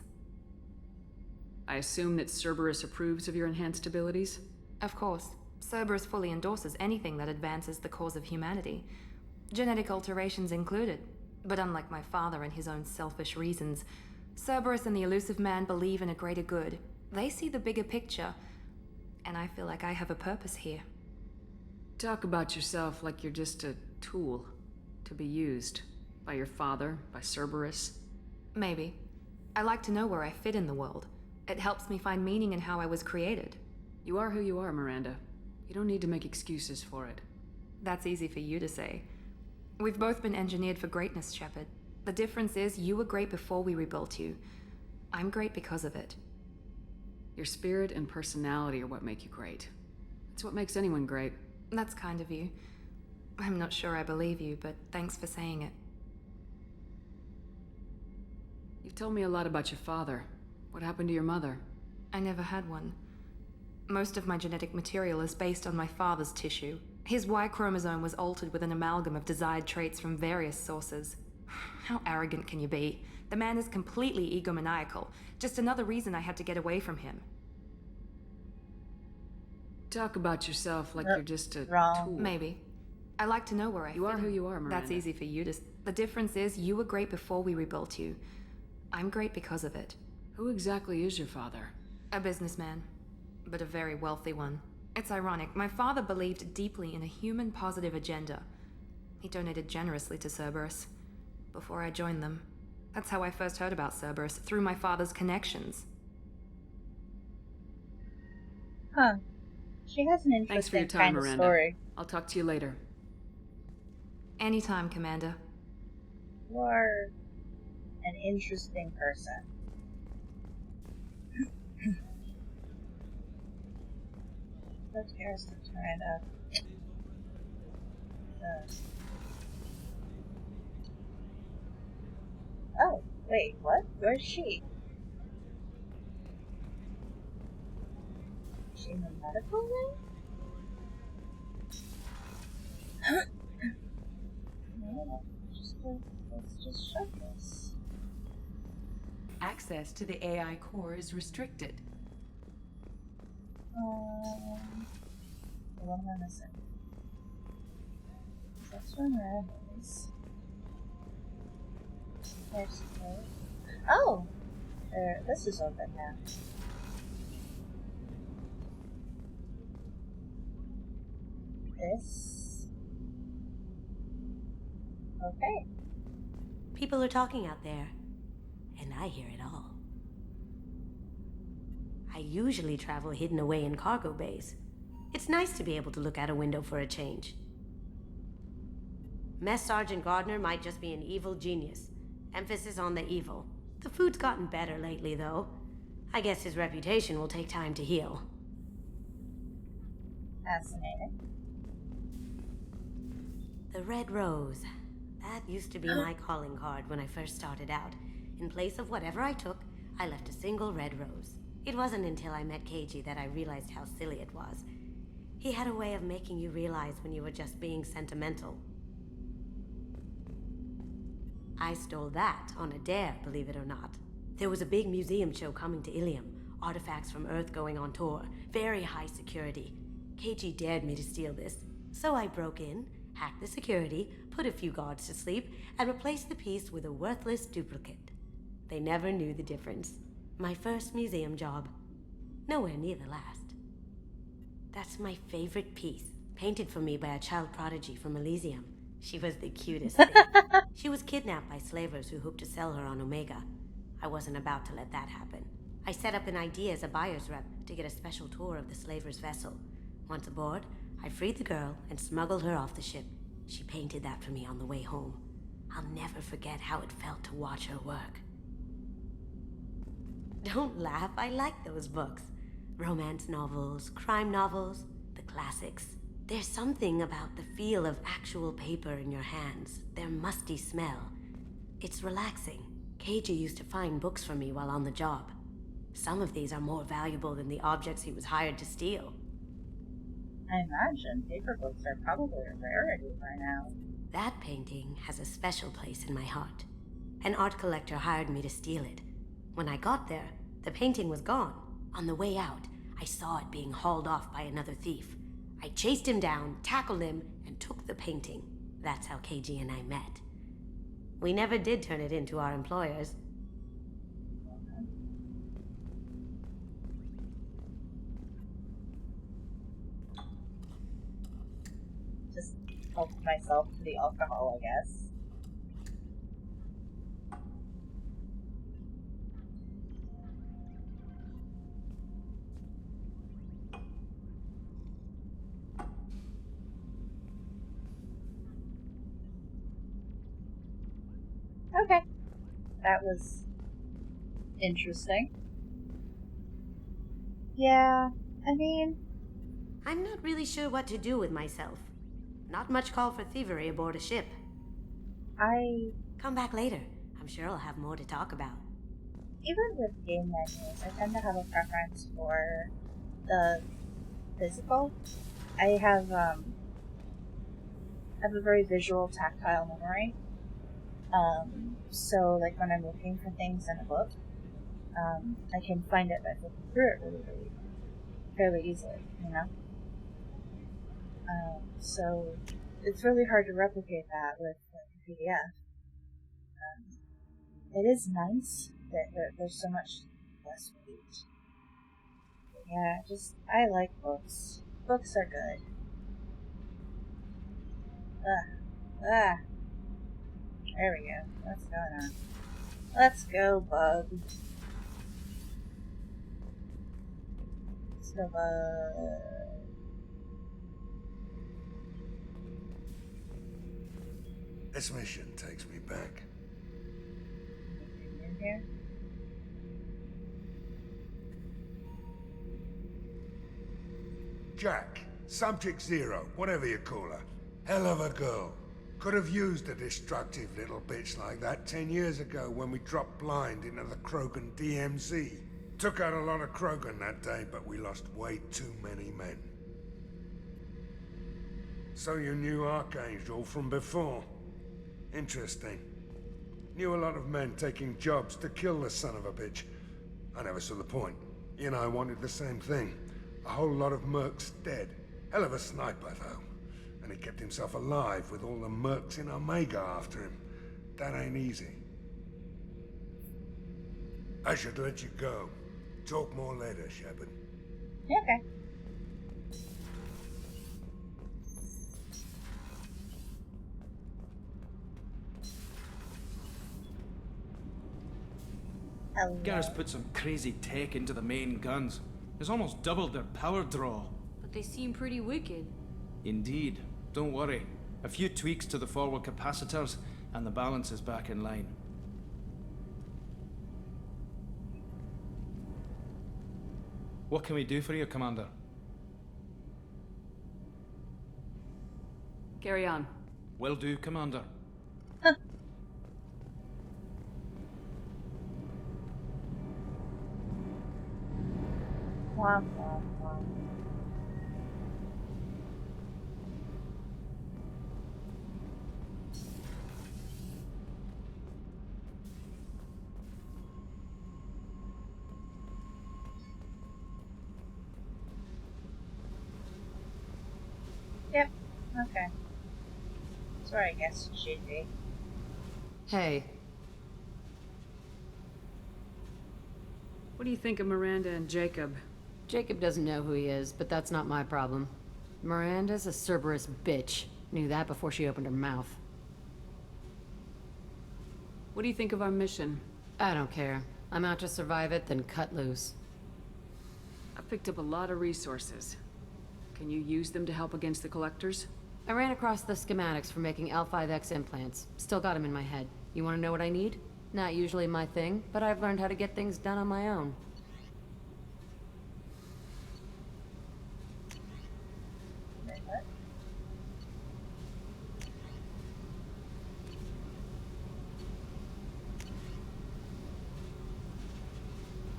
I assume that Cerberus approves of your enhanced abilities? Of course. Cerberus fully endorses anything that advances the cause of humanity. Genetic alterations included. But unlike my father and his own selfish reasons, Cerberus and the Elusive Man believe in a greater good. They see the bigger picture, and I feel like I have a purpose here. Talk about yourself like you're just a tool to be used by your father, by Cerberus. Maybe. I like to know where I fit in the world. It helps me find meaning in how I was created. You are who you are, Miranda. You don't need to make excuses for it. That's easy for you to say. We've both been engineered for greatness, Shepard. The difference is you were great before we rebuilt you. I'm great because of it. Your spirit and personality are what make you great. It's what makes anyone great. That's kind of you. I'm not sure I believe you, but thanks for saying it. You've told me a lot about your father. What happened to your mother? I never had one. Most of my genetic material is based on my father's tissue. His Y chromosome was altered with an amalgam of desired traits from various sources. How arrogant can you be? The man is completely egomaniacal. Just another reason I had to get away from him. Talk about yourself like you're just a tool. Maybe. I like to know where I fit. You are who you are, Miranda. That's easy for you to... The difference is you were great before we rebuilt you. I'm great because of it. Who exactly is your father? A businessman, but a very wealthy one. It's ironic. My father believed deeply in a human-positive agenda. He donated generously to Cerberus before I joined them. That's how I first heard about Cerberus, through my father's connections. Huh. She has an Thanks for your interesting time, kind of Miranda. story. I'll talk to you later. Anytime, Commander. You are an interesting person. Let's Harris to Miranda. Oh, wait, what? Where's she? Is she in the medical wing? No, let's just shut this. Access to the AI core is restricted. What am I missing? This one is. There's the. Oh! This is open now. This. Okay. People are talking out there, and I hear it all. I usually travel hidden away in cargo bays. It's nice to be able to look out a window for a change. Mess Sergeant Gardner might just be an evil genius. Emphasis on the evil. The food's gotten better lately, though. I guess his reputation will take time to heal. Fascinating. The Red Rose. That used to be my calling card when I first started out. In place of whatever I took, I left a single red rose. It wasn't until I met KG that I realized how silly it was. He had a way of making you realize when you were just being sentimental. I stole that on a dare, believe it or not. There was a big museum show coming to Ilium. Artifacts from Earth going on tour. Very high security. KG dared me to steal this. So I broke in, hacked the security, put a few guards to sleep, and replaced the piece with a worthless duplicate. They never knew the difference. My first museum job. Nowhere near the last. That's my favorite piece, painted for me by a child prodigy from Elysium. She was the cutest thing. She was kidnapped by slavers who hoped to sell her on Omega. I wasn't about to let that happen. I set up an ID as a buyer's rep to get a special tour of the slaver's vessel. Once aboard, I freed the girl and smuggled her off the ship. She painted that for me on the way home. I'll never forget how it felt to watch her work. Don't laugh, I like those books. Romance novels, crime novels, the classics. There's something about the feel of actual paper in your hands, their musty smell. It's relaxing. KG used to find books for me while on the job. Some of these are more valuable than the objects he was hired to steal. I imagine paper books are probably a rarity by now. That painting has a special place in my heart. An art collector hired me to steal it. When I got there, the painting was gone. On the way out, I saw it being hauled off by another thief. I chased him down, tackled him, and took the painting. That's how KG and I met. We never did turn it into our employers. Just help myself to the alcohol, I guess. Okay. That was interesting. Yeah, I mean... I'm not really sure what to do with myself. Not much call for thievery aboard a ship. Come back later. I'm sure I'll have more to talk about. Even with game menus, I tend to have a preference for the physical. I have a very visual, tactile memory. So, like, when I'm looking for things in a book, I can find it by flipping through it fairly easily, you know? So, it's really hard to replicate that with like, a PDF. It is nice that there's so much less weight. Yeah, I like books. Books are good. There we go. What's going on? Let's go, bug. Let's go, bug. This mission takes me back. In here? Jack, Subject Zero, whatever you call her. Hell of a girl. Could have used a destructive little bitch like that 10 years ago when we dropped blind into the Krogan DMZ. Took out a lot of Krogan that day, but we lost way too many men. So you knew Archangel from before? Interesting. Knew a lot of men taking jobs to kill the son of a bitch. I never saw the point. You know, I wanted the same thing. A whole lot of mercs dead. Hell of a sniper, though. And he kept himself alive with all the mercs in Omega after him. That ain't easy. I should let you go. Talk more later, Shepard. Okay. Garrus put some crazy tech into the main guns. It's almost doubled their power draw. But they seem pretty wicked. Indeed. Don't worry. A few tweaks to the forward capacitors, and the balance is back in line. What can we do for you, Commander? Carry on. Will do, Commander. Womp, womp, womp. Yep, okay. That's where I guess it should be. Hey. What do you think of Miranda and Jacob? Jacob doesn't know who he is, but that's not my problem. Miranda's a Cerberus bitch. Knew that before she opened her mouth. What do you think of our mission? I don't care. I'm out to survive it, then cut loose. I've picked up a lot of resources. Can you use them to help against the Collectors? I ran across the schematics for making L5X implants. Still got them in my head. You want to know what I need? Not usually my thing, but I've learned how to get things done on my own.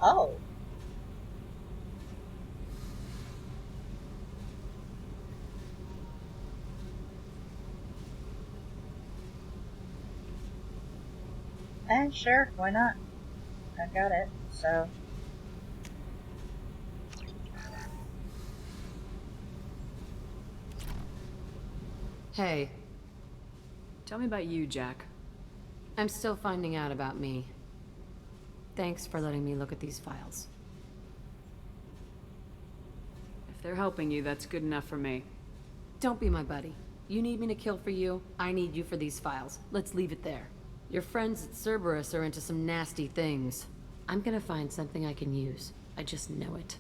Oh. Sure, why not? I've got it, so. Hey. Tell me about you, Jack. I'm still finding out about me. Thanks for letting me look at these files. If they're helping you, that's good enough for me. Don't be my buddy. You need me to kill for you, I need you for these files. Let's leave it there. Your friends at Cerberus are into some nasty things. I'm gonna find something I can use. I just know it.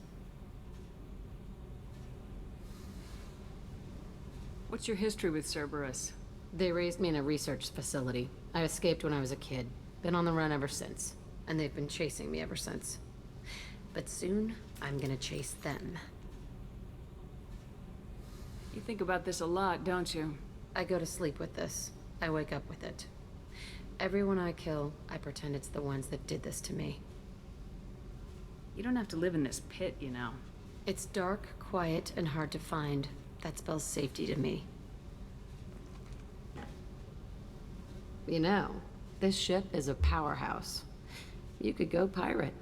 What's your history with Cerberus? They raised me in a research facility. I escaped when I was a kid. Been on the run ever since. And they've been chasing me ever since. But soon, I'm gonna chase them. You think about this a lot, don't you? I go to sleep with this. I wake up with it. Everyone I kill, I pretend it's the ones that did this to me. You don't have to live in this pit, you know. It's dark, quiet, and hard to find. That spells safety to me. You know, this ship is a powerhouse. You could go pirate,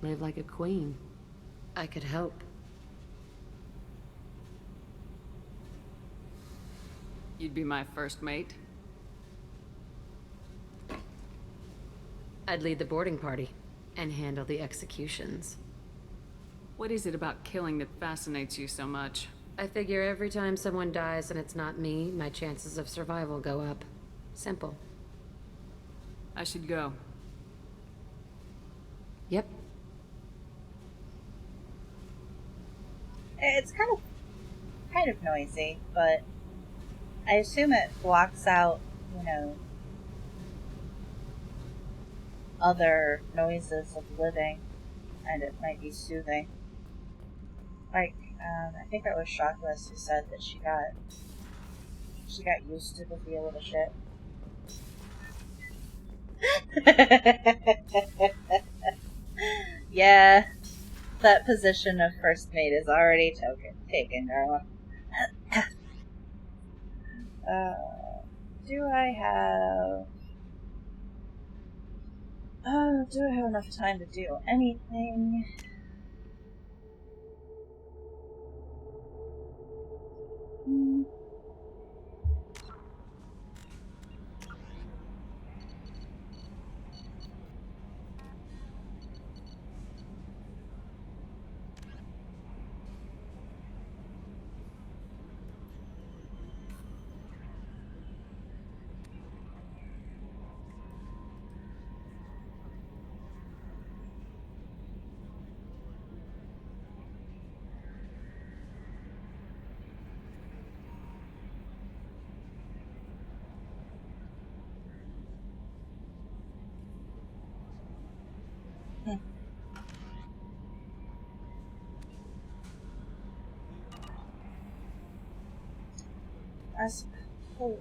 live like a queen. I could help. You'd be my first mate. I'd lead the boarding party and handle the executions. What is it about killing that fascinates you so much? I figure every time someone dies and it's not me, my chances of survival go up. Simple. I should go. Yep. It's kind of noisy, but I assume it blocks out, you know, other noises of living, and it might be soothing. Like, I think it was Shockless who said that she got used to the feel of the ship. Yeah, that position of first mate is already taken, girl. Do I have enough time to do anything?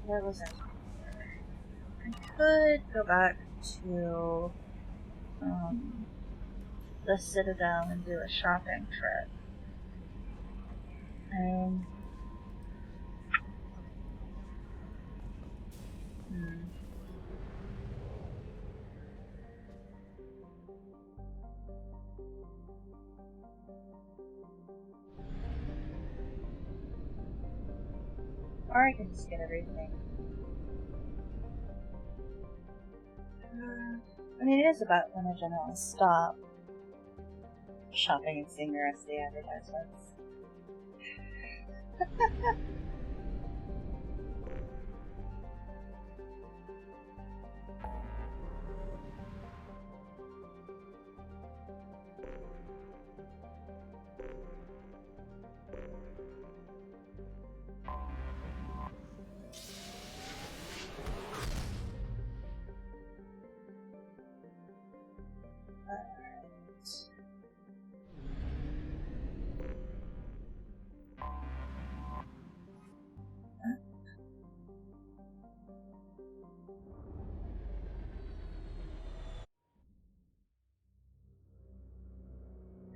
Where was I? I could go back to the Citadel and do a shopping trip. Or I can just get everything. I mean, it is about when I generally stop shopping and seeing the rest of the advertisements.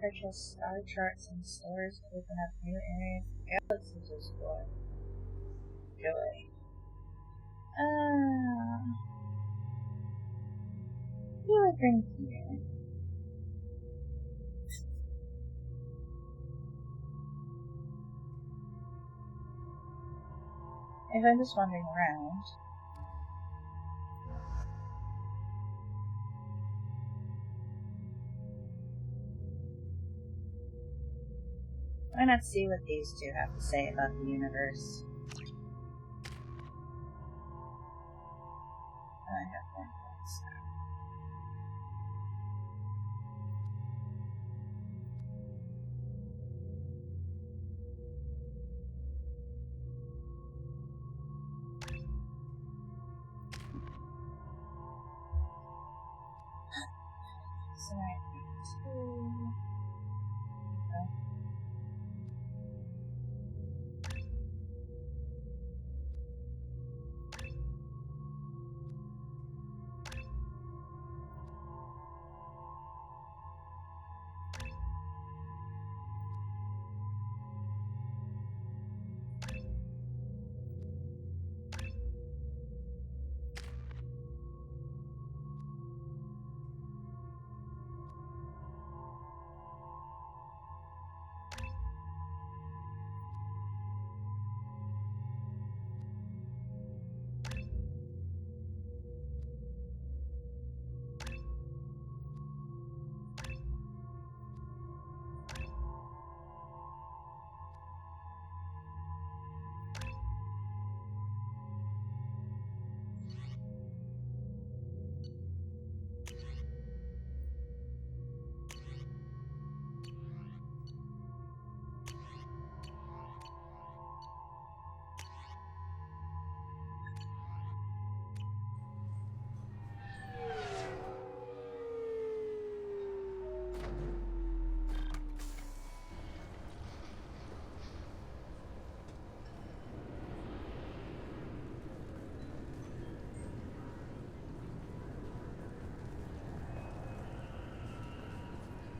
Purchase star charts and stores to open up new areas of galaxies to explore. Joy. What do I bring here? If I'm just wandering around. Why not see what these two have to say about the universe? I have one place. So I need to...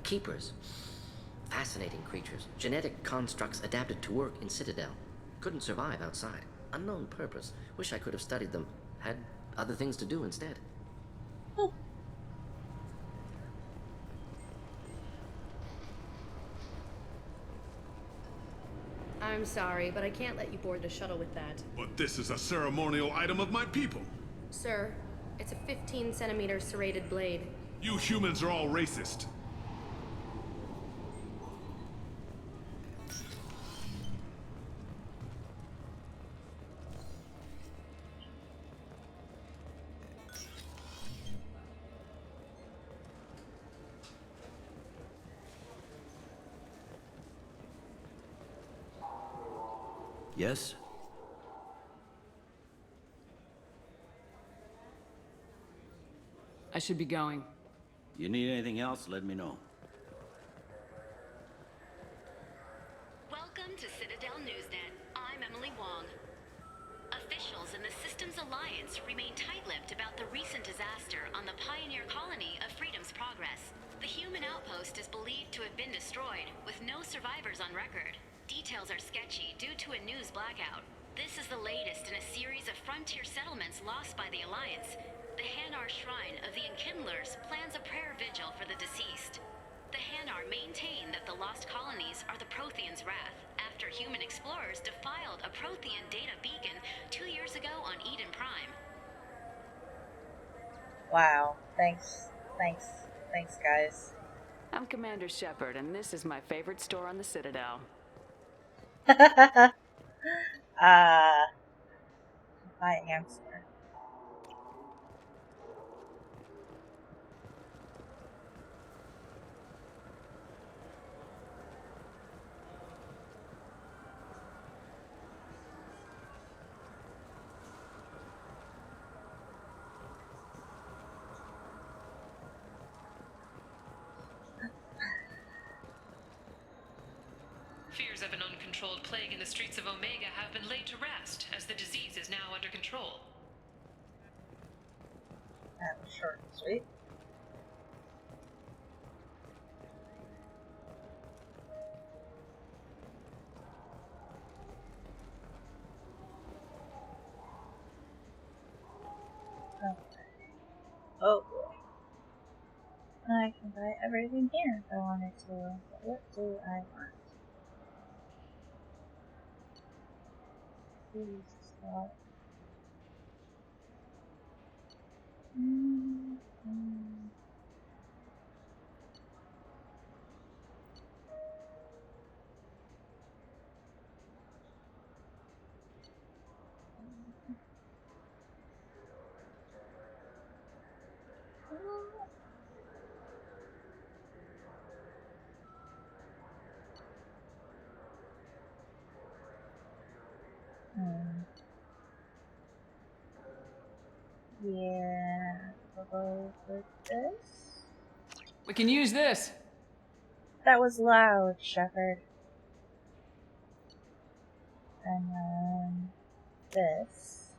Keepers. Fascinating creatures. Genetic constructs adapted to work in Citadel. Couldn't survive outside. Unknown purpose. Wish I could have studied them. Had other things to do instead. I'm sorry, but I can't let you board the shuttle with that. But this is a ceremonial item of my people. Sir, it's a 15-centimeter serrated blade. You humans are all racist. Yes? I should be going. You need anything else, let me know. Welcome to Citadel Newsnet. I'm Emily Wong. Officials in the Systems Alliance remain tight-lipped about the recent disaster on the pioneer colony of Freedom's Progress. The human outpost is believed to have been destroyed, with no survivors on record. Details are sketchy due to a news blackout. This is the latest in a series of frontier settlements lost by the Alliance. The Hanar Shrine of the Enkindlers plans a prayer vigil for the deceased. The Hanar maintain that the lost colonies are the Protheans' wrath, after human explorers defiled a Prothean data beacon 2 years ago on Eden Prime. Wow. Thanks, guys. I'm Commander Shepard, and this is my favorite store on the Citadel. My answer. Fears of an uncontrolled plague in the streets of Omega have been laid to rest, as the disease is now under control. That was short and sweet. Okay. Oh boy. I can buy everything here if I wanted to, but what do I want? Please stop. Yeah, we'll go with this. We can use this. That was loud, Shepard. And then this.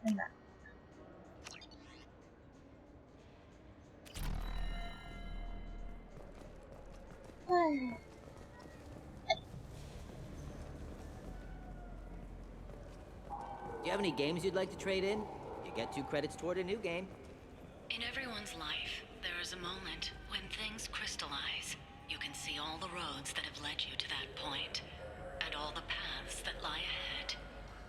And that. Do you have any games you'd like to trade in? You get 2 credits toward a new game. In everyone's life, there is a moment when things crystallize. You can see all the roads that have led you to that point, and all the paths that lie ahead.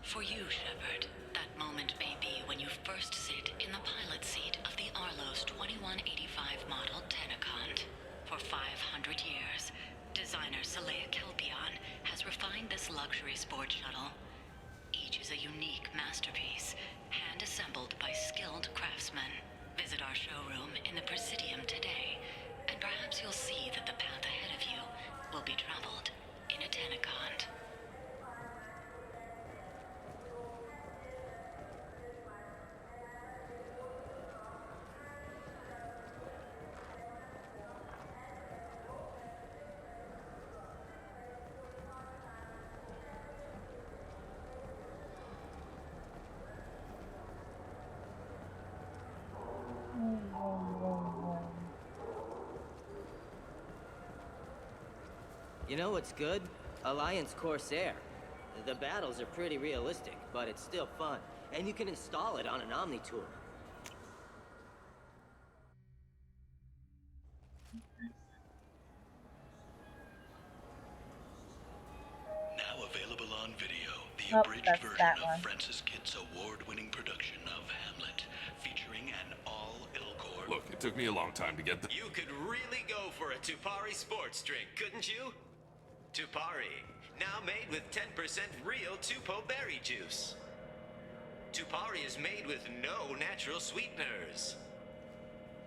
For you, Shepard, that moment may be when you first sit in the pilot seat of the Arlos 2185 model Tenacont. For 500 years, designer Saleha Kelpion has refined this luxury sport shuttle. Each is a unique masterpiece, hand-assembled by skilled craftsmen. Visit our showroom in the Presidium today, and perhaps you'll see that the path ahead of you will be traveled in a Tenacont. You know what's good? Alliance Corsair. The battles are pretty realistic, but it's still fun. And you can install it on an OmniTool. Now available on video, the abridged version of Francis Kidd's award-winning production of Hamlet, featuring an all-Ilcor... Look, it took me a long time to get the... You could really go for a Tupari sports drink, couldn't you? Tupari, now made with 10% real Tupo berry juice. Tupari is made with no natural sweeteners.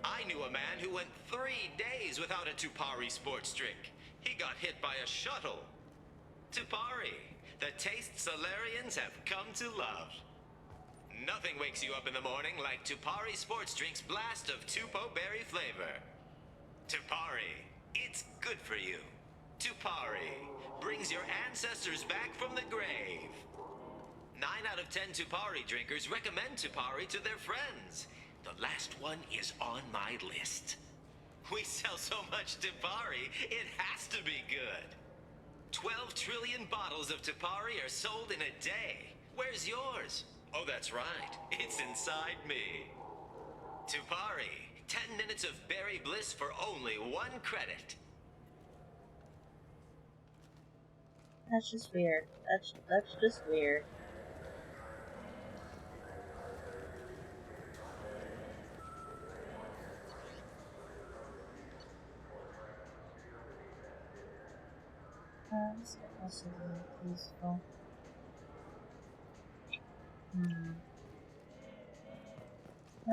I knew a man who went 3 days without a Tupari sports drink. He got hit by a shuttle. Tupari, the taste Solarians have come to love. Nothing wakes you up in the morning like Tupari sports drink's blast of Tupo berry flavor. Tupari, it's good for you. Tupari brings your ancestors back from the grave. 9 out of 10 Tupari drinkers recommend Tupari to their friends. The last one is on my list. We sell so much Tupari, it has to be good. 12 trillion bottles of Tupari are sold in a day. Where's yours? Oh, that's right. It's inside me. Tupari, 10 minutes of berry bliss for only 1 credit. That's just weird. That's just weird. This also really useful.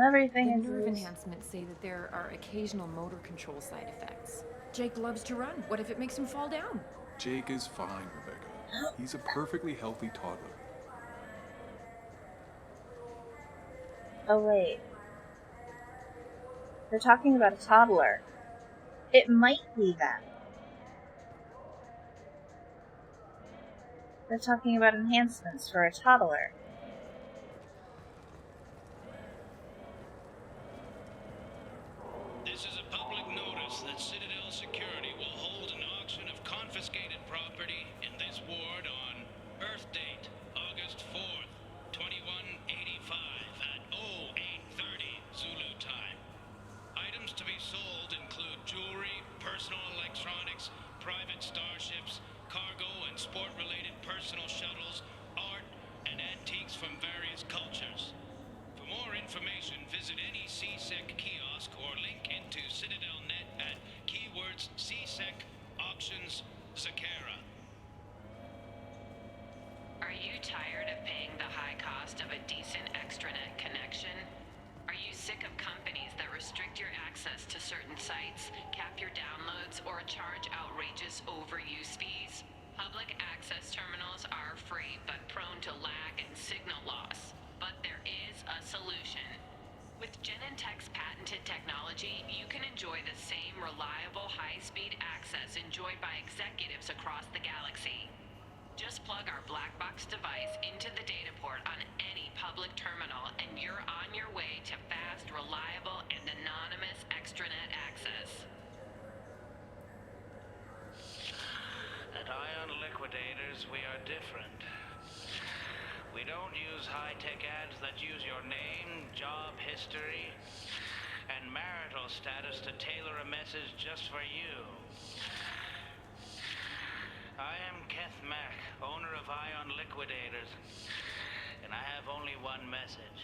Everything the is nerve loose. enhancements say that there are occasional motor control side effects. Jake loves to run. What if it makes him fall down? Jake is fine, Rebecca. He's a perfectly healthy toddler. Oh wait. They're talking about a toddler. It might be them. They're talking about enhancements for a toddler. This is a public notice that Citadel Security will hold an auction of confiscated property in this ward on Earth date, August 4th, 2185 at 0830 Zulu time. Items to be sold include jewelry, personal electronics, private starships, cargo and sport-related personal shuttles, art, and antiques from various cultures. For more information, visit any CSEC kiosk or link into CitadelNet at keywords CSEC Auctions Zakara. Are you tired of paying the high cost of a decent extranet connection? Are you sick of companies that restrict your access to certain sites, cap your downloads, or charge outrageous overuse fees? Public access terminals are free but prone to lag and signal loss. But there is a solution. With Genentech's patented technology, you can enjoy the same reliable high-speed access enjoyed by executives across the galaxy. Just plug our black box device into the data port on any public terminal and you're on your way to fast, reliable, and anonymous extranet access. At Ion Liquidators, we are different. We don't use high-tech ads that use your name, job history, and marital status to tailor a message just for you. I am Keth Mack, owner of Ion Liquidators, and I have only one message.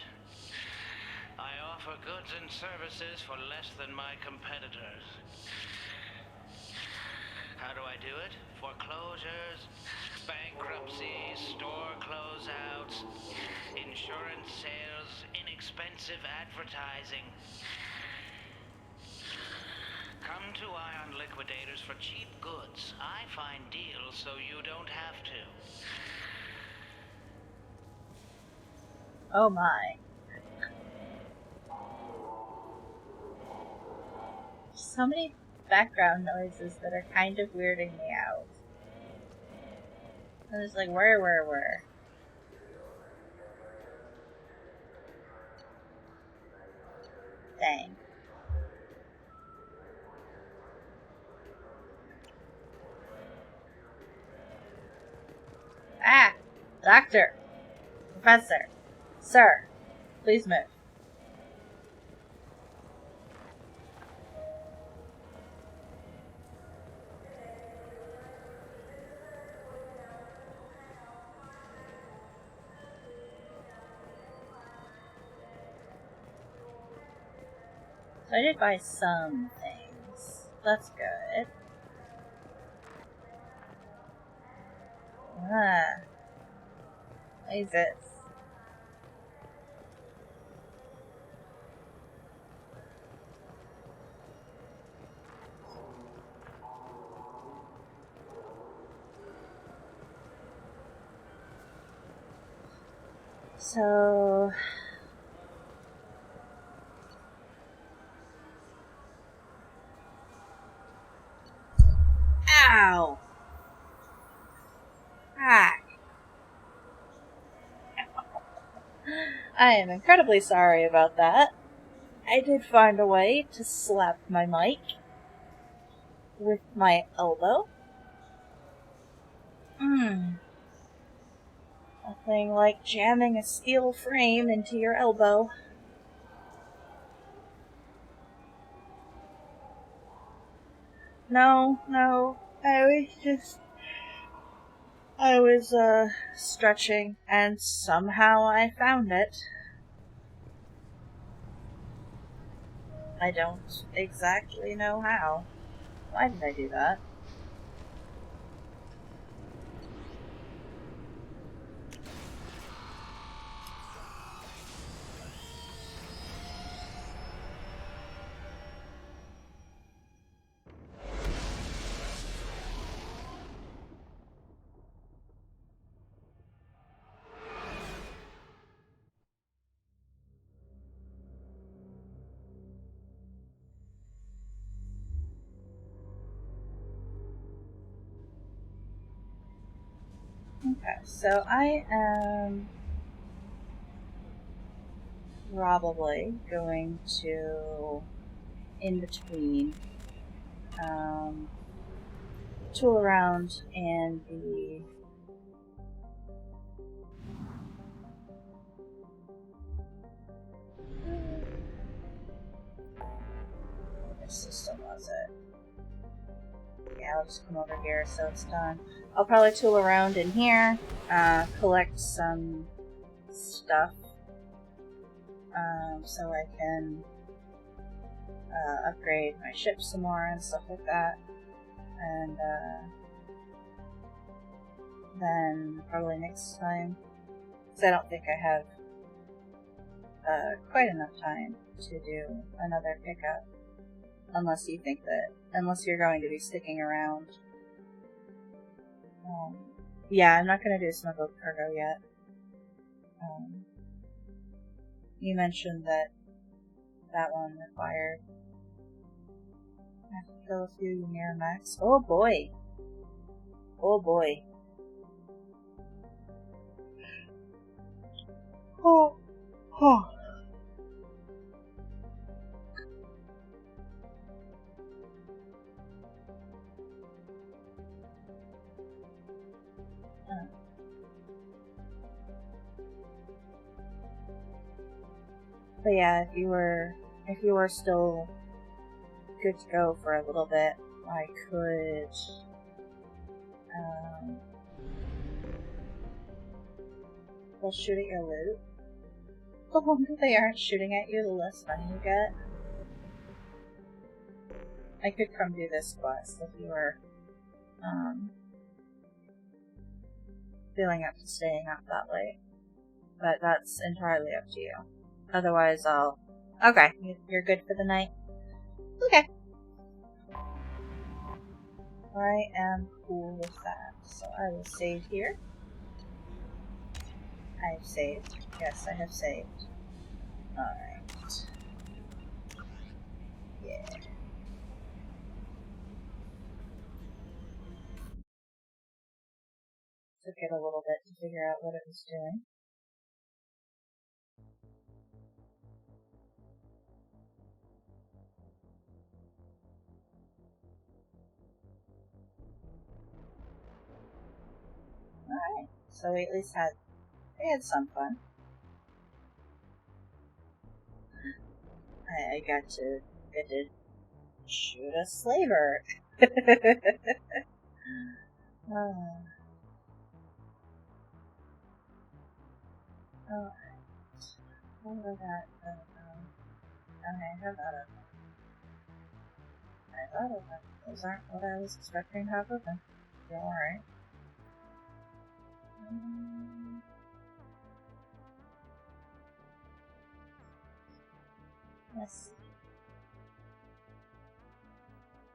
I offer goods and services for less than my competitors. How do I do it? Foreclosures, bankruptcies, store closeouts, insurance sales, inexpensive advertising. Come to Ion Liquidators for cheap goods. I find deals so you don't have to. Oh my. So many background noises that are kind of weirding me out. I was like, where? Dang. Ah! Doctor! Professor! Sir! Please move. So I did buy some things. That's good. Ah. What is this? So... Ow! Ah! I am incredibly sorry about that. I did find a way to slap my mic with my elbow. Nothing like jamming a steel frame into your elbow. No, I was stretching, and somehow I found it. I don't exactly know how. Why did I do that? Okay, so I am probably going to, in between, tool around and the what system was it? Yeah, I'll just come over here so it's done. I'll probably tool around in here, collect some stuff, so I can upgrade my ship some more and stuff like that. And then probably next time, because I don't think I have quite enough time to do another pickup, unless you think that, unless you're going to be sticking around. Yeah, I'm not going to do smuggled cargo yet. You mentioned that that one required I have to kill a few near max. Oh boy. Oh boy. Oh. Oh. But yeah, if you were still good to go for a little bit, I could they'll shoot at your loot. The longer they aren't shooting at you, the less money you get. I could come do this quest if you were feeling up to staying up that late. But that's entirely up to you. Otherwise, I'll... Okay, you're good for the night? Okay. I am cool with that. So I will save here. I've saved. Yes, I have saved. Alright. Yeah. Took it a little bit to figure out what it was doing. Alright, so we at least had some fun. I got to shoot a slaver. Alright. What was that? Okay, I have that open. I thought open. Those aren't what I was expecting to have open. You're alright. Let's see.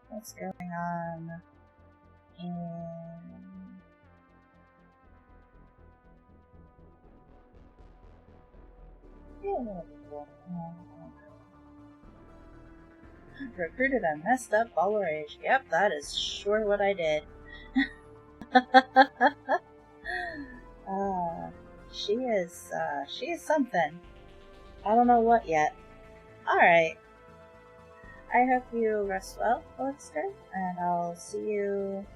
What's going on in... Yeah, that'll be cool. Recruited a messed up baller age. Yep, that is sure what I did. She is something. I don't know what yet. Alright. I hope you rest well, Elixir, and I'll see you...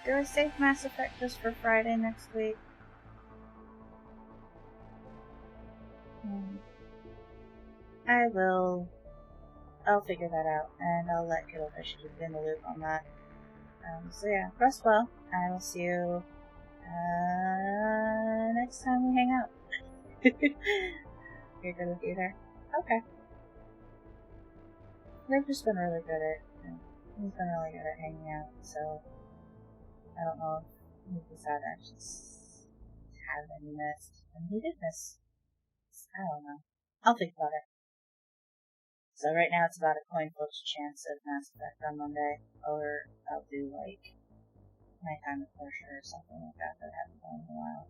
Do I save Mass Effect just for Friday next week? I will. I'll figure that out, and I'll let Kittlefish keep you in the loop on that. So yeah, rest well, and I will see you next time we hang out. You're good with either? Okay. They've just been really good at, he's been really good at hanging out, so I don't know if he decided I just haven't missed. And he did miss. I don't know. I'll think about it. So right now it's about a coin flip chance of Mass Effect on Monday, or I'll do like Nighttime at Porsche or something like that that I haven't done in a while.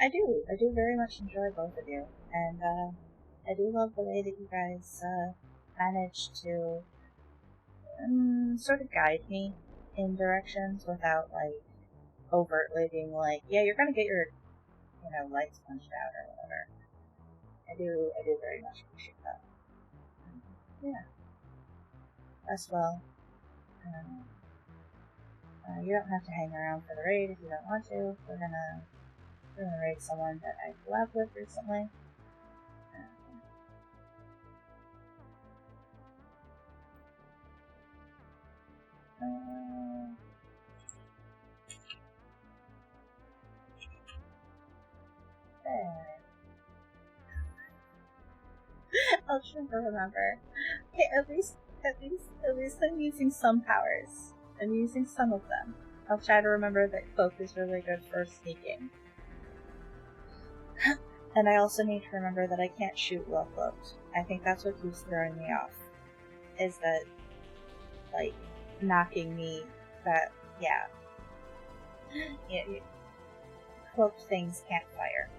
I do very much enjoy both of you, and I do love the way that you guys manage to sort of guide me in directions without like overtly being like, yeah, you're gonna get your lights punched out or whatever. I do very much appreciate that. Yeah. As well. You don't have to hang around for the raid if you don't want to. We're gonna raid someone that I collabed with recently. There. I'll try to remember. Okay, at least I'm using some powers. I'm using some of them. I'll try to remember that Cloak is really good for sneaking. And I also need to remember that I can't shoot well cloaked. I think that's what keeps throwing me off. Is that, like, knocking me that, yeah. Cloaked things can't fire.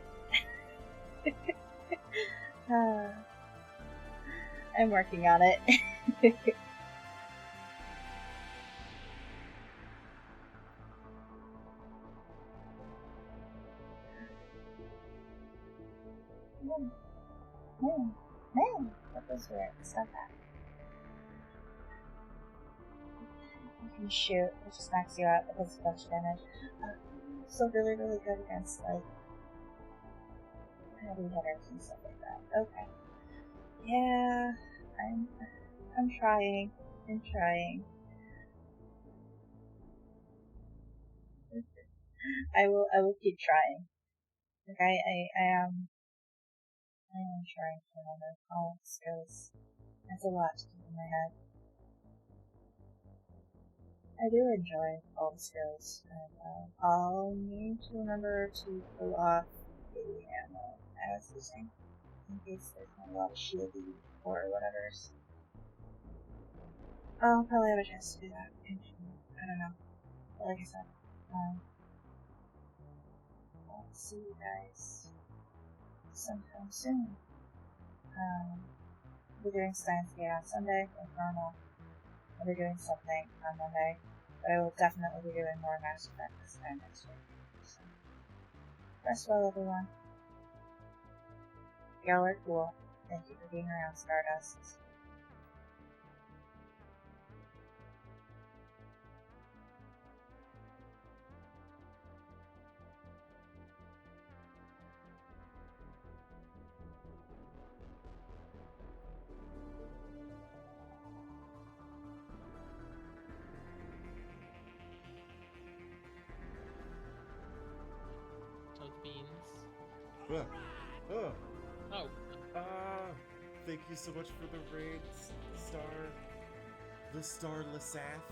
I'm working on it. Man, that was weird. Stop that. You can shoot, it just knocks you out. It does a bunch of damage. So really, really good against, like, heavy hitters and stuff like that. Okay. Yeah, I'm trying. I'm trying. I will keep trying. Okay, I am trying to remember all the skills. That's a lot to keep in my head. I do enjoy all the skills, and I'll need to remember to pull off the ammo I was using, in case there's not a lot of shieldy or whatever's. I'll probably have a chance to do that. I don't know. But like I said, I'll see you guys sometime soon. We'll be doing Science Gate on Sunday, like normal. I'll be doing something on Monday, but I will definitely be doing more Mass Effect this time next week. So, rest well, everyone. Y'all are cool. Thank you for being around, Stardust. Thank you so much for the raid, the Star Lasaf.